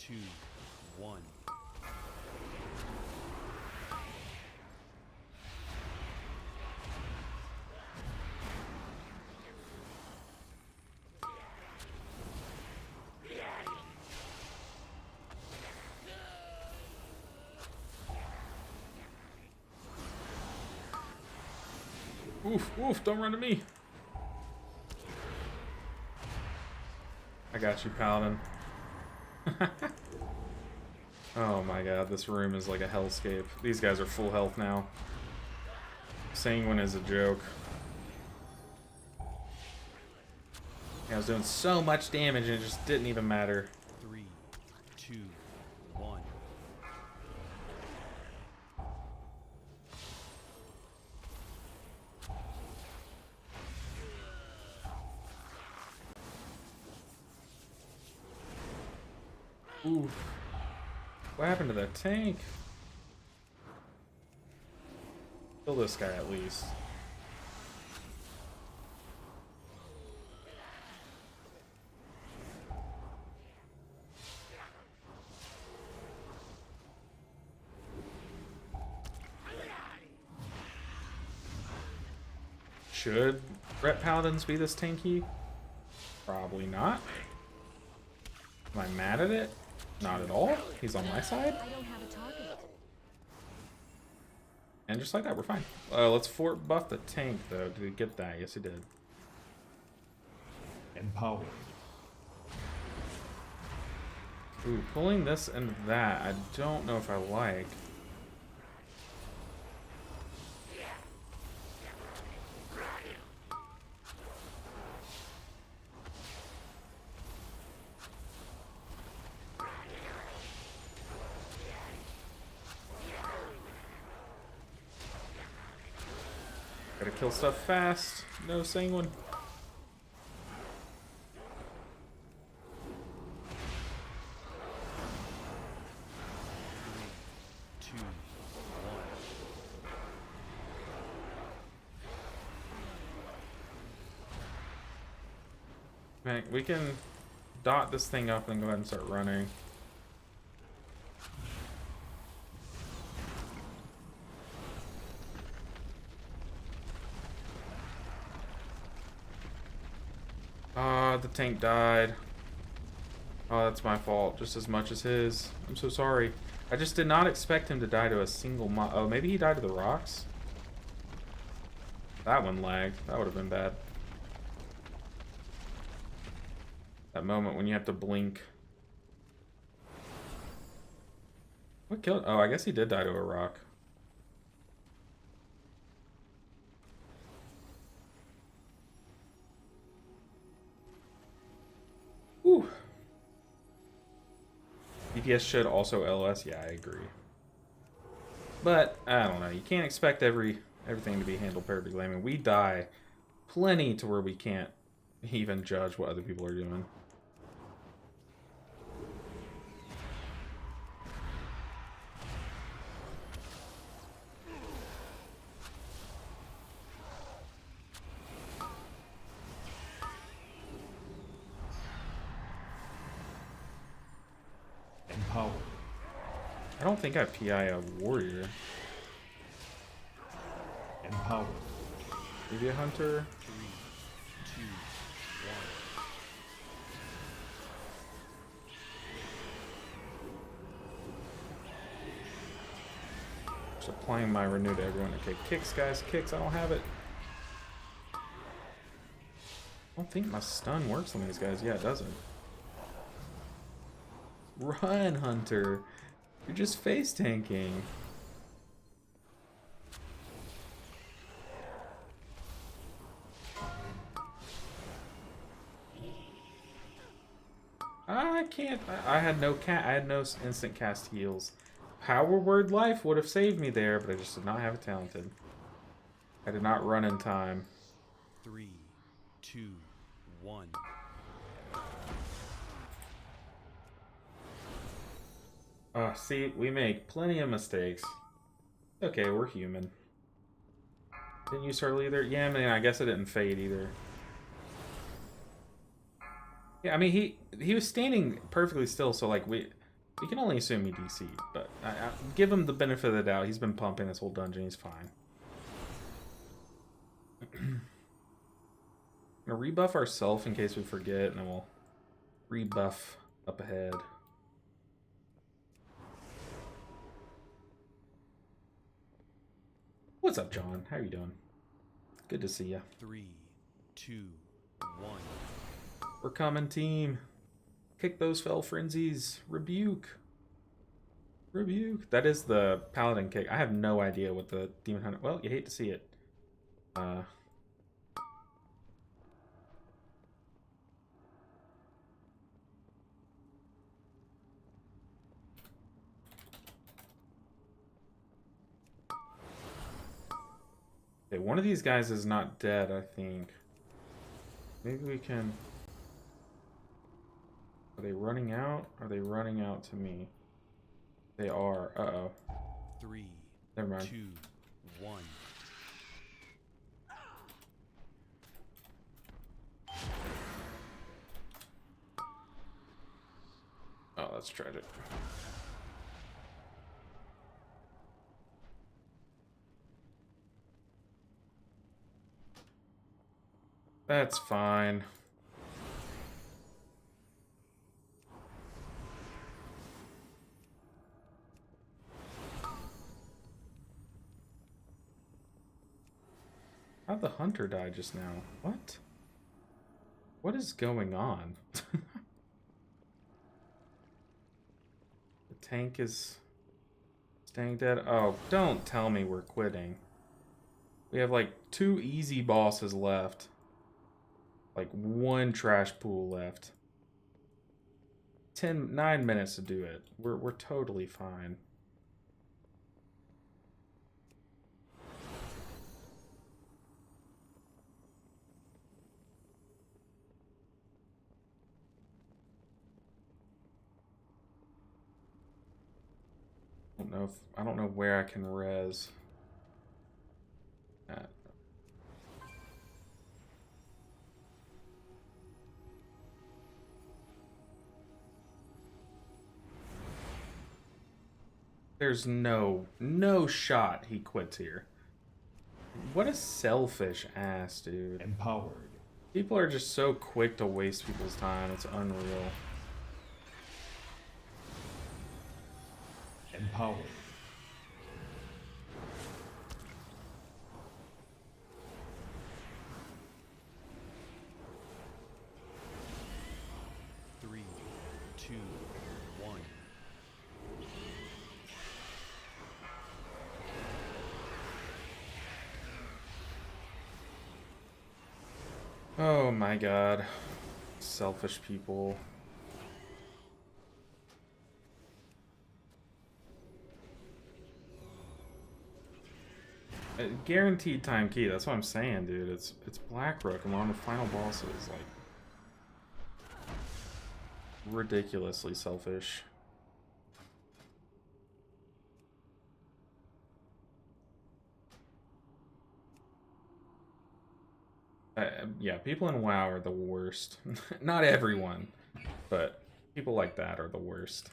S2: 2, 1.
S1: Oof, oof, don't run to me. I got you, Paladin. Oh my god, this room is like a hellscape. These guys are full health now. Sanguine is a joke. Yeah, I was doing so much damage and it just didn't even matter.
S2: 3, 2, 1.
S1: Ooh. What happened to that tank? Kill this guy at least. Should Ret Paladins be this tanky? Probably not. Am I mad at it? Not at all. He's on my side.
S4: I don't have a target.
S1: And just like that, we're fine. Let's fort buff the tank, though. Did he get that? Yes, he did.
S2: Empowered.
S1: Ooh, pulling this and that, I don't know if I like. Gotta kill stuff fast. No sanguine.
S2: Three, two, one.
S1: Man, we can dot this thing up and go ahead and start running. Ah, the tank died. Oh, that's my fault, just as much as his. I'm so sorry. I just did not expect him to die to a single oh, maybe he died to the rocks? That one lagged. That would have been bad. That moment when you have to blink. What killed? Oh, I guess he did die to a rock. Whew. DPS should also LS. Yeah, I agree. But I don't know. You can't expect everything to be handled perfectly. I mean, we die plenty to where we can't even judge what other people are doing.
S2: Empowered.
S1: I don't think I PI a warrior.
S2: Empowered.
S1: Maybe a hunter.
S2: 3, 2, 1.
S1: Just applying my renew to everyone. Okay, kicks, guys, kicks. I don't have it. I don't think my stun works on these guys. Yeah, it doesn't. Run, Hunter. You're just face tanking. I can't. I had no I had no instant cast heals. Power word life would have saved me there, but I just did not have it talented. I did not run in time.
S2: 3, 2, 1.
S1: See, we make plenty of mistakes. Okay, we're human. Didn't use Hurl either? Yeah, I mean, I guess it didn't fade either. Yeah, I mean, he was standing perfectly still, so like We can only assume he DC'd, but I give him the benefit of the doubt. He's been pumping this whole dungeon. He's fine. Gonna rebuff ourselves in case we forget, and then we'll rebuff up ahead. What's up, John? How you doing? Good to see you.
S2: 3, 2, 1.
S1: We're coming, team. Kick those fell frenzies. Rebuke. Rebuke. That is the paladin kick. I have no idea what the demon hunter. Well, you hate to see it. Okay, one of these guys is not dead, I think. Maybe we can... Are they running out? Are they running out to me? They are. Uh-oh.
S2: 3,
S1: Never mind.
S2: 2, 1.
S1: Oh, that's tragic. That's fine. How'd the hunter die just now? What? What is going on? The tank is staying dead. Oh, don't tell me we're quitting. We have like 2 easy bosses left. Like 1 trash pool left. 9 minutes to do it. We're totally fine. I don't know where I can res at. There's no shot he quits here. What a selfish ass, dude.
S2: Empowered.
S1: People are just so quick to waste people's time. It's unreal.
S2: Empowered. Three, two, one.
S1: Oh my god. Selfish people. Guaranteed time key, that's what I'm saying, dude. It's Blackrook and we're on the final bosses, like ridiculously selfish. Yeah, people in WoW are the worst. Not everyone, but people like that are the worst.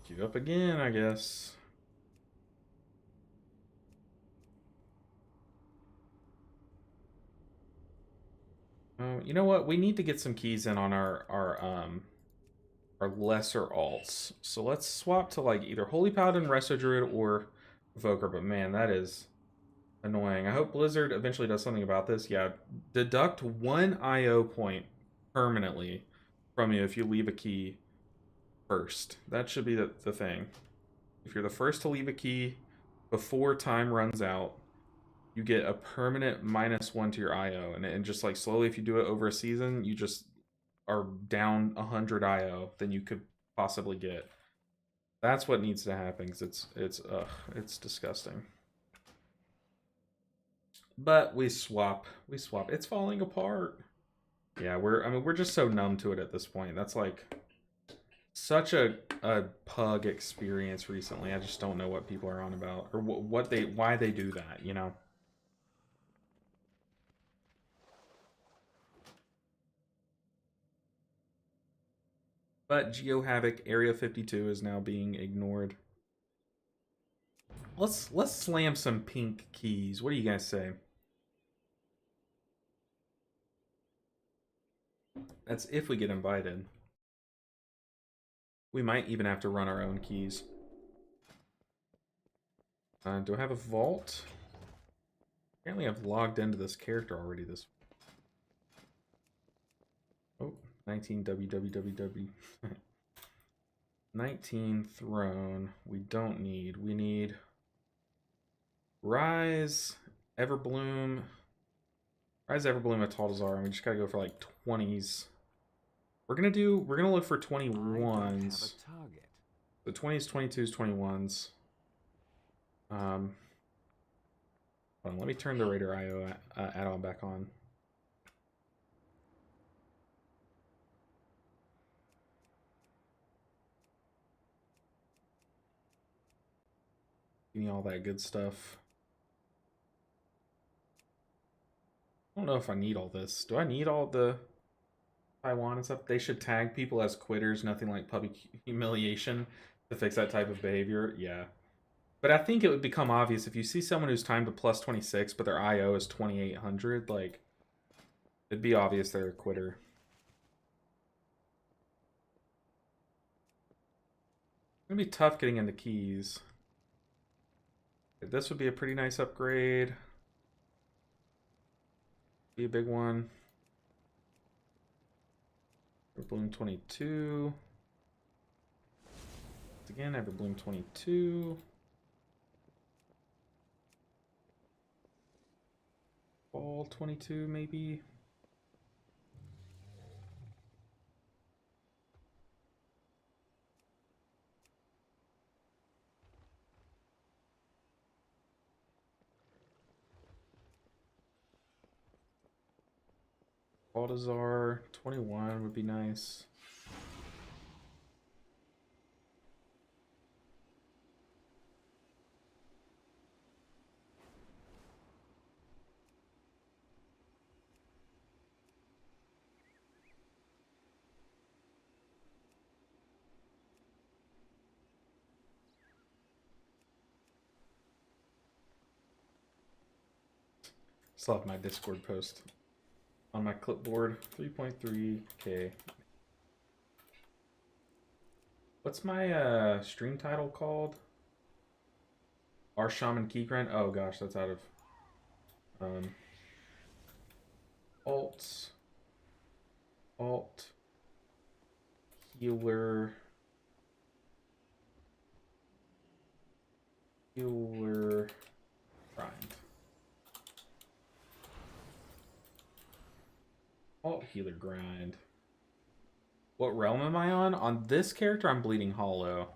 S1: Queue up again, I guess. You know what? We need to get some keys in on our lesser alts. So let's swap to like either Holy Paladin, Resto Druid, or Evoker. But man, that is annoying. I hope Blizzard eventually does something about this. Yeah, deduct 1 IO point permanently from you if you leave a key first. That should be the thing. If you're the first to leave a key before time runs out, you get a permanent -1 to your IO. And just like slowly, if you do it over a season, you just are down 100 IO than you could possibly get. That's what needs to happen, because it's disgusting. But we swap. It's falling apart. Yeah, we're just so numb to it at this point. That's like such a pug experience recently. I just don't know what people are on about, or why they do that, you know. But Geo Havoc Area 52 is now being ignored. Let's slam some pink keys. What do you guys say? That's if we get invited. We might even have to run our own keys. Do I have a vault? Apparently I've logged into this character already this. Oh, 19 www. 19 throne. We don't need. We need Rise, Everbloom. Rise, Everbloom, at Taltazar, and we just gotta go for like 20s. We're gonna look for 21s. The 20s, 22s, 21s. Hold on, let me turn the Raider IO add-on back on. Give me all that good stuff. I don't know if I need all this. Do I need all the Taiwan and stuff? They should tag people as quitters, nothing like public humiliation to fix that type of behavior. Yeah. But I think it would become obvious if you see someone who's timed to plus 26, but their IO is 2800, like, it'd be obvious they're a quitter. It's gonna be tough getting into keys. This would be a pretty nice upgrade. Be a big one. Everbloom 22. Again, Everbloom 22. Ball 22, maybe. Baltazar 21 would be nice. Still have my Discord post on my clipboard. 3.3k. What's my stream title called? Our Shaman Key Grind? Oh gosh, that's out of alt healer grind. Alt healer grind. What realm am I on? On this character, I'm Bleeding Hollow.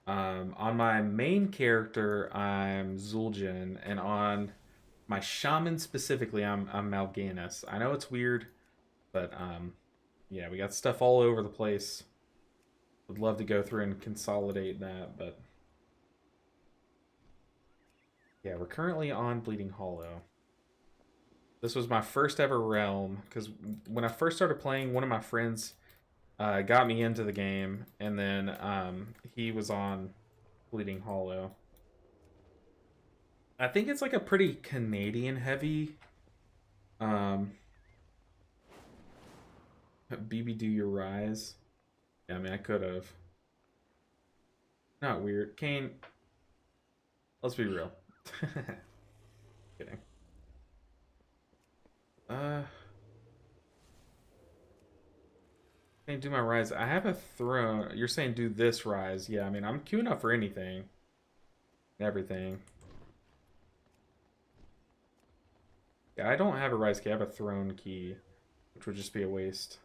S1: On my main character, I'm Zul'jin, and on my shaman specifically, I'm Mal'Ganis. I know it's weird, but yeah, we got stuff all over the place. Would love to go through and consolidate that, but yeah, we're currently on Bleeding Hollow. This was my first ever realm, because when I first started playing, one of my friends got me into the game, and then he was on Bleeding Hollow. I think it's like a pretty Canadian heavy BB Do Your Rise. Yeah, I mean, I could have. Not weird. Kane, let's be real. Kidding. Can't do my rise. I have a throne. You're saying do this rise. Yeah, I mean, I'm queuing up for anything. Everything. Yeah, I don't have a rise key. I have a throne key, which would just be a waste.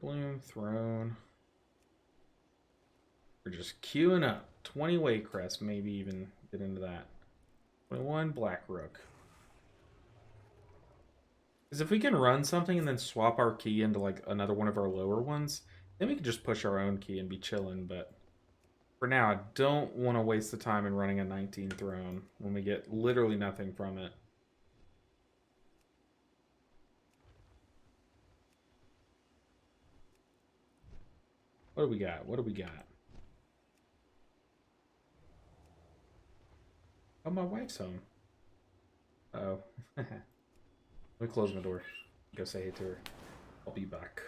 S1: Bloom, throne. We're just queuing up. 20 Waycrest, maybe even get into that. 21 Black Rook. Because if we can run something and then swap our key into like another one of our lower ones, then we can just push our own key and be chilling. But for now, I don't want to waste the time in running a 19 throne when we get literally nothing from it. What do we got? What do we got? Oh, my wife's home. Uh-oh. Let me close my door. Go say hey to her. I'll be back.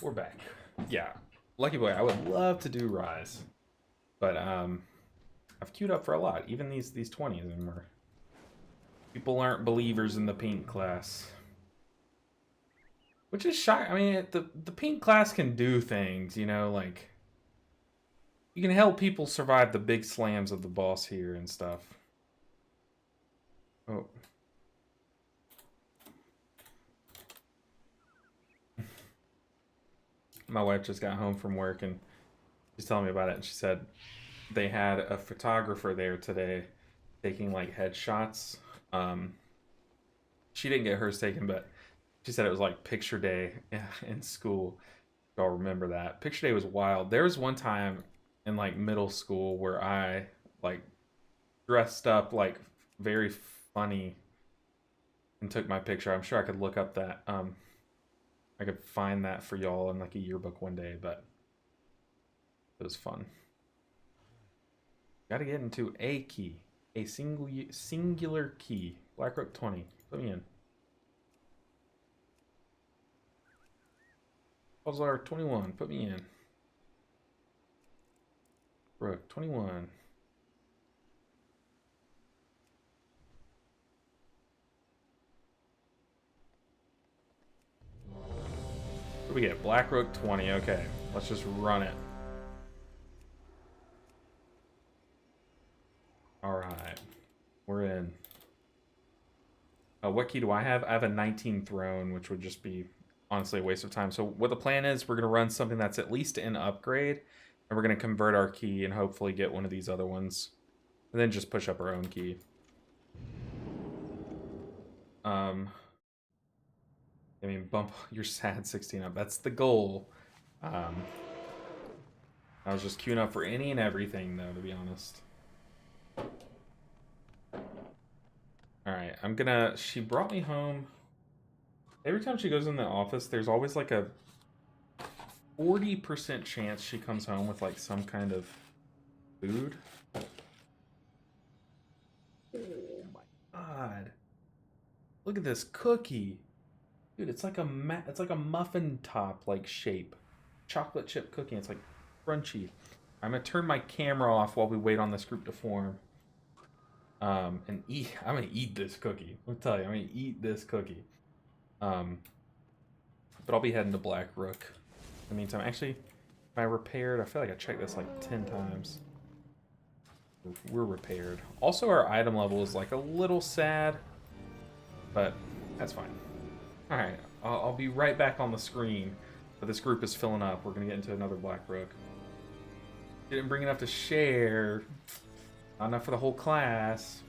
S1: We're back. Yeah. Lucky boy, I would love to do Rise. But I've queued up for a lot. Even these 20s anymore. People aren't believers in the paint class. Which is shy. I mean, the paint class can do things, you know, like you can help people survive the big slams of the boss here and stuff. Oh. My wife just got home from work and she's telling me about it, and she said they had a photographer there today taking like headshots. She didn't get hers taken, but she said it was like picture day in school. Y'all remember that? Picture day was wild. There was one time in like middle school where I like dressed up like very funny and took my picture. I'm sure I could look up that I could find that for y'all in like a yearbook one day, but it was fun. Got to get into a key, a singular key. Blackrook 20. Put me in. Pulsar 21. Put me in. Rook 21. What do we get? Blackrook 20. Okay, let's just run it. Alright. We're in. What key do I have? I have a 19 throne, which would just be, honestly, a waste of time. So what the plan is, we're going to run something that's at least an upgrade, and we're going to convert our key and hopefully get one of these other ones. And then just push up our own key. I mean, bump your sad 16 up. That's the goal. I was just queuing up for any and everything, though, to be honest. Alright, I'm gonna... She brought me home... Every time she goes in the office, there's always like a 40% chance she comes home with like some kind of food. Oh my god. Look at this cookie. Dude, it's like a muffin top like shape. Chocolate chip cookie. It's like crunchy. I'm gonna turn my camera off while we wait on this group to form. And eat. I'm gonna eat this cookie. Let me tell you, I'm gonna eat this cookie. But I'll be heading to Black Rook. In the meantime, actually, am I repaired? I feel like I checked this like 10 times. We're repaired. Also, our item level is like a little sad, but that's fine. All right, I'll be right back on the screen. But this group is filling up. We're gonna get into another Black Rook. Didn't bring enough to share. Not enough for the whole class.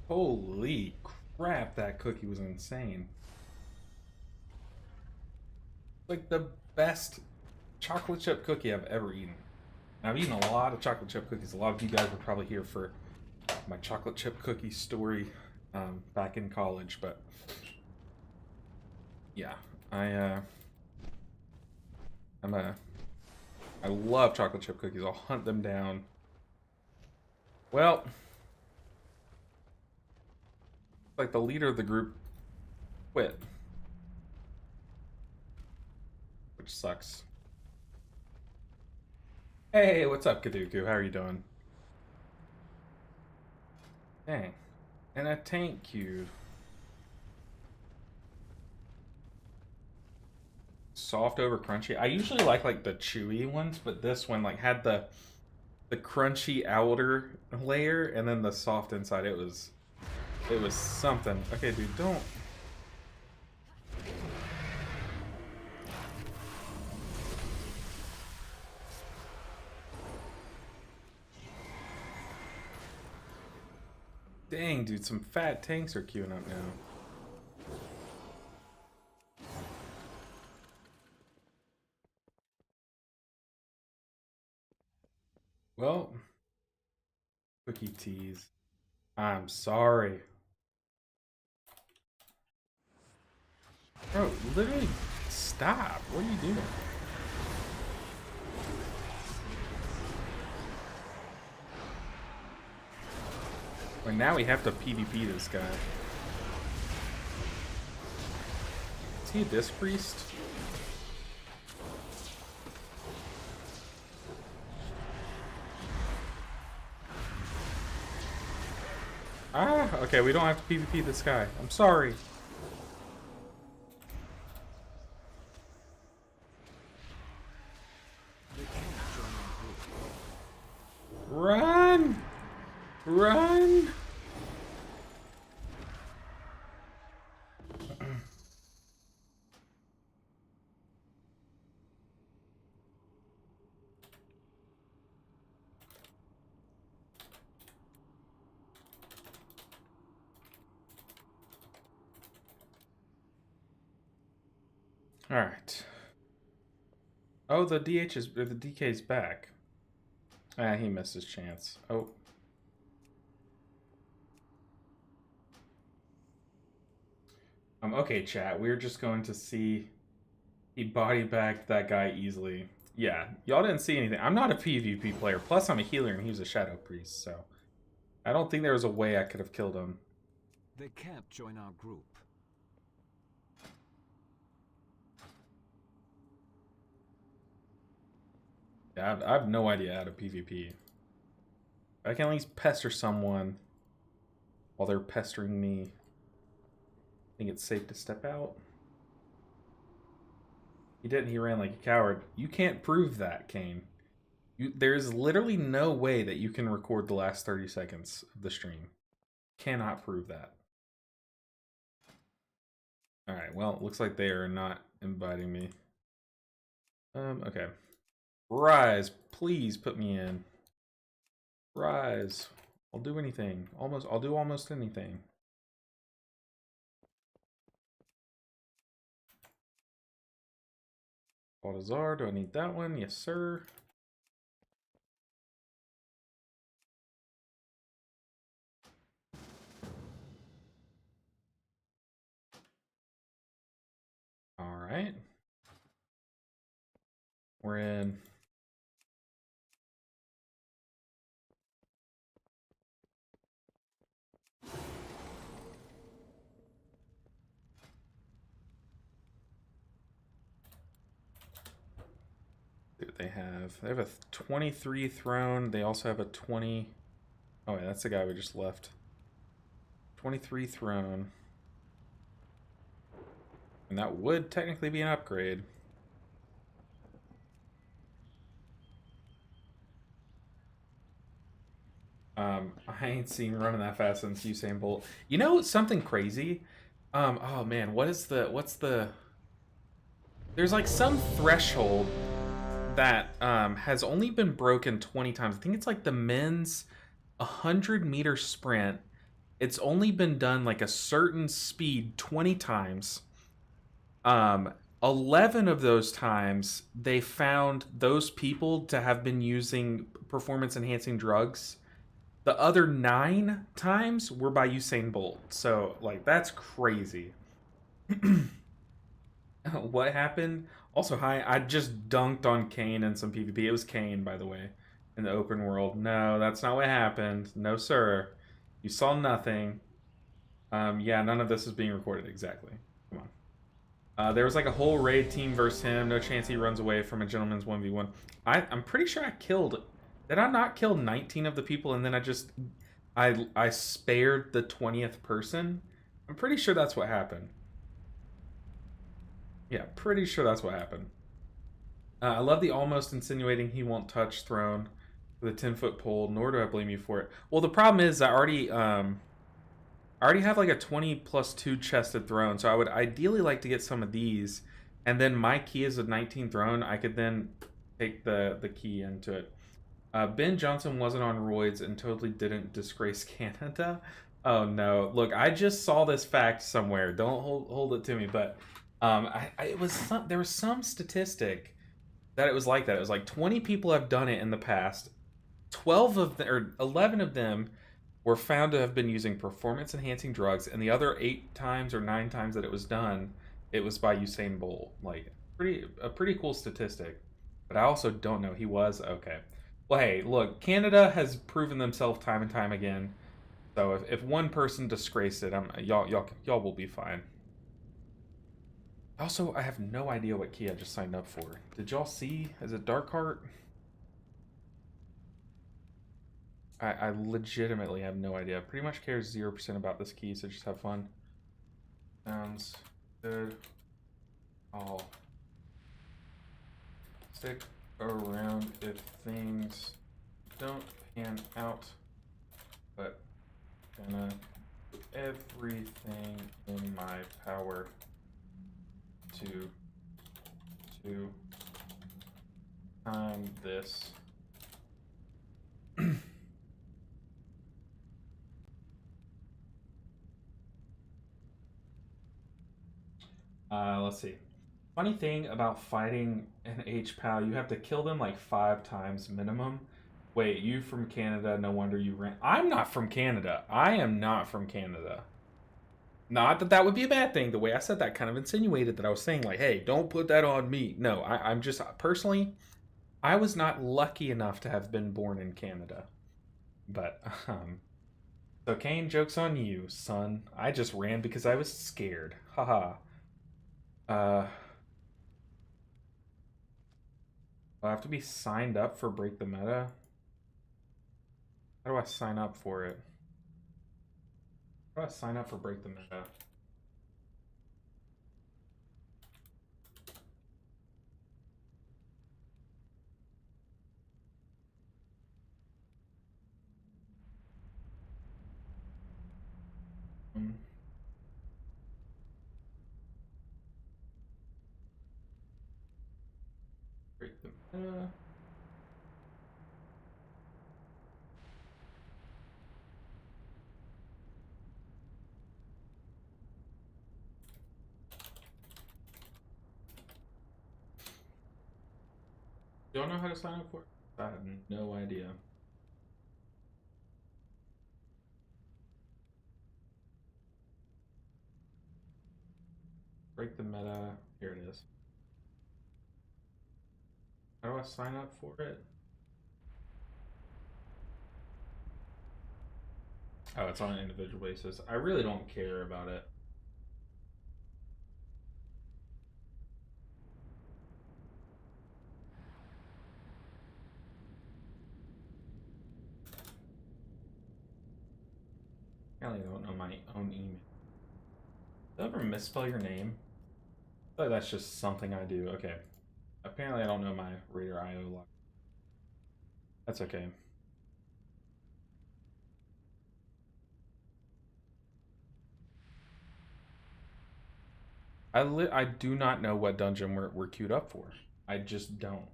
S1: Holy crap, that cookie was insane. Like the best chocolate chip cookie I've ever eaten. I've eaten a lot of chocolate chip cookies. A lot of you guys were probably here for my chocolate chip cookie story back in college, but yeah, I love chocolate chip cookies. I'll hunt them down. Well, like the leader of the group quit, which sucks. Hey, what's up, Kaduku? How are you doing? Dang. And a tank queued. soft over crunchy. I usually like the chewy ones, but this one like had the crunchy outer layer and then the soft inside. It was something. Okay, dude, don't. Dang, dude, some fat tanks are queuing up now. Well, Cookie Teas, I'm sorry. Bro, literally, stop. What are you doing? Well, now we have to PvP this guy. Is he a Disc Priest? Ah, okay, we don't have to PvP this guy. I'm sorry. Run! Run! All right. Oh, the DH is, or the DK's back. Ah, he missed his chance. Oh. Okay, chat. We're just going to see. He body bagged that guy easily. Yeah, y'all didn't see anything. I'm not a PvP player. Plus, I'm a healer and he was a Shadow Priest, so I don't think there was a way I could have killed him.
S7: They can't join our group.
S1: Yeah, I have no idea how to PvP. I can at least pester someone while they're pestering me. I think it's safe to step out. He didn't. He ran like a coward. You can't prove that, Kane. There's literally no way that you can record the last 30 seconds of the stream. Cannot prove that. Alright, well, it looks like they are not inviting me. Okay. Rise, please put me in. Rise. I'll do anything. I'll do almost anything. Baltazar, do I need that one? Yes, sir. All right. We're in. They have a 23 throne. They also have a 20. Oh yeah, that's the guy we just left. 23 throne. And that would technically be an upgrade. I ain't seen running that fast since Usain Bolt. You know something crazy? Oh man, what's the there's like some threshold that has only been broken 20 times. I think it's like the men's 100-meter sprint. It's only been done like a certain speed 20 times. 11 of those times they found those people to have been using performance enhancing drugs. The other 9 times were by Usain Bolt. So like that's crazy. What happened? Also, hi, I just dunked on Kane in some PvP. It was Kane, by the way, in the open world. No, that's not what happened. No, sir. You saw nothing. Yeah, none of this is being recorded. Exactly. Come on. There was like a whole raid team versus him. No chance he runs away from a gentleman's 1v1. I'm pretty sure I killed... Did I not kill 19 of the people and then I spared the 20th person? I'm pretty sure that's what happened. Yeah, pretty sure that's what happened. I love the almost insinuating he won't touch throne with a 10-foot pole, nor do I blame you for it. Well, the problem is I already have like a 20+2 chested throne, so I would ideally like to get some of these, and then my key is a 19 throne. I could then take the key into it. Ben Johnson wasn't on roids and totally didn't disgrace Canada. Oh no! Look, I just saw this fact somewhere. Don't hold it to me, but it was there was some statistic that it was like that. It was like 20 people have done it in the past. 12 of them, or 11 of them were found to have been using performance enhancing drugs, and the other 8 times or 9 times that it was done, it was by Usain Bolt. Like a pretty cool statistic. But I also don't know. He was okay. Well, hey, look, Canada has proven themselves time and time again. So if one person disgraced it, y'all will be fine. Also, I have no idea what key I just signed up for. Did y'all see? Is it Darkheart? I legitimately have no idea. Pretty much cares 0% about this key, so just have fun. Sounds good. I'll stick around if things don't pan out, but gonna do everything in my power to time this. Let's see. Funny thing about fighting an H-PAL, you have to kill them like 5 times minimum. Wait, you from Canada? No wonder you ran. I'm not from Canada. I am not from Canada. Not that that would be a bad thing. The way I said that kind of insinuated that I was saying like, hey, don't put that on me. No, I'm just, personally, I was not lucky enough to have been born in Canada. But, so Kane, joke's on you, son. I just ran because I was scared. Haha. I have to be signed up for Break the Meta? How do I sign up for it? How do I sign up for Break the Meta? Break the Meta. Don't know how to sign up for it? I have no idea. Break the Meta. Here it is. How do I sign up for it? Oh, it's on an individual basis. I really don't care about it. Apparently I don't know my own email. Did I ever misspell your name? I feel like that's just something I do. Okay. Apparently I don't know my Raider IO lock. That's okay. I do not know what dungeon we're queued up for. I just don't.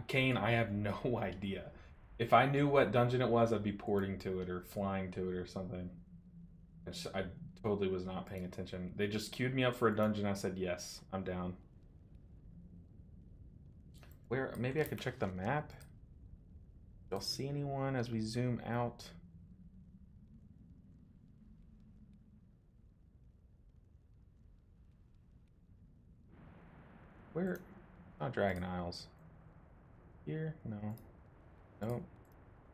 S1: Kane, I have no idea. If I knew what dungeon it was, I'd be porting to it or flying to it or something. I totally was not paying attention. They just queued me up for a dungeon. I said, yes, I'm down. Where, maybe I could check the map? Y'all see anyone as we zoom out? Where? Not Dragon Isles. Here? No. Nope.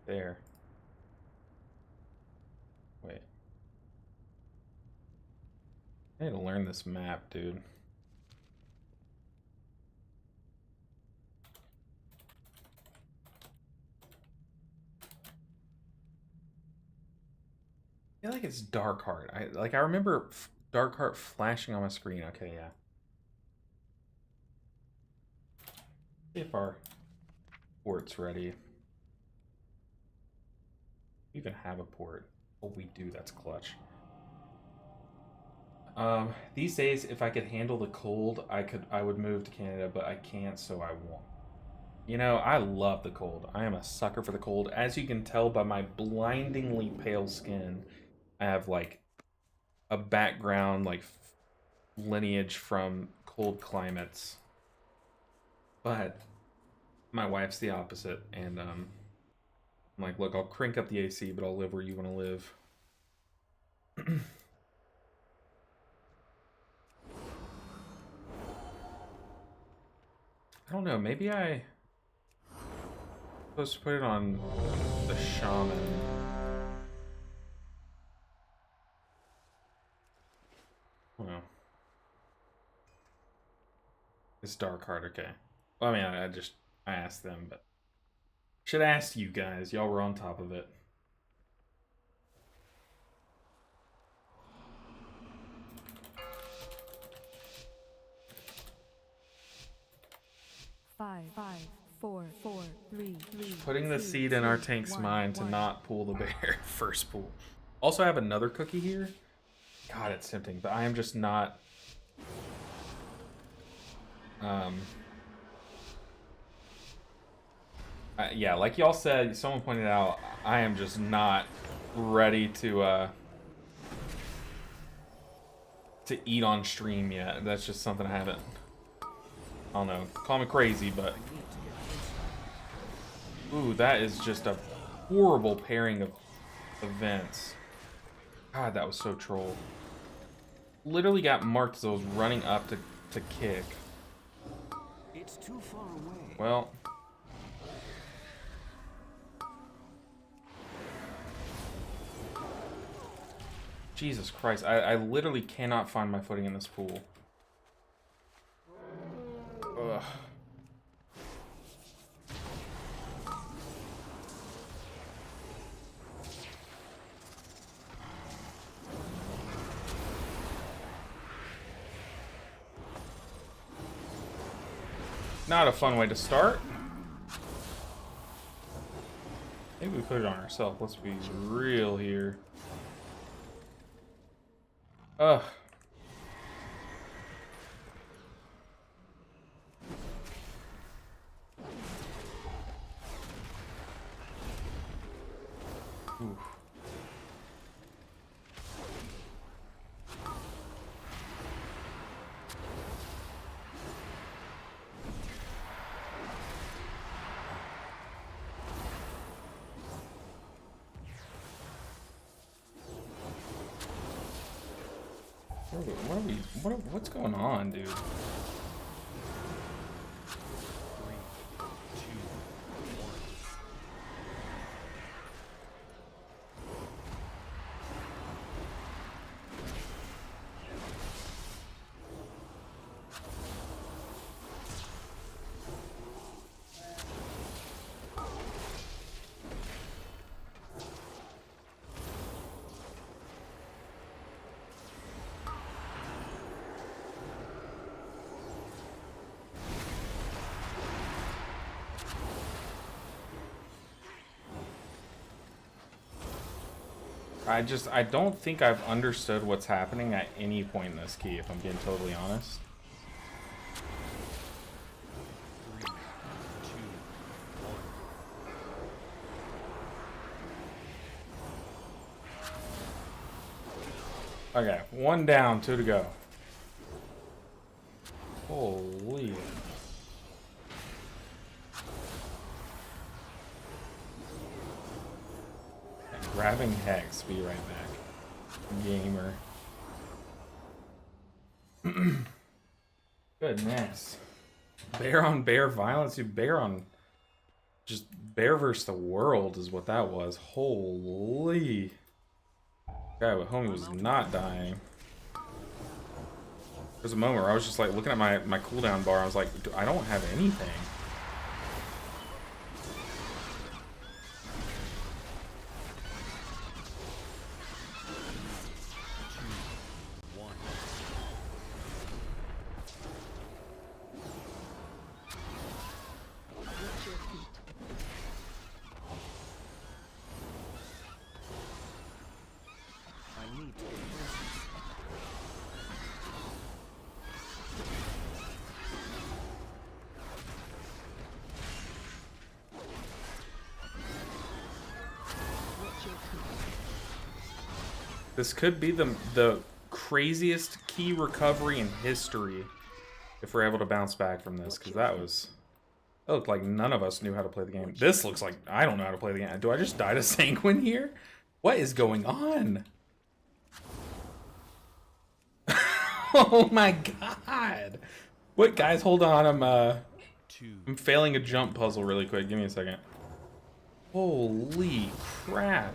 S1: There. Wait. I need to learn this map, dude. I feel like it's Darkheart. I remember Darkheart flashing on my screen. Okay, yeah. See if our port's ready. We even have a port. Oh, we do. That's clutch. These days, if I could handle the cold, I would move to Canada, but I can't, so I won't. You know, I love the cold. I am a sucker for the cold. As you can tell by my blindingly pale skin, I have like a background, like lineage from cold climates. But my wife's the opposite, and I'm like, look, I'll crank up the AC, but I'll live where you want to live. I don't know, maybe I'm supposed to put it on the shaman. I don't know. It's dark heart, okay. Well, I mean, I asked them, but should ask you guys. Y'all were on top of it.
S4: Five, 4, 3, 3.
S1: Putting the seed in our tank's mind to not pull the bear first pull. Also, I have another cookie here. God, it's tempting, but I am just not. Yeah, like y'all said, someone pointed out, I am just not ready to eat on stream yet. That's just something I haven't. I don't know. Call me crazy, but ooh, that is just a horrible pairing of events. God, that was so troll. Literally got marked as I was running up to kick.
S7: It's too far away.
S1: Well. Jesus Christ, I literally cannot find my footing in this pool. Ugh. Not a fun way to start. Maybe we put it on ourselves. Let's be real here. Ugh. Oof. What's going on, dude?
S2: 3, 2, 1.
S1: I don't think I've understood what's happening at any point in this key, if I'm being totally honest.
S2: 3, 2, 1.
S1: Okay, 1 down, 2 to go. Holy. Grabbing Hex, be right back. Gamer. Goodness. Bear on bear violence, you bear on. Just bear versus the world is what that was. Holy. Guy with homie was not dying. There's a moment where I was just like looking at my cooldown bar. I was like, I don't have anything.
S2: 1.
S1: This could be the craziest key recovery in history if we're able to bounce back from this, because that looked like none of us knew how to play the game. This looks like I don't know how to play the game. Do I just die to Sanguine here? What is going on? Oh my god. What, guys, hold on. I'm failing a jump puzzle really quick. Give me a second. Holy crap.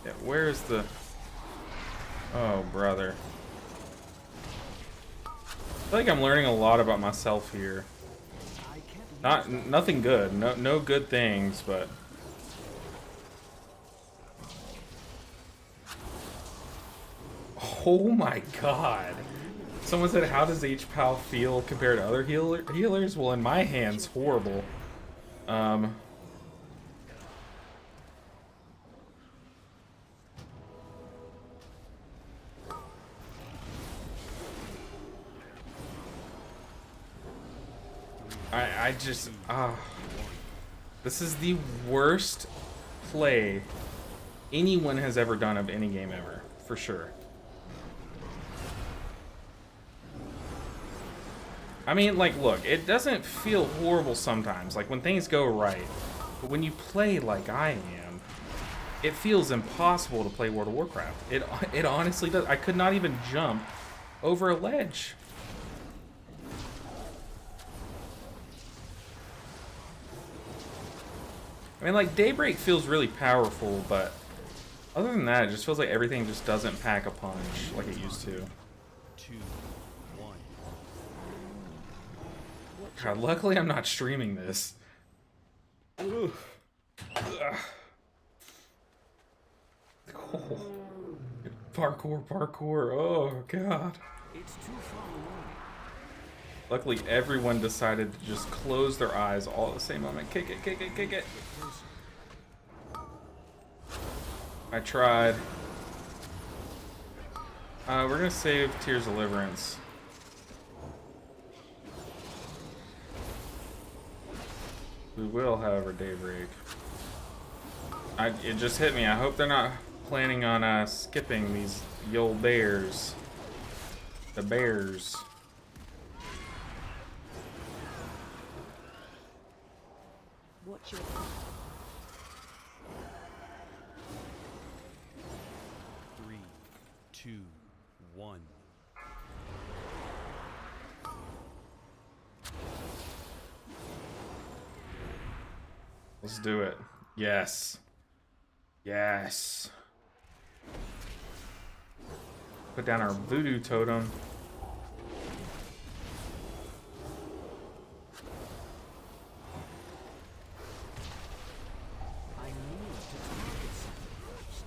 S1: Yeah, where's the... Oh, brother. I feel like I'm learning a lot about myself here. Nothing good. No good things, but... Oh my god. Someone said, how does H-PAL feel compared to other healers? Well, in my hands, horrible. I just, this is the worst play anyone has ever done of any game ever, for sure. I mean, like, look, it doesn't feel horrible sometimes, like when things go right. But when you play like I am, it feels impossible to play World of Warcraft. It honestly does. I could not even jump over a ledge. I mean, like, Daybreak feels really powerful, but other than that, it just feels like everything just doesn't pack a punch like it used to.
S2: 2, 1.
S1: God, luckily I'm not streaming this. Ugh. Ugh. Oh. Parkour. Oh, God.
S7: It's too far away.
S1: Luckily, everyone decided to just close their eyes all at the same moment. Kick it. I tried. We're gonna save Tears of Deliverance. We will, however, Daybreak. It just hit me. I hope they're not planning on skipping these old bears. The bears.
S4: Watch your
S2: 3, 2, 1.
S1: Let's do it. Yes. Yes. Put down our voodoo totem.
S7: I need to target something first.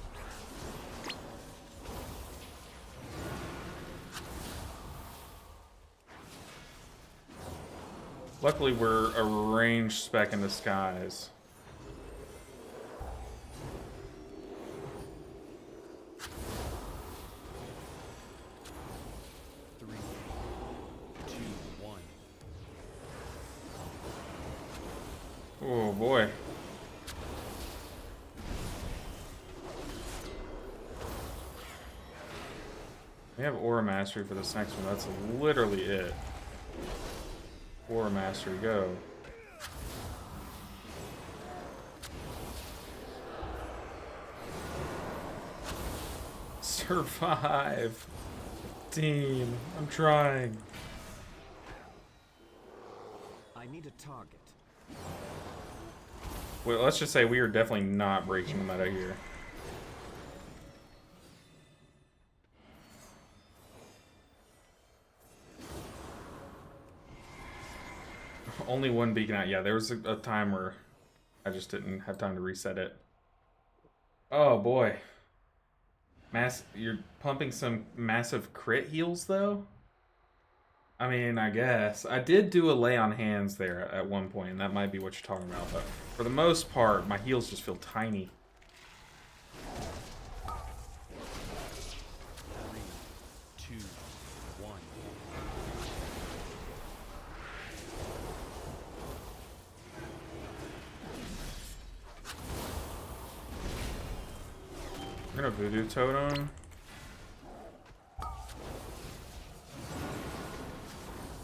S1: Luckily, we're a ranged speck in disguise.
S2: 3, 2, 1.
S1: Oh boy. We have Aura Mastery for this next one. That's literally it. Aura Mastery, go. Survive. Team, I'm trying.
S7: I need a target.
S1: Well, let's just say we are definitely not breaking the meta here. Only one beacon out. Yeah, there was a time where I just didn't have time to reset it. Oh boy. You're pumping some massive crit heals though? I mean, I guess. I did do a lay on hands there at one point, and that might be what you're talking about, but for the most part, my heals just feel tiny.
S2: 3, 2, 1.
S1: We're gonna voodoo totem.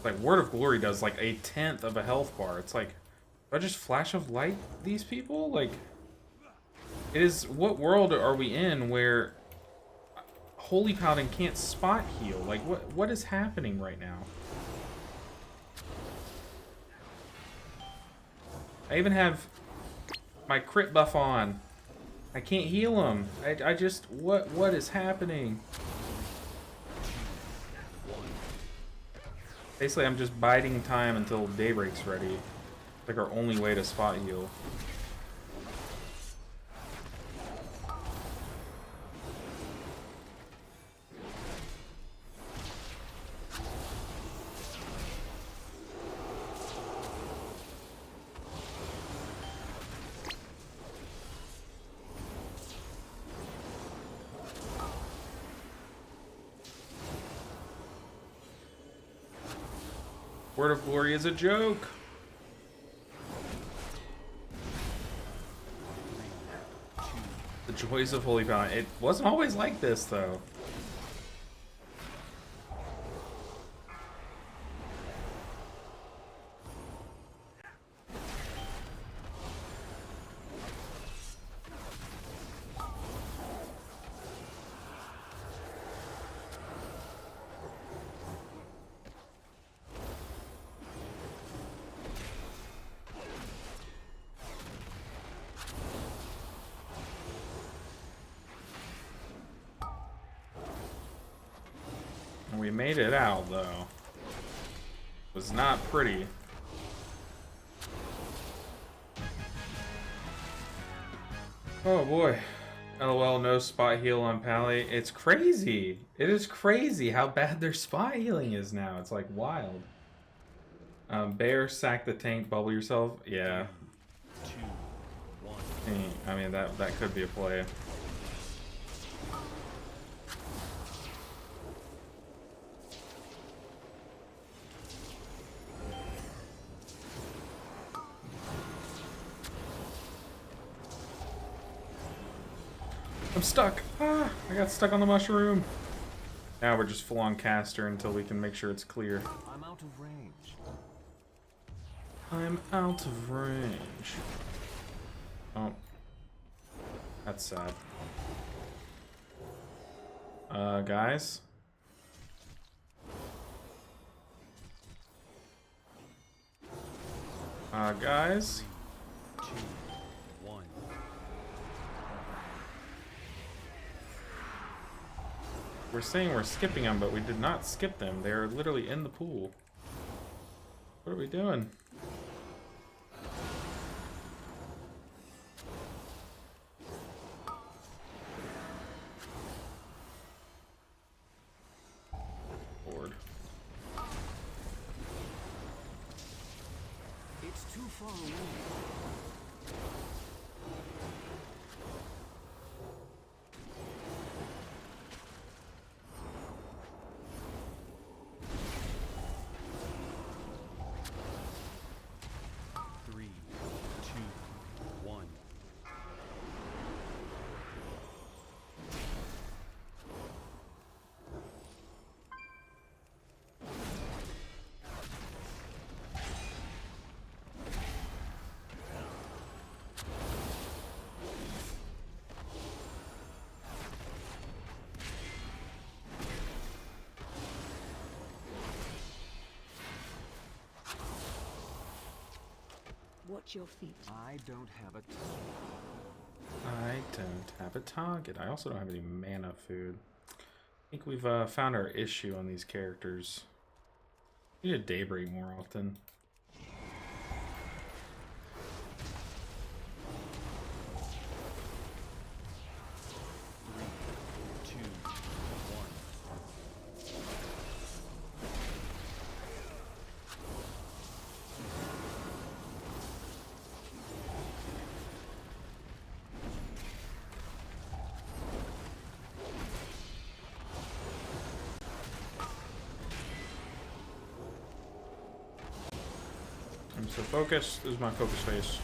S1: Like Word of Glory does like 1/10 of a health bar. It's like, do I just flash of light these people? Like, it is. What world are we in where Holy Paladin can't spot heal? Like, what is happening right now? I even have my crit buff on. I can't heal him. I just, what is happening? Basically, I'm just biding time until Daybreak's ready. Like our only way to spot heal. Word of Glory is a joke. The joys of Holy Paladin. It wasn't always like this, though. We made it out, though. It was not pretty. Oh boy. LOL, no spot heal on Pally. It's crazy. It is crazy how bad their spot healing is now. It's like wild. Bear, sack the tank, bubble yourself. Yeah.
S2: 2, 1.
S1: I mean, that could be a play. I'm stuck. Ah, I got stuck on the mushroom. Now we're just full on caster until we can make sure it's clear.
S7: I'm out of range.
S1: I'm out of range. Oh. That's sad. Guys? Guys?
S2: 2, 1.
S1: We're saying we're skipping them, but we did not skip them. They're literally in the pool. What are we doing? Lord.
S7: It's too far away.
S2: Three, two, one.
S4: Watch your feet.
S7: I don't have a
S1: I don't have a target. I also don't have any mana food. I think we've found our issue on these characters. We need a Daybreak more often.
S2: Three, two, one.
S1: I'm so focused. This is my focus face.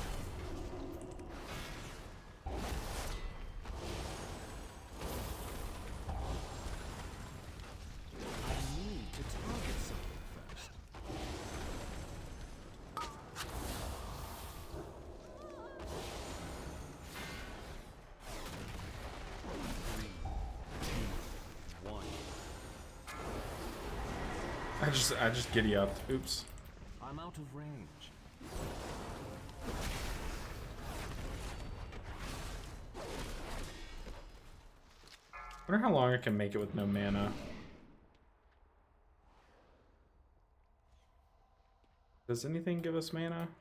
S1: I just giddy up. Oops.
S7: I'm out of range.
S1: Wonder how long I can make it with no mana. Does anything give us mana? I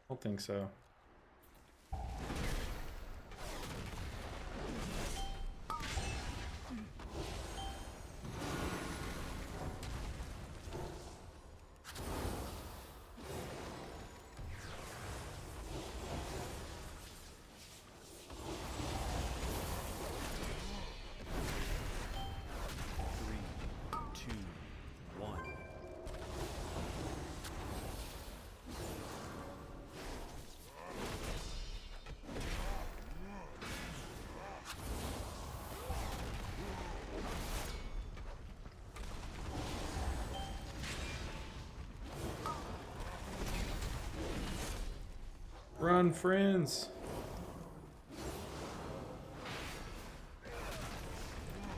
S1: don't think so.
S2: Three, two, one.
S1: Run, friends!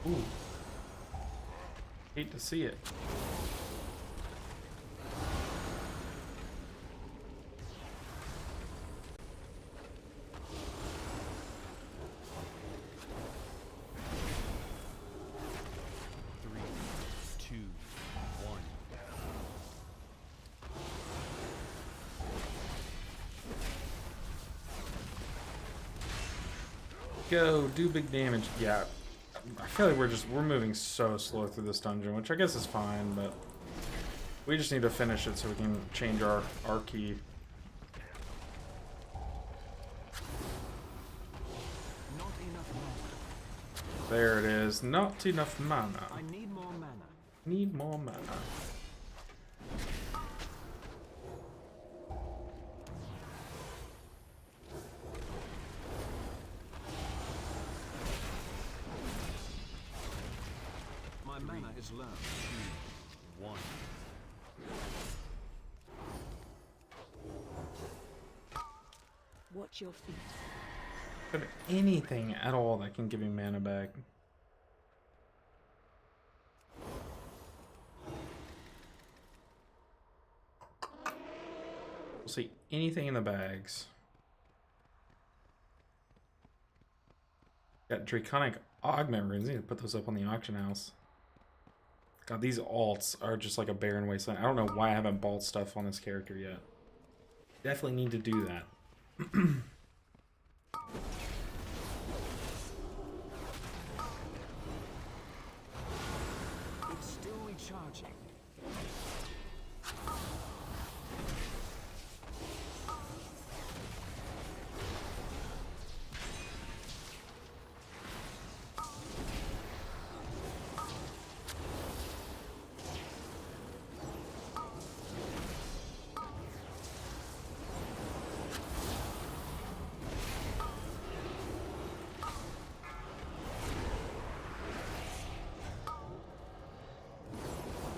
S1: Ooh. Hate to see it.
S2: Three, two, one.
S1: Go, do big damage. Yeah. I feel like we're moving so slow through this dungeon, which I guess is fine, but we just need to finish it so we can change our key.
S7: Not enough mana.
S1: There it is. Not enough mana.
S7: I need more mana.
S1: Need more mana.
S7: My mana is low.
S2: Two, one.
S4: Watch your feet.
S1: But anything at all that can give me mana back. We'll see anything in the bags. Got Draconic Augment runes. Need to put those up on the auction house. God, these alts are just like a barren wasteland. I don't know why I haven't bought stuff on this character yet. Definitely need to do that.
S7: It's still recharging.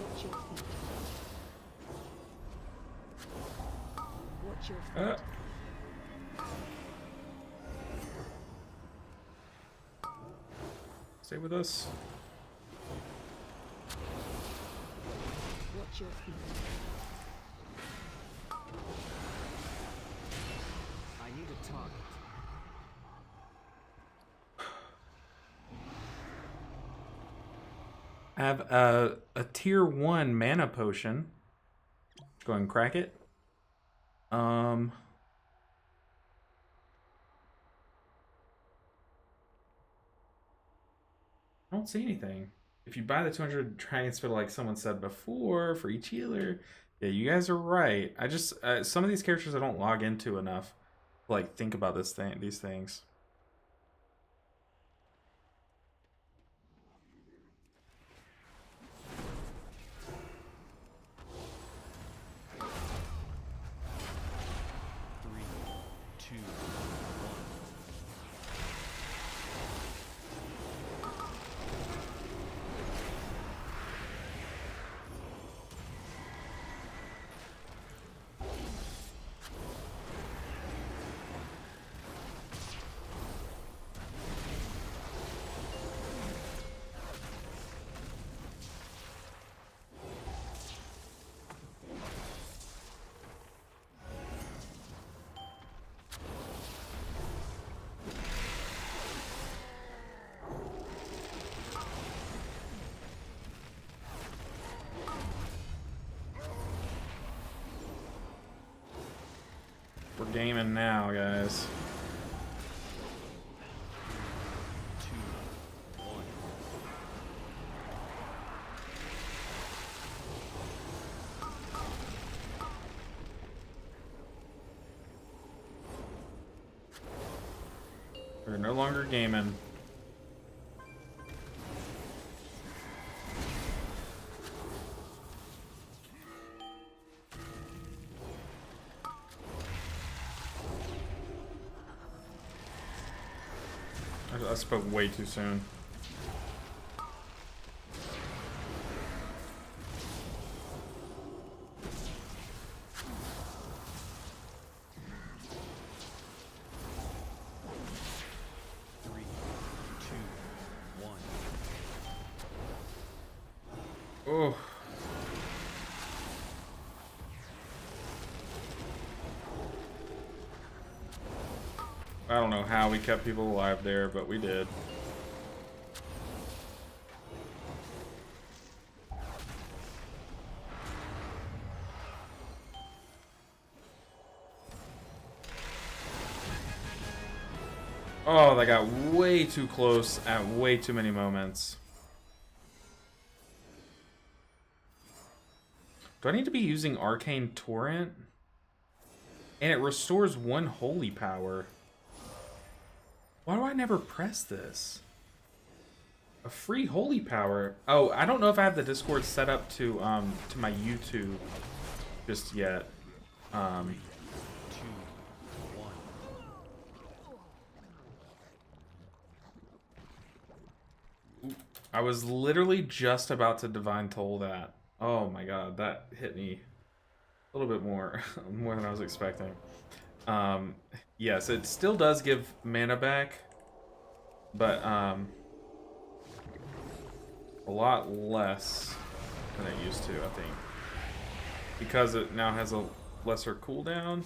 S4: Watch your feet. Watch your feet.
S1: Stay with us.
S4: Watch your feet.
S7: I need a target.
S1: I have a tier 1 mana potion. Go ahead and crack it. I don't see anything. If you buy the 200 transfer, like someone said before, for each healer, yeah, you guys are right. I just some of these characters I don't log into enough to, like, think about these things.
S2: Three, two, one.
S1: gaming now, guys.
S2: 2, 1.
S1: We're no longer gaming. I spoke way too soon.
S2: Three, two, one.
S1: Oh. I don't know how we kept people alive there, but we did. Oh, that got way too close at way too many moments. Do I need to be using Arcane Torrent? And it restores 1 holy power. Why do I never press this? A free holy power. Oh, I don't know if I have the Discord set up to my YouTube just yet.
S2: 2, 1.
S1: I was literally just about to Divine Toll that. Oh my god, that hit me a little bit more, more than I was expecting. Yes, it still does give mana back, but a lot less than it used to, I think. Because it now has a lesser cooldown.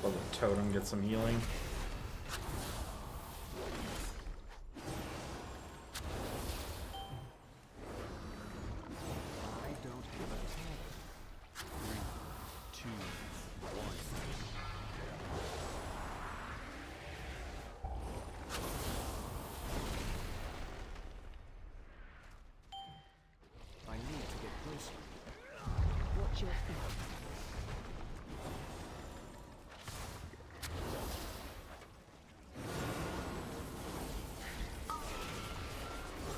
S1: Let the totem get some healing.
S7: I don't have a tag.
S2: 3, 2, 1.
S7: I need to get closer.
S4: Watch your feet.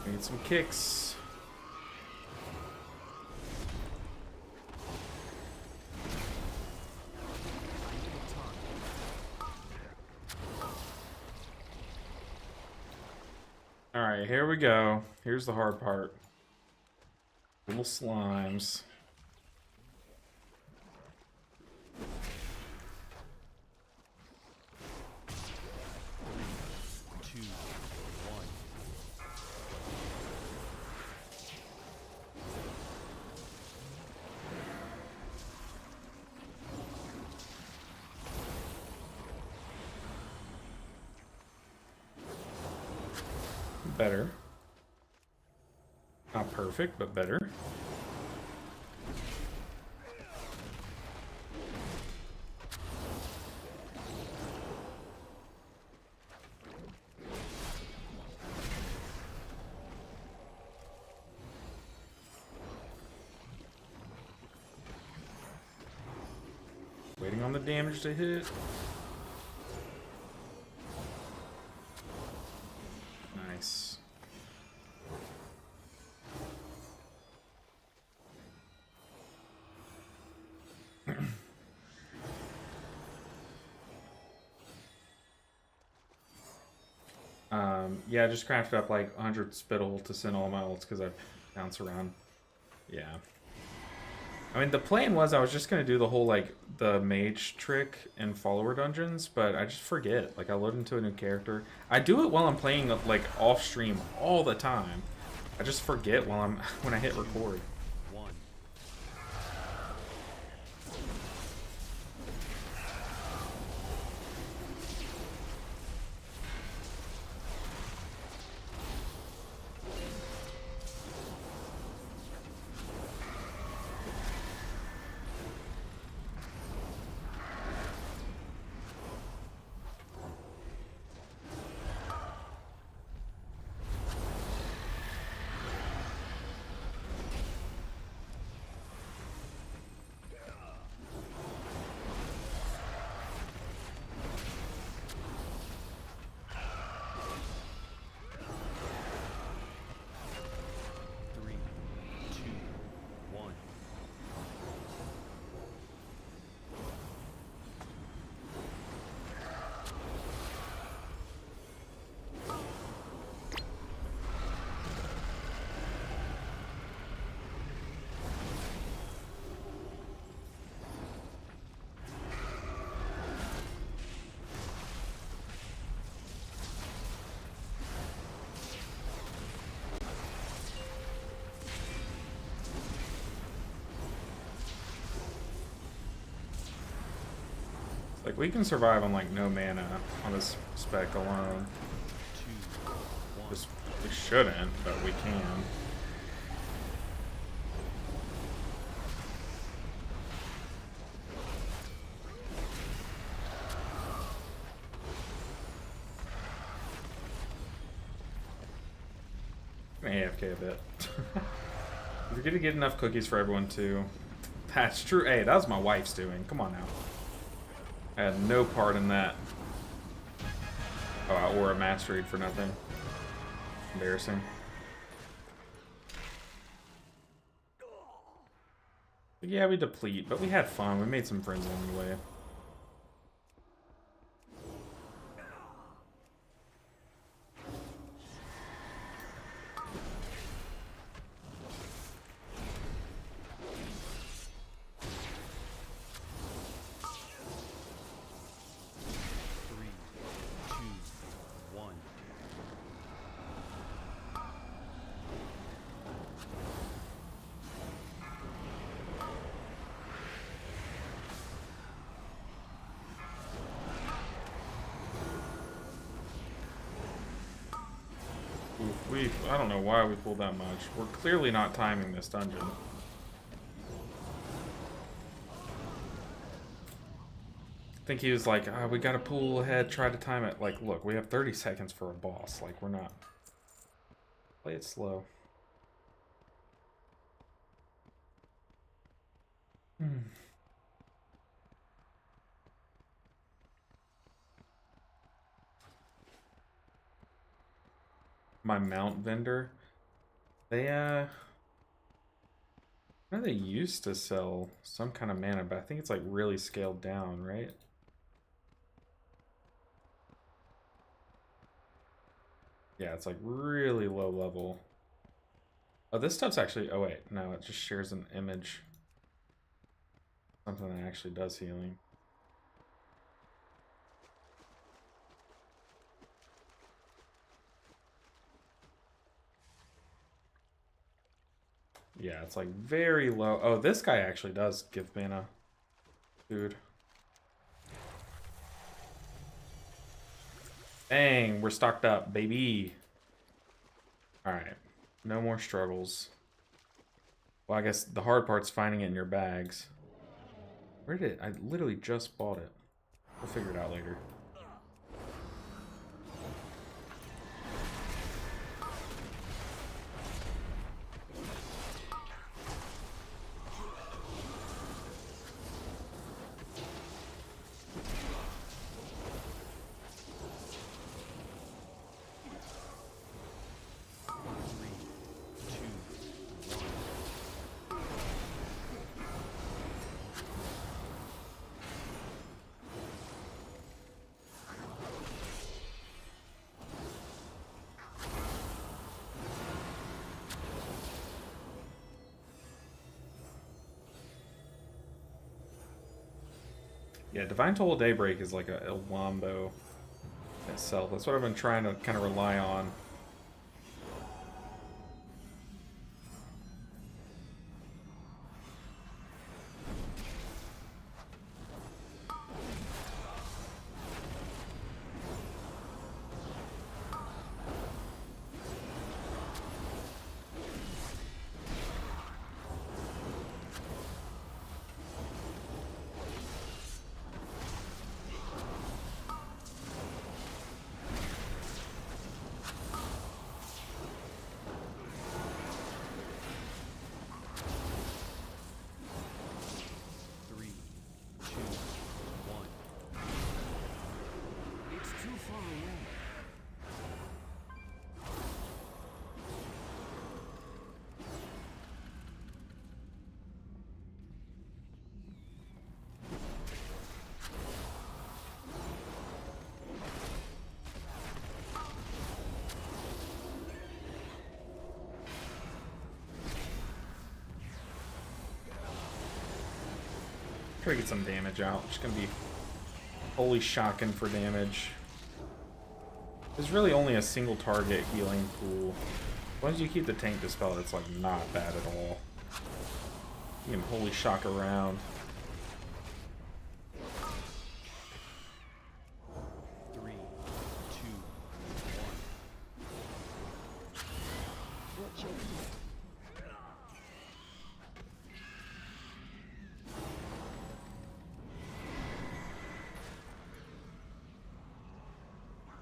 S1: We need some kicks.
S7: I need a target.
S1: Alright, here we go. Here's the hard part. Little slimes.
S2: 2, 1.
S1: Better. Not perfect, but better. Waiting on the damage to hit. Nice. Yeah, I just crafted up like 100 spittle to send all my ults because I bounce around. Yeah. I mean, the plan was I was just gonna do the whole like the mage trick in follower dungeons, but I just forget. Like I load into a new character. I do it while I'm playing like off stream all the time. I just forget while I'm when I hit record.
S2: 1. Three, two, one.
S1: Like we can survive on like no mana on this spec alone.
S2: 2, 1.
S1: Just we shouldn't, but we can. I'm gonna AFK a bit. We're gonna get enough cookies for everyone too. That's true. Hey, that was my wife's doing. Come on now. I had no part in that. Oh, I wore a mastery for nothing. Embarrassing. But yeah, we deplete, but we had fun. We made some friends along the way.
S2: Three, two, one.
S1: I don't know why we pulled that much. We're clearly not timing this dungeon. I think he was like, we gotta pull ahead, try to time it. Like, look, we have 30 seconds for a boss. Like, we're not. Play it slow. My mount vendor, they I know they used to sell some kind of mana, but I think it's like really scaled down, right? Yeah, it's like really low level. Oh, this stuff's actually, oh wait, no, it just shares an image. Something that actually does healing. Yeah, it's like very low. Oh, this guy actually does give mana. Dude. Dang, we're stocked up, baby. Alright. No more struggles. Well, I guess the hard part's finding it in your bags. Where did it? I literally just bought it. We'll figure it out later. Yeah, Divine Toll of Daybreak is like a wombo itself. That's what I've been trying to kind of rely on.
S2: Three, two, one.
S7: It's too far away.
S1: Try to get some damage out. It's gonna be holy shocking for damage. There's really only a single target healing pool. Once you keep the tank dispelled, it's like not bad at all. You can holy shock around.
S2: Three, two, one.
S4: Watch your feet.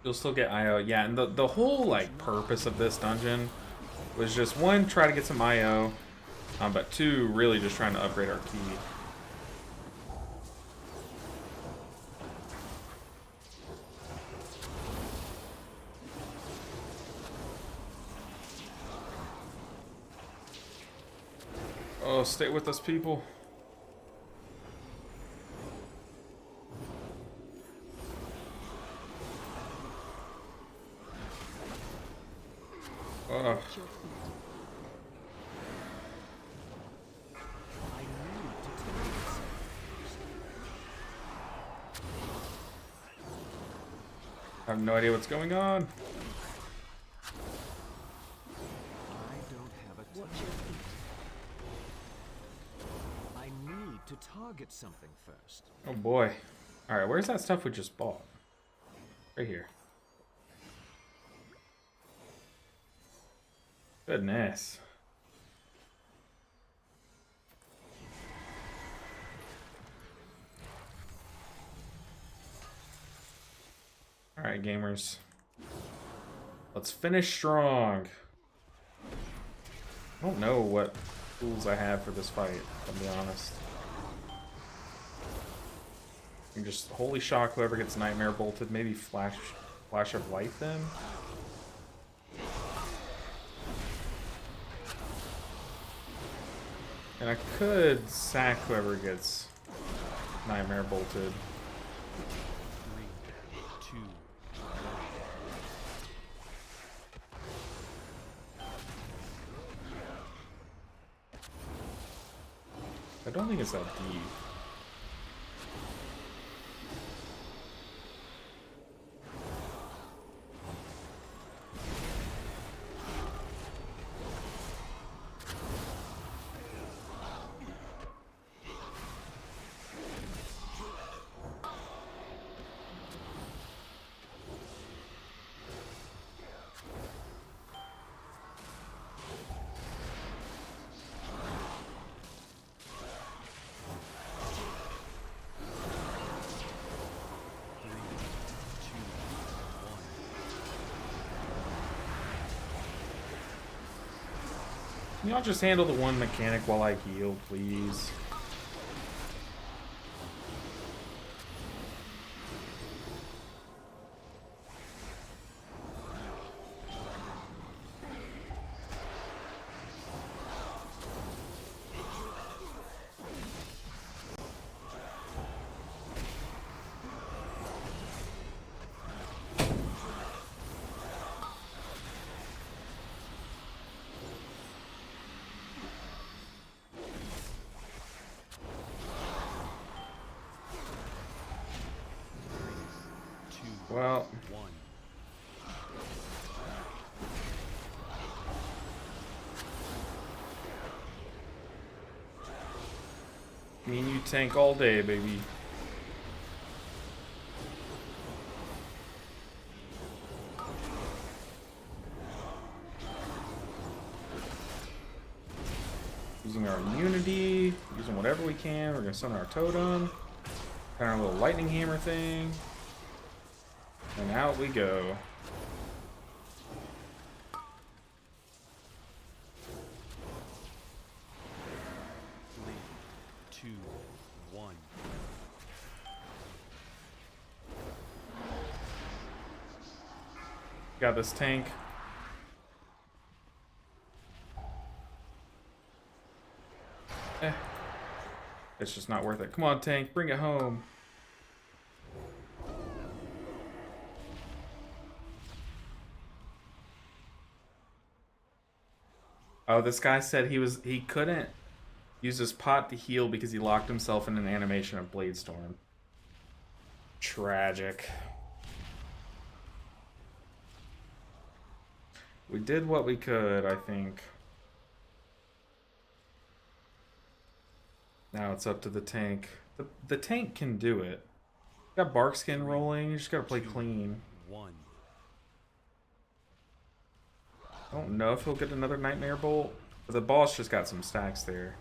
S1: You'll still get IO. Yeah, and the whole like purpose of this dungeon was just one, try to get some IO, but two, really just trying to upgrade our key. Oh, stay with us, people. Ugh.
S4: Watch your feet.
S7: I need to target something.
S1: I have no idea what's going on.
S7: I don't have a
S4: Watch
S7: target.
S4: your feet.
S7: I need to target something first.
S1: Oh boy. Alright, where's that stuff we just bought? Right here. Goodness. Alright, gamers. Let's finish strong. I don't know what tools I have for this fight, to be honest. You can just holy shock whoever gets nightmare bolted, maybe flash of light them. And I could sack whoever gets nightmare bolted.
S2: Three, two, one.
S1: I don't think it's that deep.
S2: Three, two, one.
S1: Can y'all just handle the one mechanic while I heal, please? Well,
S2: 1.
S1: me and you tank all day, baby. Using our immunity, using whatever we can. We're gonna summon our totem. Kind of a little lightning hammer thing. And out we go.
S2: Three, two, one.
S1: Got this tank. It's just not worth it. Come on, tank, bring it home. Oh, this guy said he couldn't use his pot to heal because he locked himself in an animation of Bladestorm. Tragic. We did what we could, I think. Now it's up to the tank. The tank can do it. Got bark skin rolling, you just gotta play clean.
S2: 1.
S1: I don't know if he'll get another Nightmare Bolt. But the boss just got some stacks there,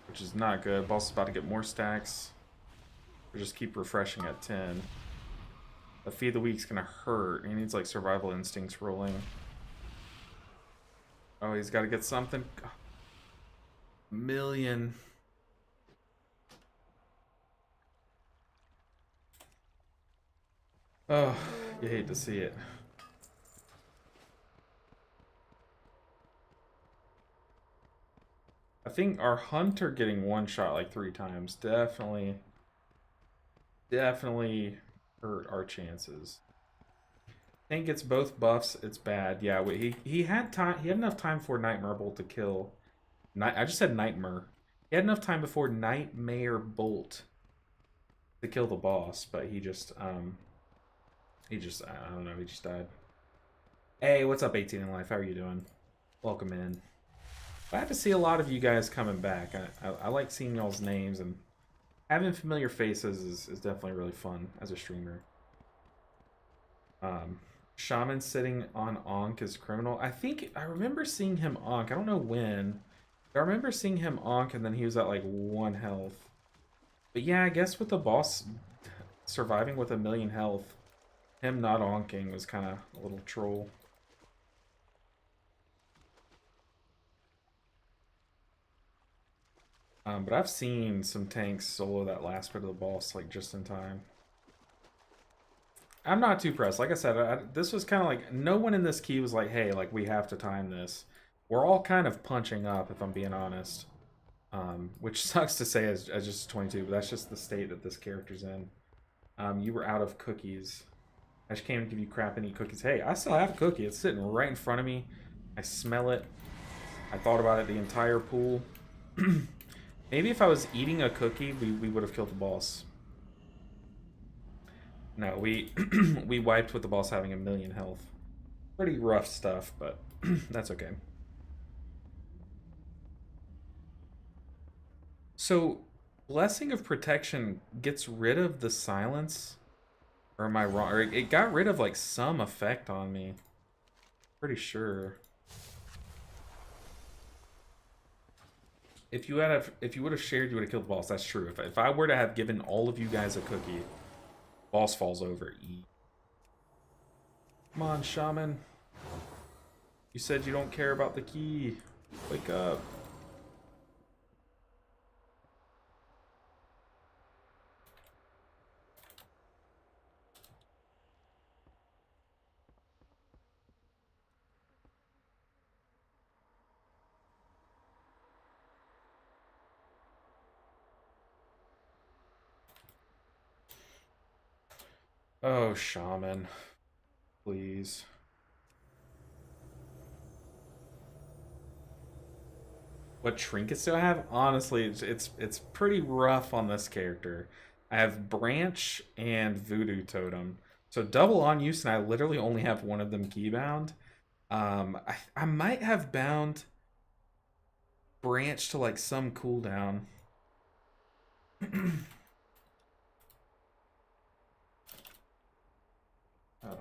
S1: which is not good. Boss is about to get more stacks. Or just keep refreshing at 10. The Feed of the Week's gonna hurt. He needs like Survival Instincts rolling. Oh, he's gotta get something. Million. Oh, you hate to see it. I think our Hunter getting one shot like 3 times definitely hurt our chances. Tank gets both buffs, it's bad. Yeah, he had time. He had enough time for Nightmare Bolt to kill. I just said Nightmare. He had enough time before Nightmare Bolt to kill the boss, but he just I don't know, he just died. Hey, what's up, 18 in Life? How are you doing? Welcome in. Glad to see a lot of you guys coming back. I like seeing y'all's names, and having familiar faces is definitely really fun as a streamer. Shaman sitting on Ankh is criminal. I remember seeing him Ankh. I don't know when. I remember seeing him Ankh, and then he was at like 1 health. But yeah, I guess with the boss surviving with 1,000,000 health, him not Ankhing was kind of a little troll. But I've seen some tanks solo that last bit of the boss like just in time. I'm not too pressed. Like I said, this was kind of like, no one in this key was like, hey, like we have to time this. We're all kind of punching up, if I'm being honest. Which sucks to say as just 22, but that's just the state that this character's in. You were out of cookies. I just came to give you crap and eat cookies. Hey, I still have a cookie. It's sitting right in front of me. I smell it. I thought about it the entire pool. Maybe if I was eating a cookie, we would have killed the boss. No, we we wiped with the boss having 1,000,000 health. Pretty rough stuff, but that's okay. So, Blessing of Protection gets rid of the silence? Or am I wrong? Or it got rid of like some effect on me. Pretty sure. If you would have shared, you would have killed the boss. That's true. If I were to have given all of you guys a cookie, boss falls over. Come on, Shaman. You said you don't care about the key. Wake up. Oh, Shaman. Please. What trinkets do I have? Honestly, it's pretty rough on this character. I have Branch and Voodoo Totem. So double on use, and I literally only have one of them key bound. I might have bound branch to like some cooldown. Oh.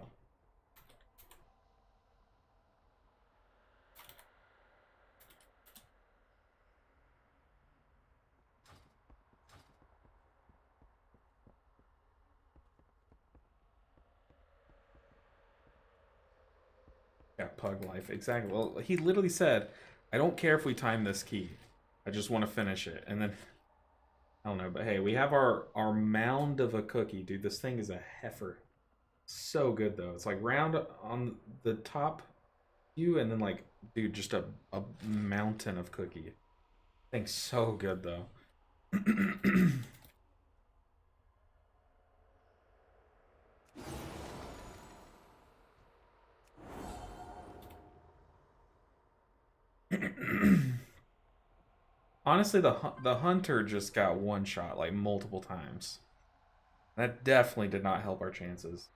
S1: Yeah, pug life. Exactly. Well, he literally said, I don't care if we time this key. I just want to finish it. And then, I don't know, but hey, we have our mound of a cookie. Dude, this thing is a heifer. So good, though. It's like round on the top view, and then like, dude, just a mountain of cookie. Thing's so good, though. Honestly, the hunter just got one shot like multiple times. That definitely did not help our chances.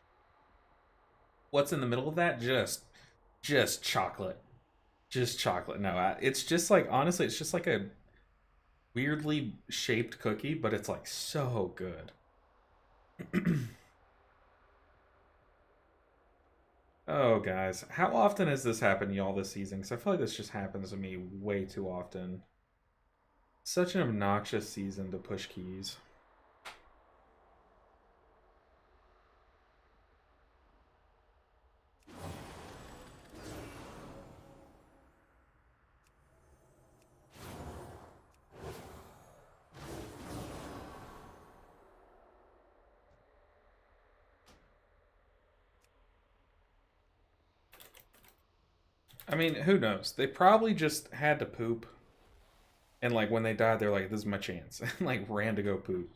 S1: What's in the middle of that? Just chocolate. Just chocolate. No, it's just like, honestly, it's just like a weirdly shaped cookie, but it's like so good. Oh, guys, how often has this happened to y'all this season? Because I feel like this just happens to me way too often. Such an obnoxious season to push keys. I mean, who knows? They probably just had to poop. And like when they died, they're like, this is my chance. And like ran to go poop.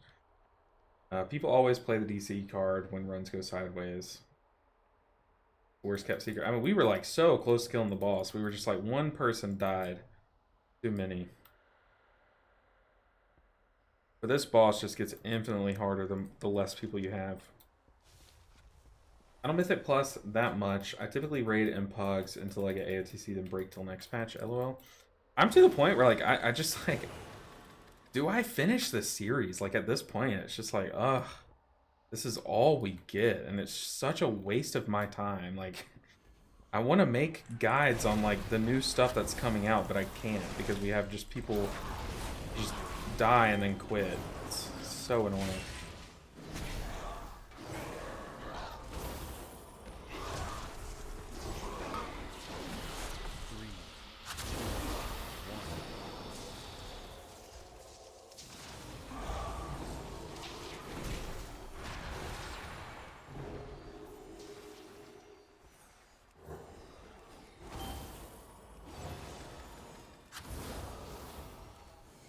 S1: People always play the DC card when runs go sideways. Worst kept secret. I mean, we were like so close to killing the boss. We were just like, one person died. Too many. But this boss just gets infinitely harder the less people you have. I don't Mythic Plus that much. I typically raid in pugs until I get AOTC, then break till next patch, lol. I'm to the point where like I just like, do I finish this series? Like at this point, it's just like, ugh, this is all we get, and it's such a waste of my time. Like, I want to make guides on like the new stuff that's coming out, but I can't because we have just people just die and then quit. It's so annoying.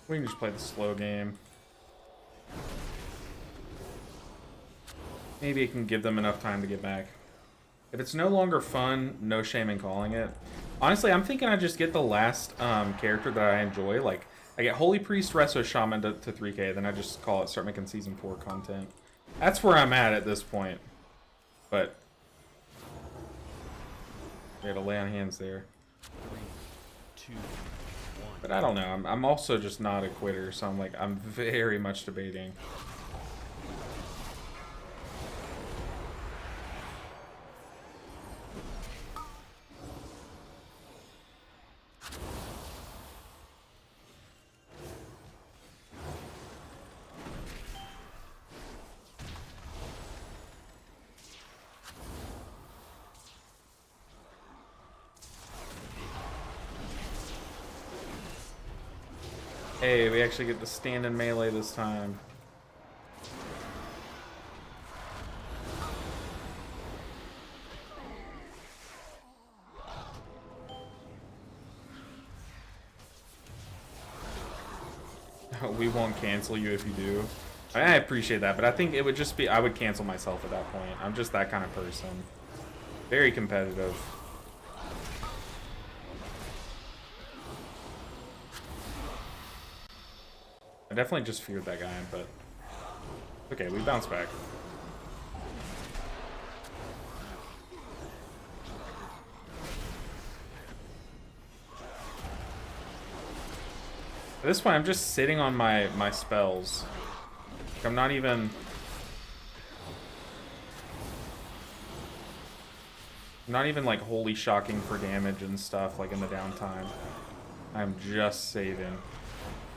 S1: We can just play the slow game. Maybe it can give them enough time to get back. If it's no longer fun, no shame in calling it. Honestly, I'm thinking I just get the last character that I enjoy. Like, I get Holy Priest, Resto Shaman to 3k, then I just call it, start making Season 4 content. That's where I'm at this point. But we had to lay on hands there.
S2: 3, 2, 1.
S1: But I don't know. I'm also just not a quitter, so I'm like, I'm very much debating. Hey, we actually get to stand in melee this time. We won't cancel you if you do. I appreciate that, but I think it would just be, I would cancel myself at that point. I'm just that kind of person. Very competitive. I definitely just feared that guy, but okay, we bounce back. At this point, I'm just sitting on my spells. Like, I'm not even... like wholly shocking for damage and stuff like in the downtime. I'm just saving.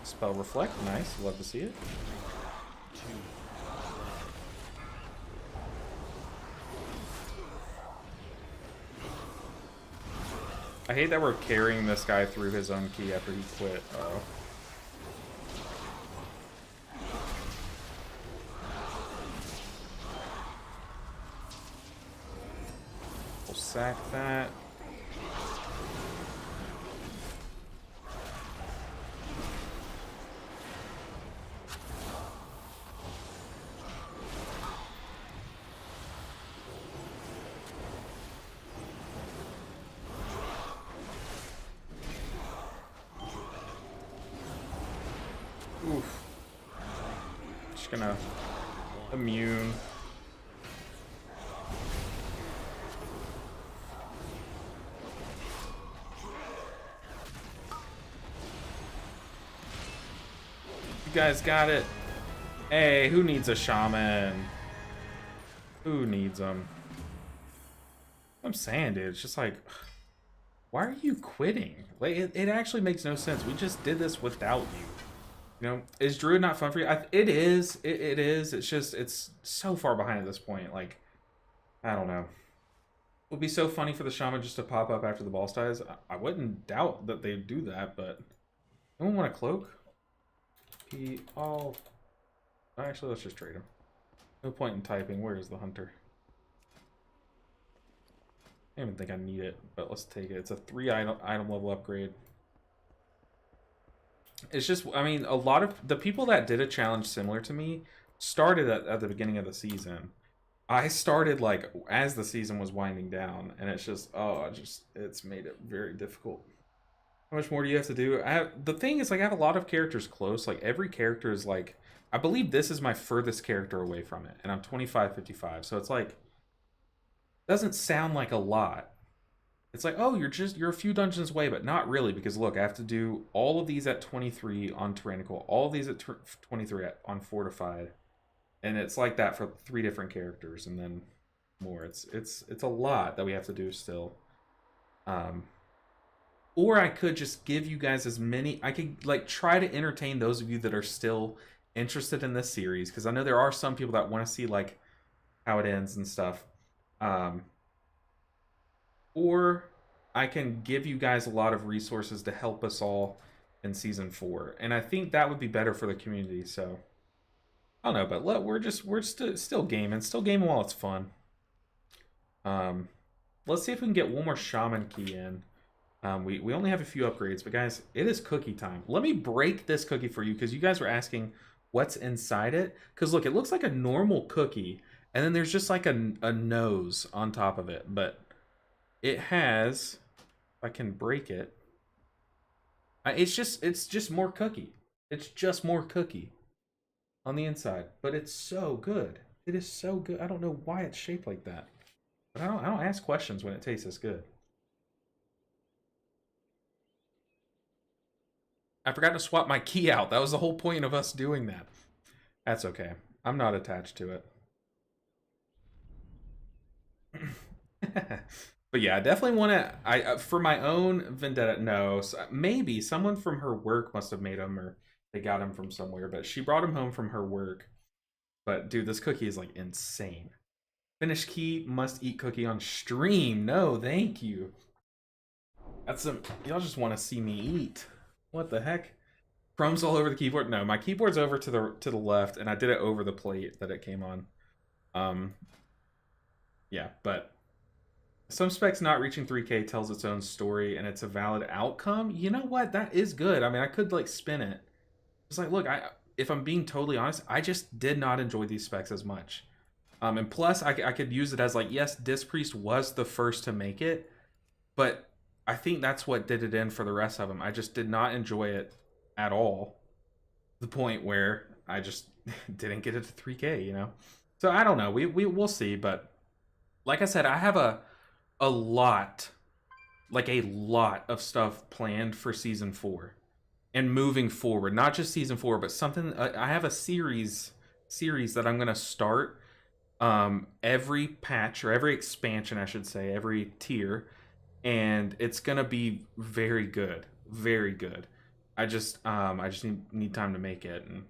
S1: Spell reflect, nice. Love to see it. I hate that we're carrying this guy through his own key after he quit. Uh-oh. We'll sack that. Oof. Just gonna immune. You guys got it. Hey, who needs a shaman? Who needs them? I'm saying, dude, it's just like, why are you quitting? Like, it actually makes no sense. We just did this without you. You know, is Druid not fun for you? It is. It is. It's just, it's so far behind at this point. Like, I don't know. It would be so funny for the shaman just to pop up after the boss dies. I wouldn't doubt that they'd do that, but anyone want a cloak? Actually, let's just trade him. No point in typing. Where is the hunter? I don't even think I need it, but let's take it. It's a 3 item level upgrade. It's just, I mean, a lot of the people that did a challenge similar to me started at the beginning of the season. I started like as the season was winding down, and it's just, it's made it very difficult. How much more do you have to do? The thing is, like, I have a lot of characters close. Like, every character is like, I believe this is my furthest character away from it, and I'm 25-55. So it's like, doesn't sound like a lot. It's like, oh, you're a few dungeons away, but not really, because look, I have to do all of these at 23 on Tyrannical, all of these at 23 on Fortified, and it's like that for 3 different characters, and then more. It's a lot that we have to do still. Or I could just give you guys as many. I could like try to entertain those of you that are still interested in this series, because I know there are some people that want to see like how it ends and stuff. Or I can give you guys a lot of resources to help us all in season 4, and I think that would be better for the community. So I don't know, but we're still gaming while it's fun. Let's see if we can get one more shaman key in. We only have a few upgrades, but guys, it is cookie time. Let me break this cookie for you, because you guys were asking what's inside it. Because look, it looks like a normal cookie, and then there's just like a nose on top of it, but it has, if I can break it, it's just more cookie. It's just more cookie on the inside, but it's so good. It is so good. I don't know why it's shaped like that, but I don't ask questions when it tastes this good. I forgot to swap my key out. That was the whole point of us doing that. That's okay. I'm not attached to it. But yeah, I definitely want to. For my own vendetta, no. Maybe someone from her work must have made them, or they got him from somewhere. But she brought him home from her work. But dude, this cookie is like insane. Finish key, must eat cookie on stream. No, thank you. That's some. Y'all just want to see me eat. What the heck? Crumbs all over the keyboard. No, my keyboard's over to the left, and I did it over the plate that it came on. Yeah, but some specs not reaching 3K tells its own story, and it's a valid outcome. You know what? That is good. I mean, I could like spin it. It's like, look, if I'm being totally honest, I just did not enjoy these specs as much. And plus, I could use it as like, yes, Disc Priest was the first to make it, but I think that's what did it in for the rest of them. I just did not enjoy it at all. The point where I just didn't get it to 3K, you know? So I don't know. We'll see, but like I said, I have a lot of stuff planned for season 4. and moving forward, not just season 4, but something. I have a series that I'm gonna start. Every patch or every expansion, I should say, every tier, and it's gonna be very good, very good. I just need time to make it, and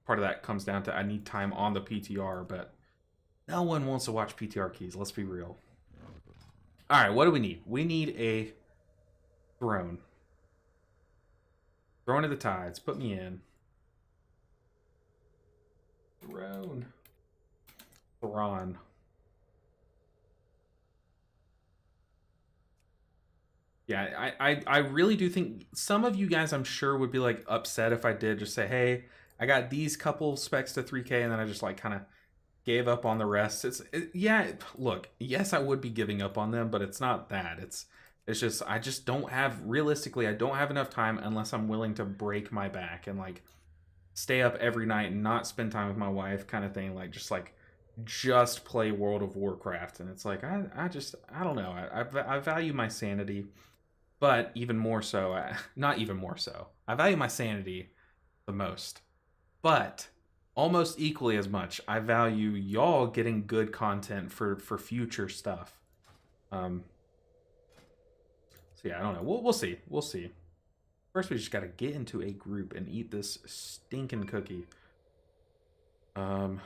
S1: part of that comes down to I need time on the PTR, but no one wants to watch PTR keys. Let's be real. All right, what do we need? We need a throne. Throne of the Tides. Put me in. Throne. Thrawn. Yeah, I really do think some of you guys, I'm sure, would be like upset if I did just say, hey, I got these couple specs to 3K, and then I just like kind of gave up on the rest. Yeah, look, yes, I would be giving up on them, but it's not that. It's just I just don't have, realistically, I don't have enough time unless I'm willing to break my back and like stay up every night and not spend time with my wife, kind of thing. Like just play World of Warcraft, and it's like I don't know. I value my sanity, but even more so, not even more so. I value my sanity the most, but almost equally as much, I value y'all getting good content for future stuff. So yeah, I don't know. We'll see. We'll see. First, we just got to get into a group and eat this stinking cookie. For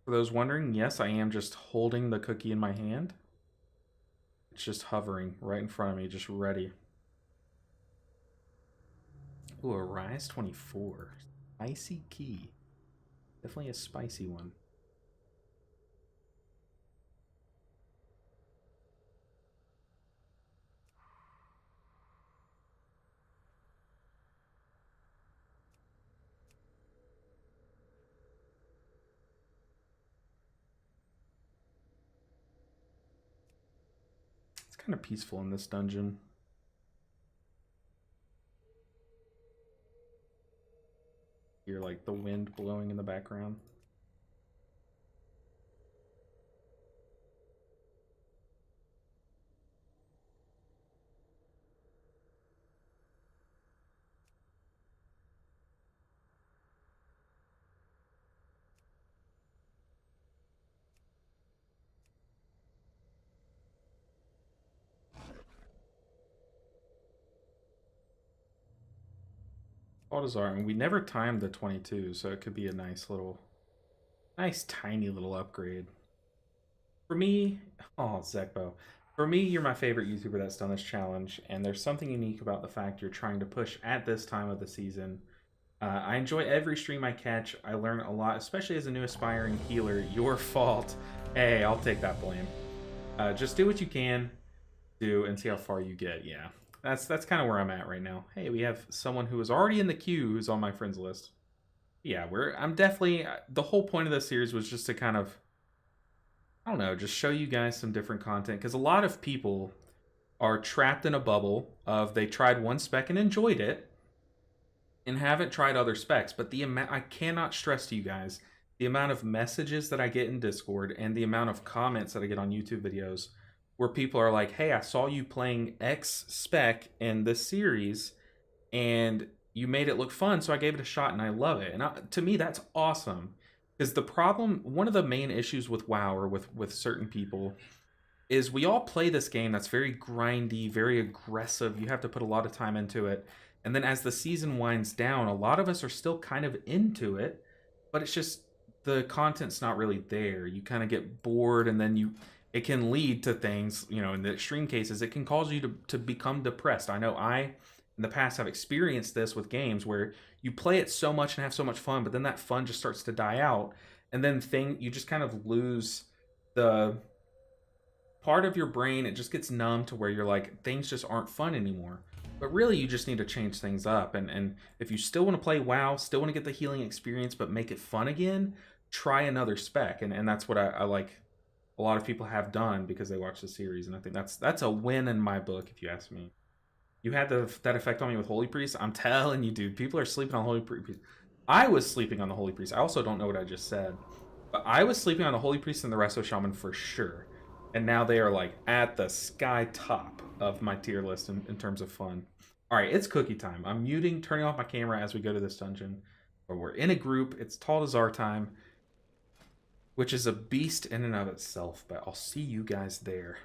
S1: those wondering, yes, I am just holding the cookie in my hand. It's just hovering right in front of me, just ready. Ooh, a Rise 24. Spicy key. Definitely a spicy one. It's kind of peaceful in this dungeon. Hear like the wind blowing in the background. Baltazar, and we never timed the 22, so it could be a nice tiny little upgrade. For me, oh, Zekbo. For me, you're my favorite YouTuber that's done this challenge, and there's something unique about the fact you're trying to push at this time of the season. I enjoy every stream I catch. I learn a lot, especially as a new aspiring healer. Your fault. Hey, I'll take that blame. Just do what you can do and see how far you get. Yeah. That's kind of where I'm at right now. Hey, we have someone who is already in the queue who's on my friends list. Yeah, I'm definitely, the whole point of this series was just to kind of, I don't know, just show you guys some different content, because a lot of people are trapped in a bubble of they tried one spec and enjoyed it and haven't tried other specs. But the amount, I cannot stress to you guys, the amount of messages that I get in Discord and the amount of comments that I get on YouTube videos where people are like, hey, I saw you playing X spec in this series and you made it look fun, so I gave it a shot and I love it. And to me, that's awesome. Because the problem, one of the main issues with WoW or with certain people is we all play this game that's very grindy, very aggressive. You have to put a lot of time into it. And then as the season winds down, a lot of us are still kind of into it, but it's just the content's not really there. You kind of get bored, and then it can lead to things, you know, in the extreme cases, it can cause you to become depressed. I know I, in the past, have experienced this with games where you play it so much and have so much fun, but then that fun just starts to die out. And then you just kind of lose the part of your brain. It just gets numb to where you're like, things just aren't fun anymore. But really, you just need to change things up. And if you still want to play WoW, still want to get the healing experience, but make it fun again, try another spec. And that's what I like. A lot of people have done because they watch the series, and I think that's a win in my book, if you ask me. You had that effect on me with Holy Priest. I'm telling you, dude, people are sleeping on Holy Priest. I was sleeping on the Holy Priest. I also don't know what I just said, but I was sleeping on the Holy Priest and the Resto Shaman for sure. And now they are like at the sky top of my tier list in terms of fun. All right, it's cookie time. I'm turning off my camera as we go to this dungeon. Where we're in a group. It's Tall Desar time, which is a beast in and of itself. But I'll see you guys there.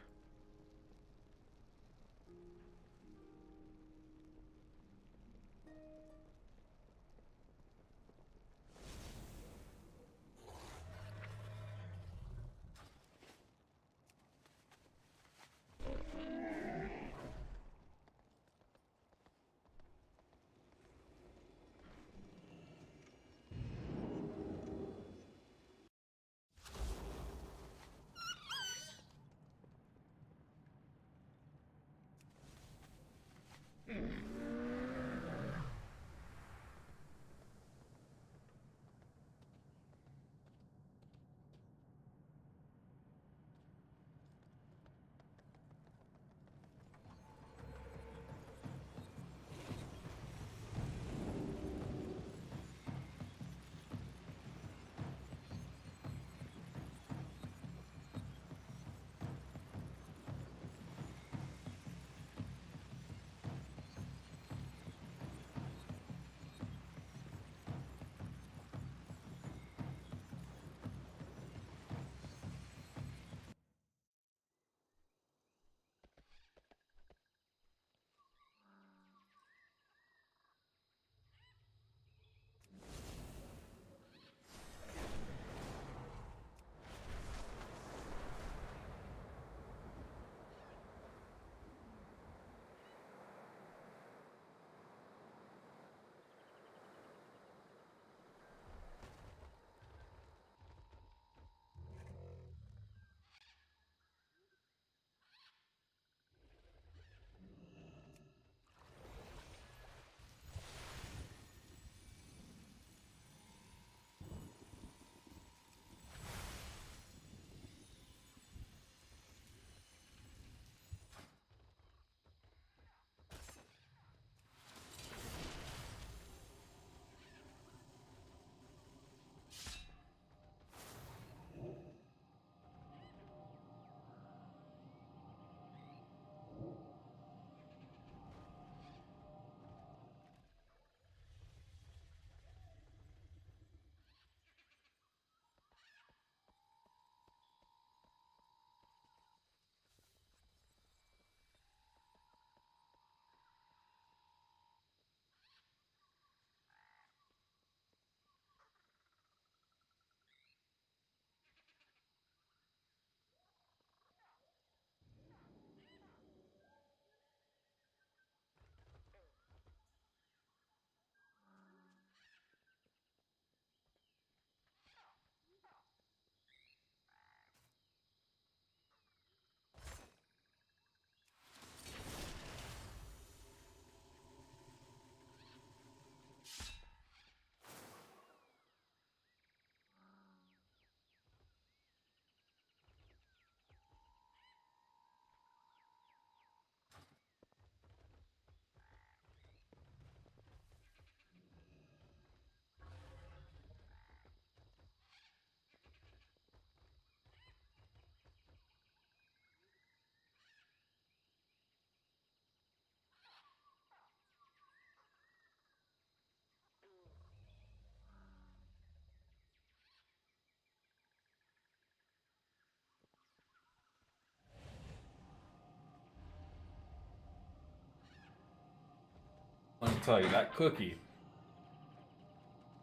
S1: Let me tell you, that cookie,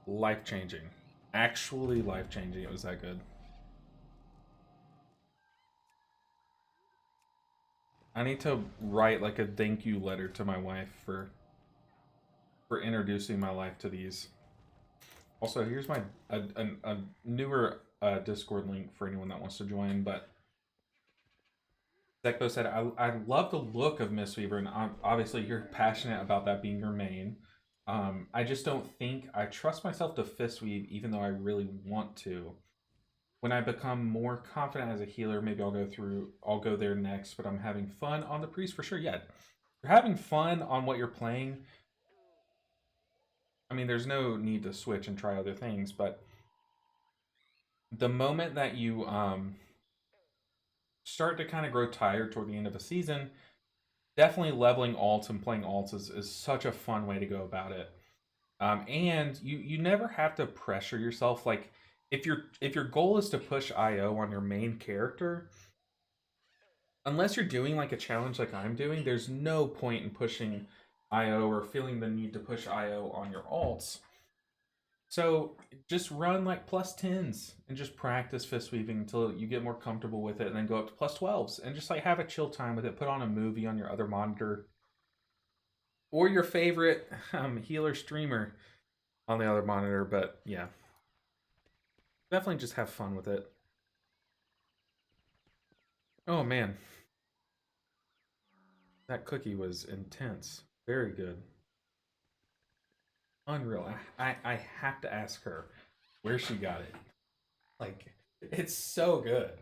S1: life-changing. Actually life-changing. It was that good. I need to write like a thank you letter to my wife for introducing my life to these. Also, here's my a newer Discord link for anyone that wants to join. But Zekbo said, I love the look of Mistweaver, and obviously you're passionate about that being your main. I just don't think I trust myself to Fistweave, even though I really want to. When I become more confident as a healer, maybe I'll go there next, but I'm having fun on the priest for sure. Yeah, you're having fun on what you're playing. I mean, there's no need to switch and try other things, but the moment that you start to kind of grow tired toward the end of a season, definitely leveling alts and playing alts is such a fun way to go about it. And you never have to pressure yourself. Like if your goal is to push IO on your main character, unless you're doing like a challenge like I'm doing, there's no point in pushing IO or feeling the need to push IO on your alts. So just run like plus 10s and just practice fist weaving until you get more comfortable with it, and then go up to plus 12s and just like have a chill time with it. Put on a movie on your other monitor or your favorite healer streamer on the other monitor. But yeah, definitely just have fun with it. Oh man, that cookie was intense. Very good. Unreal. I have to ask her where she got it. Like, it's so good.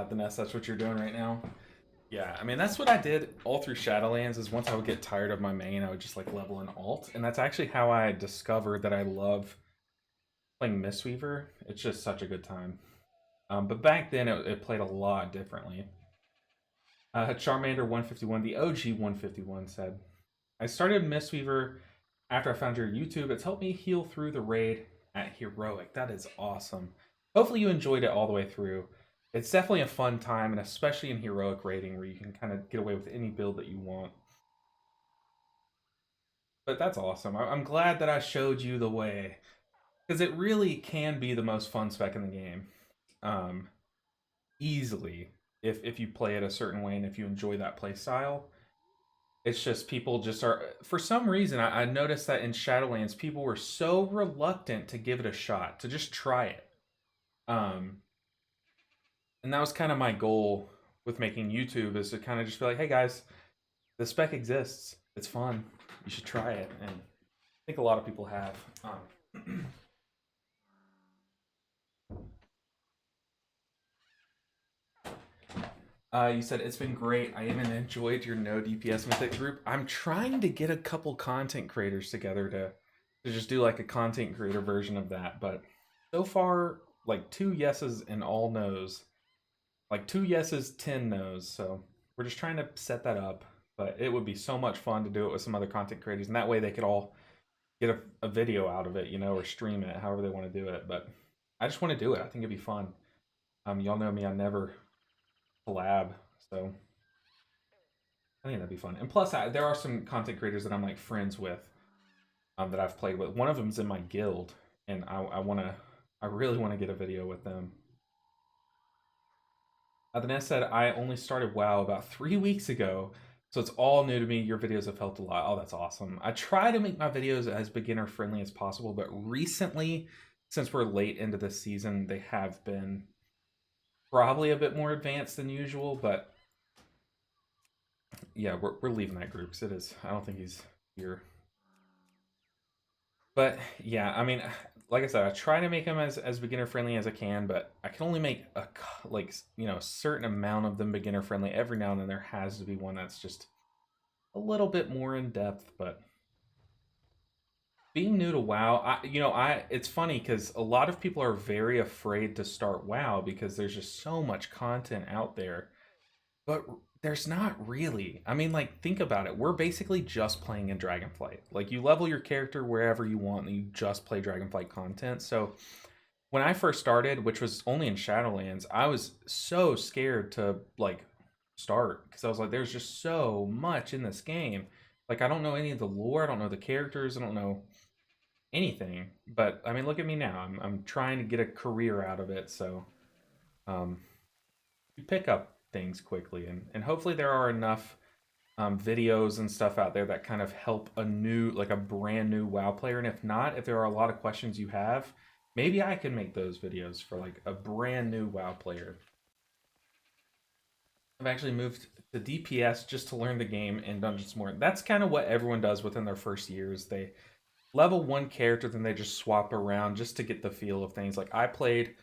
S1: The Nest, that's what you're doing right now. Yeah, I mean that's what I did all through Shadowlands. Is once I would get tired of my main, I would just like level an alt, and that's actually how I discovered that I love playing Mistweaver. It's just such a good time. But back then it played a lot differently. Charmander 151, the OG 151 said, "I started Mistweaver after I found your YouTube. It's helped me heal through the raid at Heroic." That is awesome. Hopefully you enjoyed it all the way through. It's definitely a fun time, and especially in Heroic raiding where you can kind of get away with any build that you want. But that's awesome. I'm glad that I showed you the way, because it really can be the most fun spec in the game. Easily, if you play it a certain way and if you enjoy that play style. It's just people just are, for some reason, I noticed that in Shadowlands, people were so reluctant to give it a shot, to just try it. And that was kind of my goal with making YouTube, is to kind of just be like, hey guys, the spec exists. It's fun. You should try it. And I think a lot of people have. You said it's been great. I even enjoyed your no DPS Mythic group. I'm trying to get a couple content creators together to just do like a content creator version of that. But so far, like 2 yeses and all no's. Like 2 yeses, 10 no's. So we're just trying to set that up. But it would be so much fun to do it with some other content creators. And that way they could all get a video out of it, you know, or stream it, however they want to do it. But I just want to do it. I think it'd be fun. Y'all know me, I never collab, so I think that'd be fun. And plus, there are some content creators that I'm like friends with, that I've played with. One of them's in my guild, and I really want to get a video with them. The Nest said, I only started WoW about 3 weeks ago, so it's all new to me. Your videos have helped a lot. Oh, that's awesome. I try to make my videos as beginner friendly as possible, but recently, since we're late into this season, they have been probably a bit more advanced than usual. But yeah, we're leaving that group because it is, I don't think he's here. But yeah, I mean, like I said, I try to make them as beginner friendly as I can, but I can only make a certain amount of them beginner friendly. Every now and then there has to be one that's just a little bit more in depth. But being new to WoW, it's funny because a lot of people are very afraid to start WoW because there's just so much content out there. But there's not really. I mean, like, think about it. We're basically just playing in Dragonflight. Like, you level your character wherever you want, and you just play Dragonflight content. So, when I first started, which was only in Shadowlands, I was so scared to, like, start. Because I was like, there's just so much in this game. Like, I don't know any of the lore. I don't know the characters. I don't know anything. But I mean, look at me now. I'm trying to get a career out of it. So, you pick up things quickly, and hopefully there are enough videos and stuff out there that kind of help like a brand new WoW player. And if not, if there are a lot of questions you have, maybe I can make those videos for like a brand new WoW player. I've actually moved to DPS just to learn the game and Dungeons more. That's kind of what everyone does within their first years. They level one character, then they just swap around just to get the feel of things. Like I played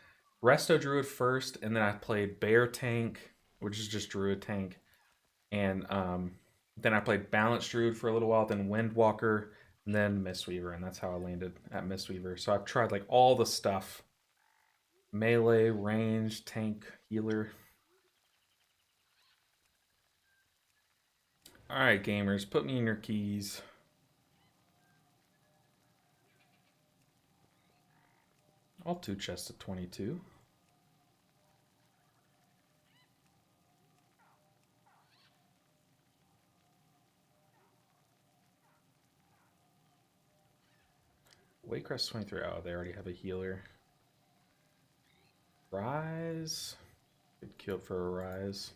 S1: Resto Druid first, and then I played Bear Tank, which is just Druid Tank, and then I played Balance Druid for a little while, then Windwalker, and then Mistweaver, and that's how I landed at Mistweaver. So I've tried like all the stuff. Melee, range, tank, healer. Alright, gamers, put me in your keys. All 2 chests of 22. Waycrest 23. Oh, they already have a healer. Rise. Good kill for a Rise.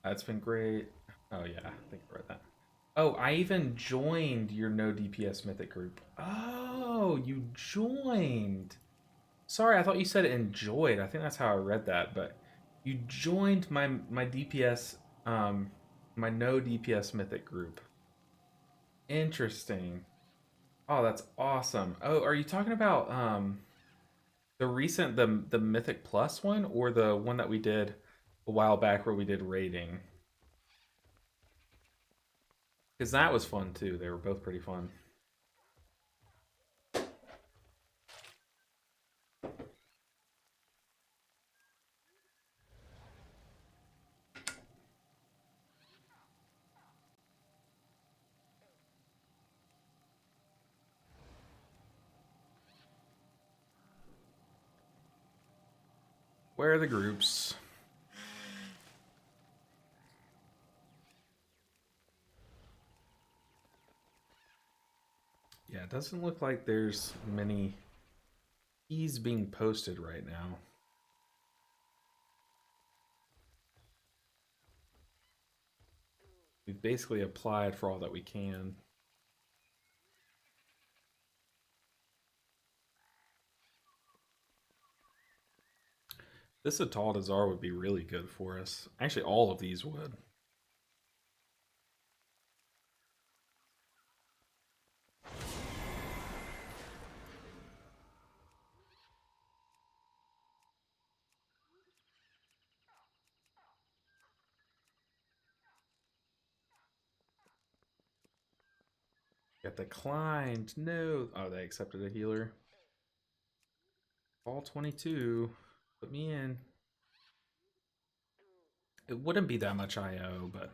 S1: That's been great. Oh yeah, I think I read that. Oh, I even joined your no DPS mythic group. Oh, you joined. Sorry, I thought you said enjoyed. I think that's how I read that, but you joined my DPS my no DPS mythic group. Interesting. Oh, that's awesome. Oh, are you talking about the recent the Mythic Plus one, or the one that we did a while back where we did raiding? Because that was fun too. They were both pretty fun. Where are the groups? Yeah, it doesn't look like there's many keys being posted right now. We've basically applied for all that we can. This Atal Dazar would be really good for us. Actually, all of these would. Got declined. No. Oh, they accepted a healer. All 22. Put me in. It wouldn't be that much IO, but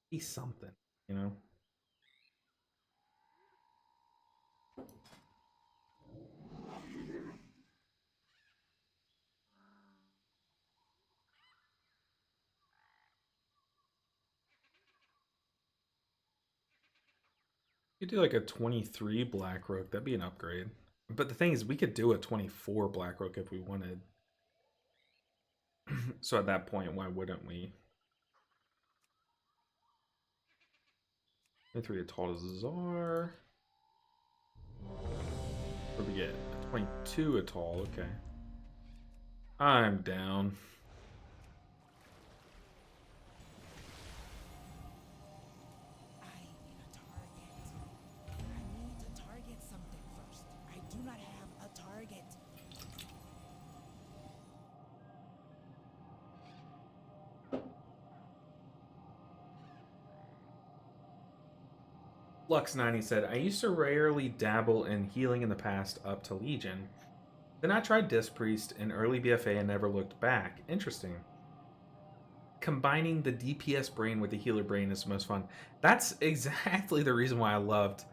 S1: be something, you know? You could do like a 23 Blackrook. That'd be an upgrade. But the thing is, we could do a 24 Blackrook if we wanted. So at that point, why wouldn't we? 23 Atal Dazar. What do we get? 22 Atal, okay. I'm down.
S6: I need a target. I need to target something first. I do not have a target.
S1: Lux90 said, I used to rarely dabble in healing in the past up to Legion. Then I tried Disc Priest in early BFA and never looked back. Interesting. Combining the DPS brain with the healer brain is the most fun. That's exactly the reason why I loved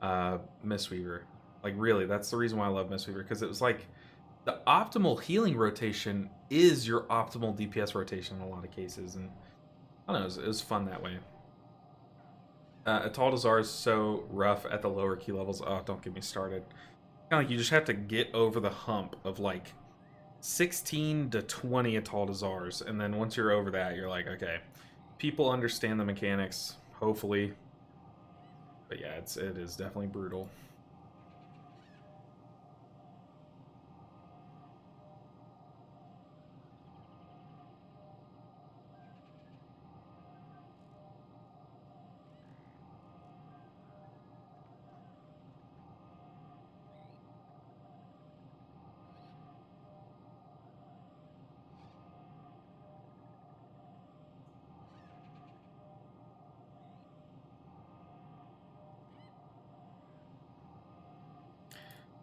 S1: Mistweaver. Like, really, that's the reason why I love Mistweaver. Because it was like, the optimal healing rotation is your optimal DPS rotation in a lot of cases. And I don't know, it was fun that way. Ataldazar is so rough at the lower key levels. Oh, don't get me started. Kind of like you just have to get over the hump of like 16 to 20 Ataldazars, and then once you're over that, you're like, okay, people understand the mechanics, hopefully. But yeah, it is definitely brutal.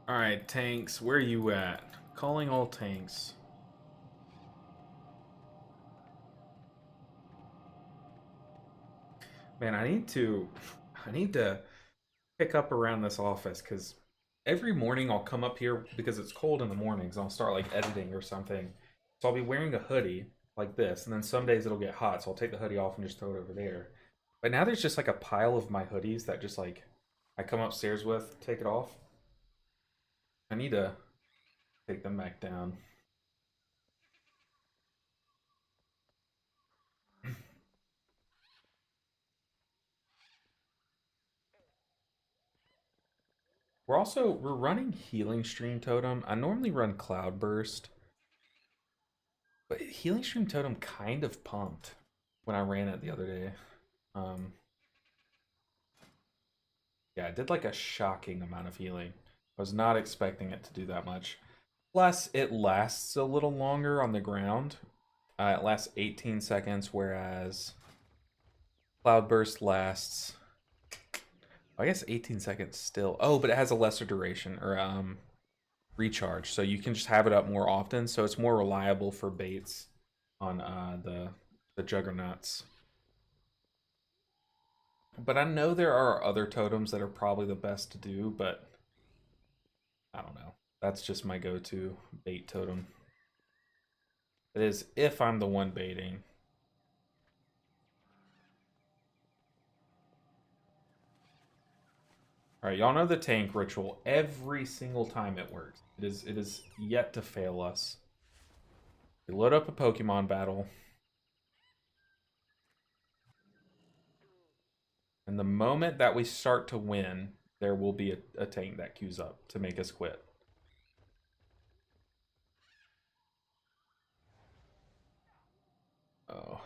S1: Alright, tanks, where are you at? Calling all tanks. Man, I need to pick up around this office, because every morning I'll come up here because it's cold in the mornings and I'll start like editing or something. So I'll be wearing a hoodie like this, and then some days it'll get hot, so I'll take the hoodie off and just throw it over there. But now there's just like a pile of my hoodies that just like I come upstairs with, take it off. I need to take them back down. We're running Healing Stream Totem. I normally run Cloudburst, but Healing Stream Totem kind of pumped when I ran it the other day. Yeah, it did like a shocking amount of healing. I was not expecting it to do that much. Plus, it lasts a little longer on the ground. It lasts 18 seconds, whereas Cloudburst lasts, I guess 18 seconds still. Oh, but it has a lesser duration, or recharge, so you can just have it up more often, so it's more reliable for baits on the Juggernauts. But I know there are other totems that are probably the best to do, but I don't know. That's just my go-to bait totem. It is if I'm the one baiting. Alright, y'all know the tank ritual. Every single time it works. It is yet to fail us. We load up a Pokemon battle. And the moment that we start to win, there will be a tank that queues up to make us quit. Oh.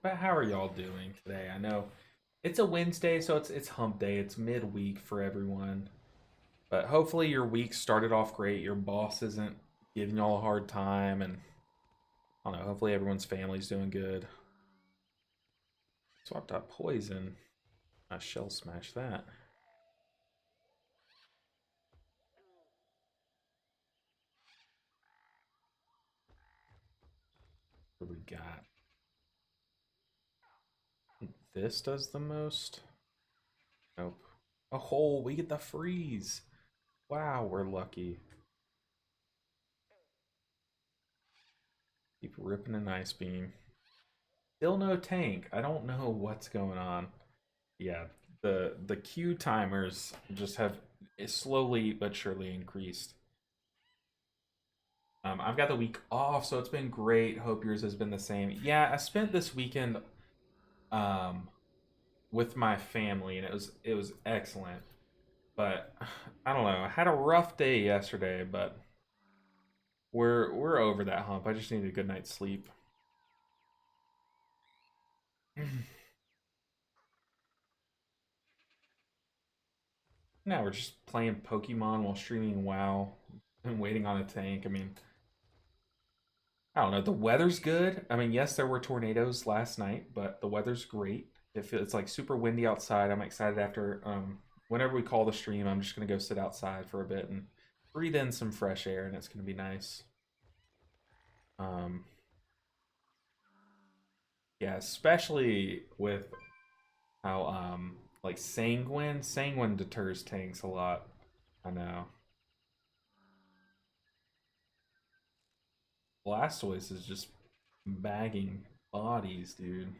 S1: But how are y'all doing today? I know it's a Wednesday, so it's hump day. It's midweek for everyone. But hopefully your week started off great. Your boss isn't giving y'all a hard time, and I don't know, hopefully everyone's family's doing good. Swapped out poison. I shell smash that. What do we got? This does the most? Nope. A hole, we get the freeze. Wow, we're lucky. Keep ripping an ice beam. Still no tank. I don't know what's going on. Yeah, the queue timers just have slowly but surely increased. I've got the week off, so it's been great. Hope yours has been the same. Yeah, I spent this weekend with my family, and it was excellent. But I don't know. I had a rough day yesterday, but we're over that hump. I just need a good night's sleep. Now we're just playing Pokemon while streaming WoW and waiting on a tank. I mean, I don't know. The weather's good. I mean, yes, there were tornadoes last night, but the weather's great. It's like super windy outside. I'm excited after whenever we call the stream, I'm just gonna go sit outside for a bit and breathe in some fresh air, and it's gonna be nice. Yeah, especially with how like Sanguine deters tanks a lot. I know. Blastoise is just bagging bodies, dude.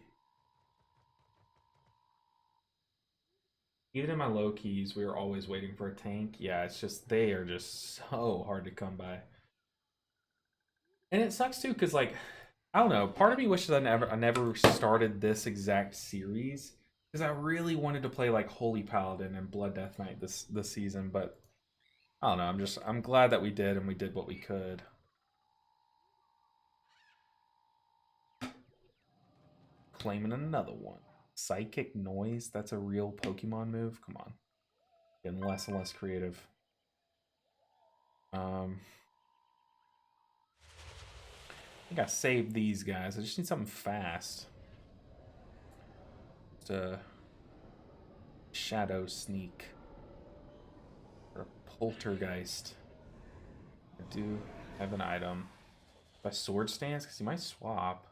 S1: Even in my low keys, we were always waiting for a tank. Yeah, it's just, they are just so hard to come by. And it sucks too, because like, I don't know, part of me wishes I never started this exact series. Because I really wanted to play like Holy Paladin and Blood Death Knight this season, but I don't know, I'm glad that we did and we did what we could. Claiming another one. Psychic Noise, that's a real Pokemon move? Come on. Getting less and less creative. I think I saved these guys. I just need something fast. Just a Shadow Sneak. Or a Poltergeist. I do have an item. By Sword Stance, because he might swap.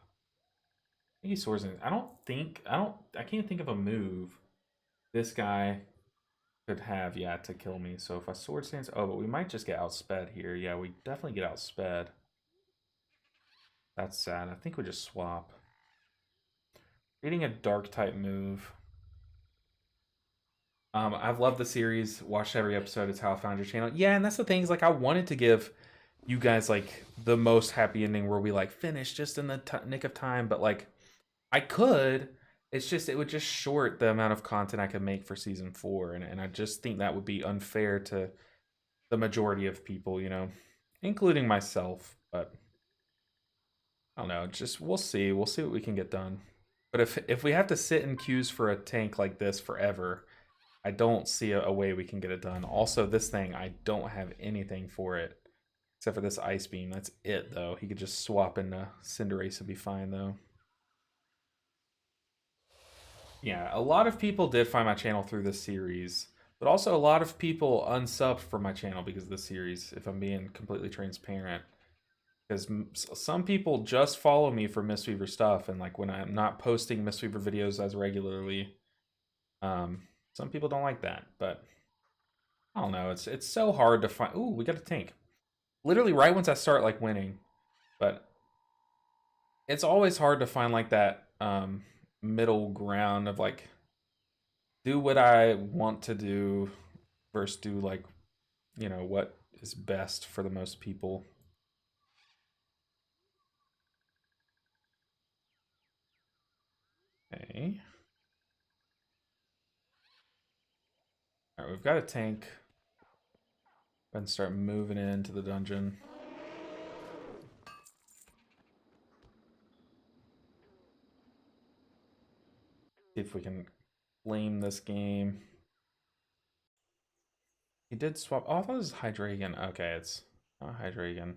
S1: I think he swords in. I can't think of a move this guy could have, yeah, to kill me. So if I sword stance, oh, but we might just get outsped here. Yeah, we definitely get outsped. That's sad. I think we just swap. Reading a dark type move. I've loved the series, watched every episode. It's how I found your channel. Yeah, and that's the thing, is like I wanted to give you guys like the most happy ending where we like finish just in the nick of time, but like I could. It's just, it would just short the amount of content I could make for season 4, and I just think that would be unfair to the majority of people, you know, including myself. But I don't know. Just we'll see. We'll see what we can get done. But if we have to sit in queues for a tank like this forever, I don't see a way we can get it done. Also, this thing, I don't have anything for it except for this Ice Beam. That's it, though. He could just swap into Cinderace and be fine, though. Yeah, a lot of people did find my channel through this series, but also a lot of people unsubbed from my channel because of this series, if I'm being completely transparent. Because some people just follow me for Mistweaver stuff, and like when I'm not posting Mistweaver videos as regularly, some people don't like that. But I don't know, it's so hard to find. Ooh, we got a tank. Literally right once I start like winning, but it's always hard to find like that middle ground of like do what I want to do versus do like, you know, what is best for the most people. Okay. All right, we've got a tank. Go ahead and start moving into the dungeon. See if we can flame this game. He did swap. Oh, I thought it was Hydreigon. Okay, it's not Hydreigon.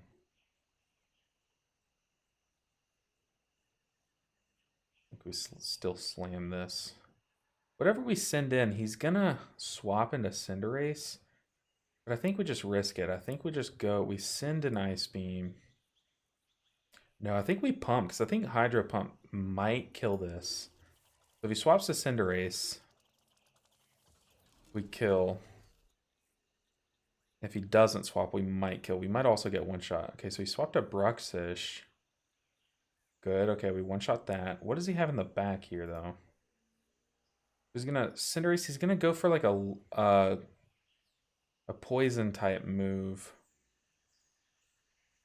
S1: I think we still slam this. Whatever we send in, he's gonna swap into Cinderace. But I think we just risk it. I think we just go. We send an Ice Beam. No, I think we pump, because I think Hydro Pump might kill this. So if he swaps to Cinderace, we kill. If he doesn't swap, we might kill. We might also get one shot. Okay, so he swapped a Bruxish. Good. Okay, we one shot that. What does he have in the back here, though? He's gonna Cinderace. He's gonna go for like a poison type move.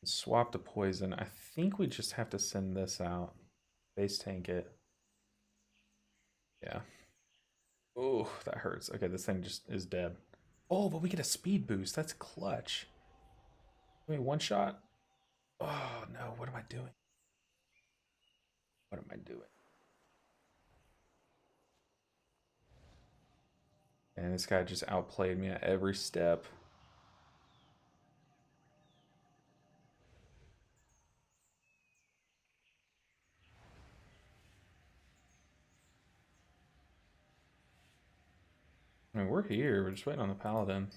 S1: Swap to poison. I think we just have to send this out. Base tank it. Yeah. Oh, that hurts. Okay, this thing just is dead. Oh, but we get a speed boost. That's clutch. Wait, one shot? Oh, no. What am I doing? What am I doing? And this guy just outplayed me at every step. I mean, we're here. We're just waiting on the Paladin.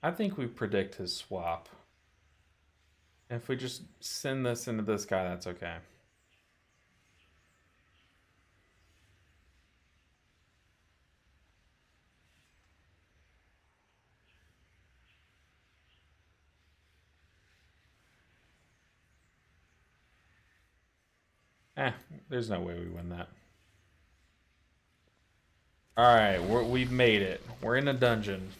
S1: I think we predict his swap. If we just send this into this guy, that's okay. There's no way we win that. Alright, we've made it. We're in a dungeon.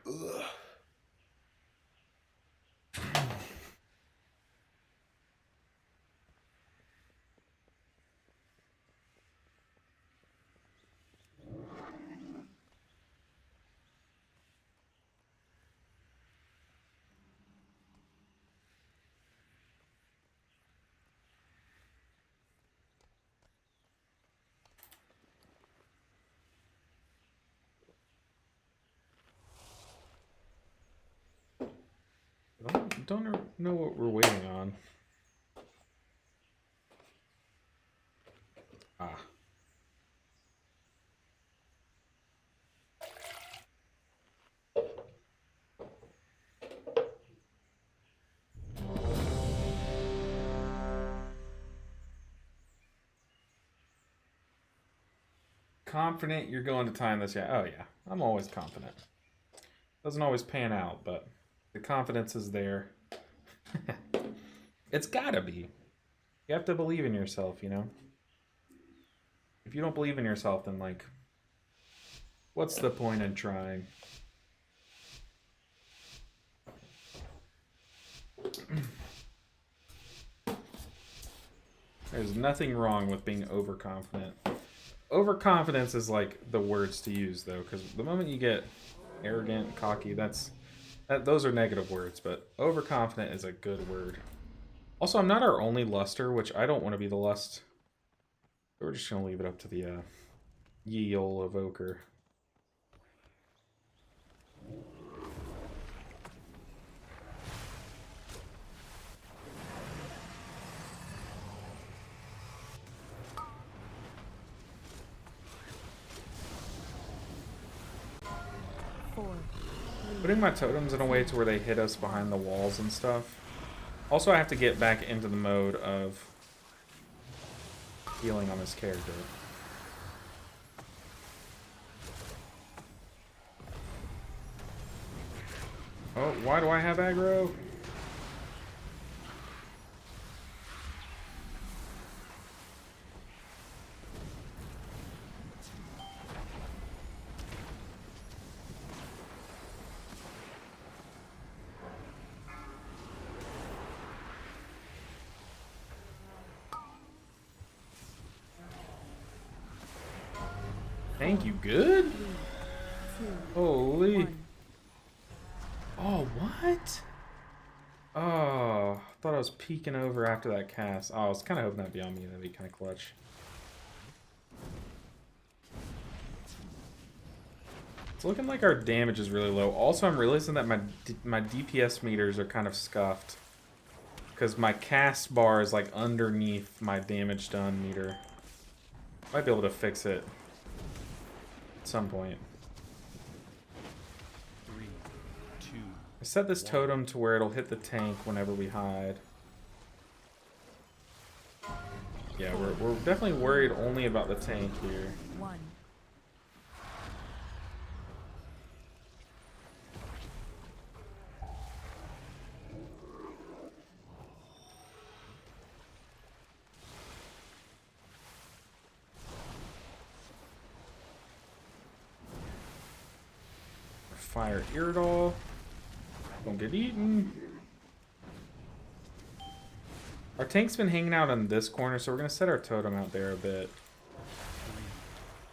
S1: Ugh. Don't know what we're waiting on. Ah. Confident you're going to time this? Yeah. Oh yeah. I'm always confident. Doesn't always pan out, but the confidence is there. It's gotta be. You have to believe in yourself, you know? If you don't believe in yourself, then, like, what's the point in trying? There's nothing wrong with being overconfident. Overconfidence is, like, the words to use, though, because the moment you get arrogant, cocky, those are negative words, but overconfident is a good word. Also, I'm not our only luster, which I don't want to be the lust. We're just going to leave it up to the ye ol' evoker. Putting my totems in a way to where they hit us behind the walls and stuff. Also, I have to get back into the mode of healing on this character. Oh, why do I have aggro? Thank you, good? Holy. Oh, what? Oh, I thought I was peeking over after that cast. Oh, I was kind of hoping that'd be on me. That'd be kind of clutch. It's looking like our damage is really low. Also, I'm realizing that my DPS meters are kind of scuffed. Because my cast bar is like underneath my damage done meter. Might be able to fix it at some point.
S2: 3, 2.
S1: I set this totem to where it'll hit the tank whenever we hide. Yeah, we're definitely worried only about the tank here.
S4: 1.
S1: Fire Iridol. Don't get eaten. Our tank's been hanging out in this corner, so we're gonna set our totem out there a bit.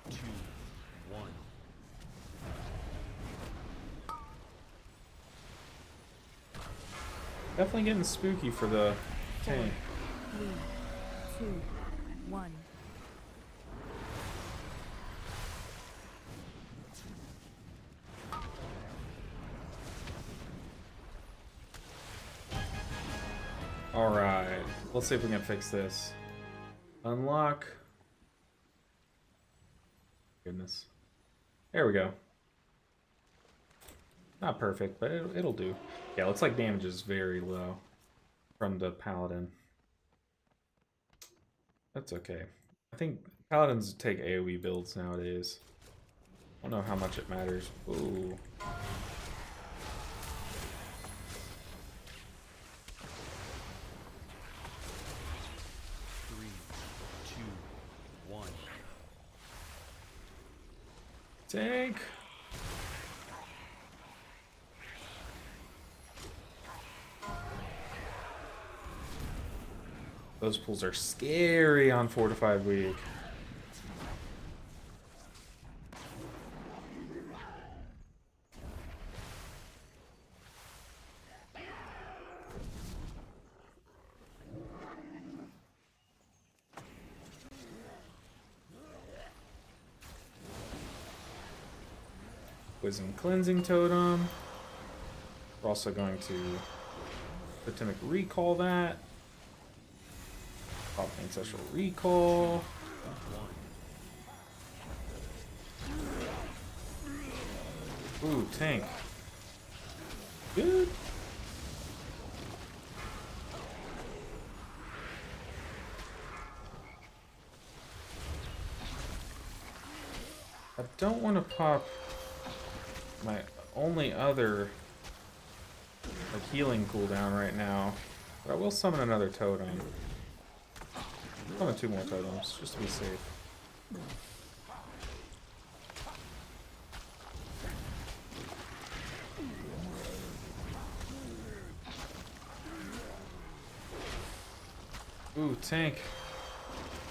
S2: 3, 2, 1.
S1: Definitely getting spooky for the tank.
S4: 3, 2, 1.
S1: Alright, let's see if we can fix this. Unlock. Goodness. There we go. Not perfect, but it'll do. Yeah, looks like damage is very low from the paladin. That's okay. I think paladins take AoE builds nowadays. I don't know how much it matters. Ooh.
S2: Three, two, one.
S1: Tank! Those pools are scary on Fortified Week. Wisdom Cleansing Totem. We're also going to Totemic Recall that. Pop Ancestral Recall. Ooh, tank. Good. I don't want to pop my only other like healing cooldown right now, but I will summon another totem. Summon 2 more totems just to be safe. Ooh, tank.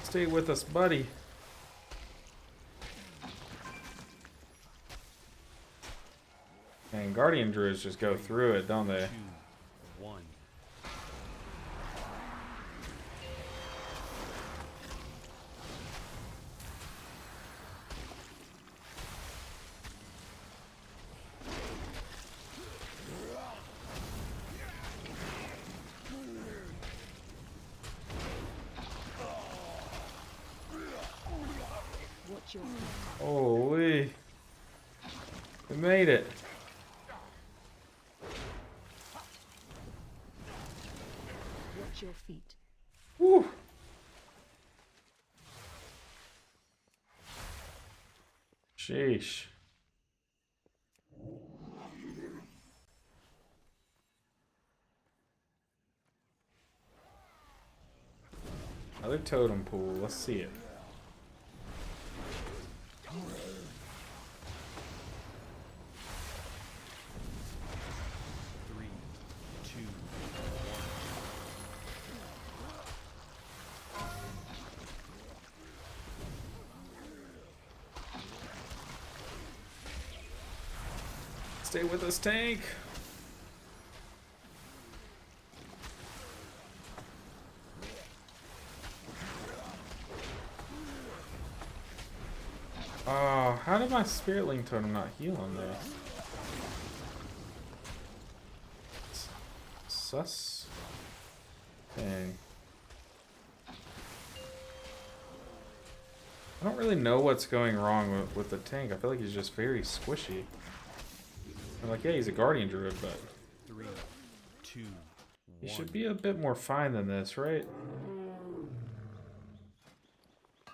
S1: Stay with us, buddy. And Guardian Druids just go through it, don't they?
S2: 2, 1.
S4: Watch your
S1: Holy. We made it.
S4: watch your feet.
S1: Woo. Sheesh. Another totem pool. Let's see it.
S2: Three, two,
S1: Stay with us, tank. Oh, how did my Spirit Link totem not heal on there? Sus. Dang. I don't really know what's going wrong with the tank. I feel like he's just very squishy. I'm like, yeah, he's a Guardian Druid, but
S2: 3, 2,
S1: he
S2: 1.
S1: should be a bit more fine than this, right? I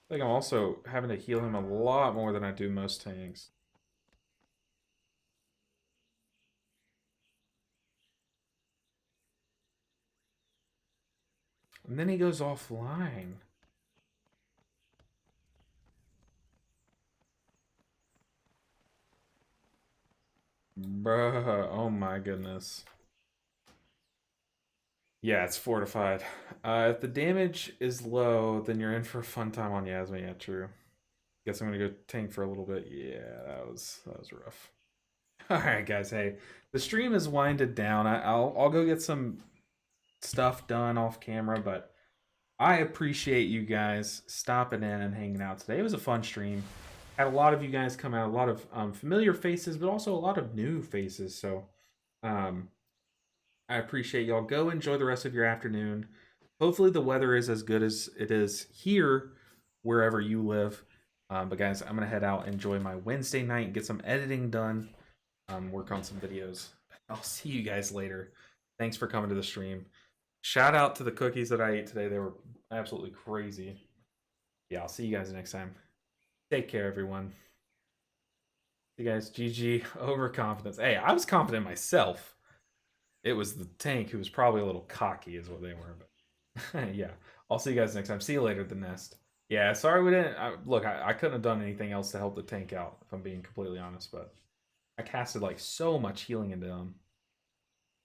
S1: think I'm also having to heal him a lot more than I do most tanks. And then he goes offline. Bruh, oh my goodness. Yeah, it's fortified. If the damage is low, then you're in for a fun time on Yasmin. Yeah, true. Guess I'm gonna go tank for a little bit. Yeah, that was rough. All right, guys. Hey, the stream is winded down. I'll go get some stuff done off camera, but I appreciate you guys stopping in and hanging out today. It was a fun stream. Had a lot of you guys come out, a lot of familiar faces, but also a lot of new faces. So, I appreciate y'all. Go enjoy the rest of your afternoon. Hopefully the weather is as good as it is here, wherever you live. But guys, I'm going to head out, enjoy my Wednesday night, get some editing done. work on some videos. I'll see you guys later. Thanks for coming to the stream. Shout out to the cookies that I ate today. They were absolutely crazy. Yeah, I'll see you guys next time. Take care, everyone. See you guys. GG. Overconfidence. Hey, I was confident myself. It was the tank who was probably a little cocky, is what they were. But yeah, I'll see you guys next time. See you later, the nest. Yeah, sorry we didn't. Look, I couldn't have done anything else to help the tank out, if I'm being completely honest. But I casted like so much healing into him.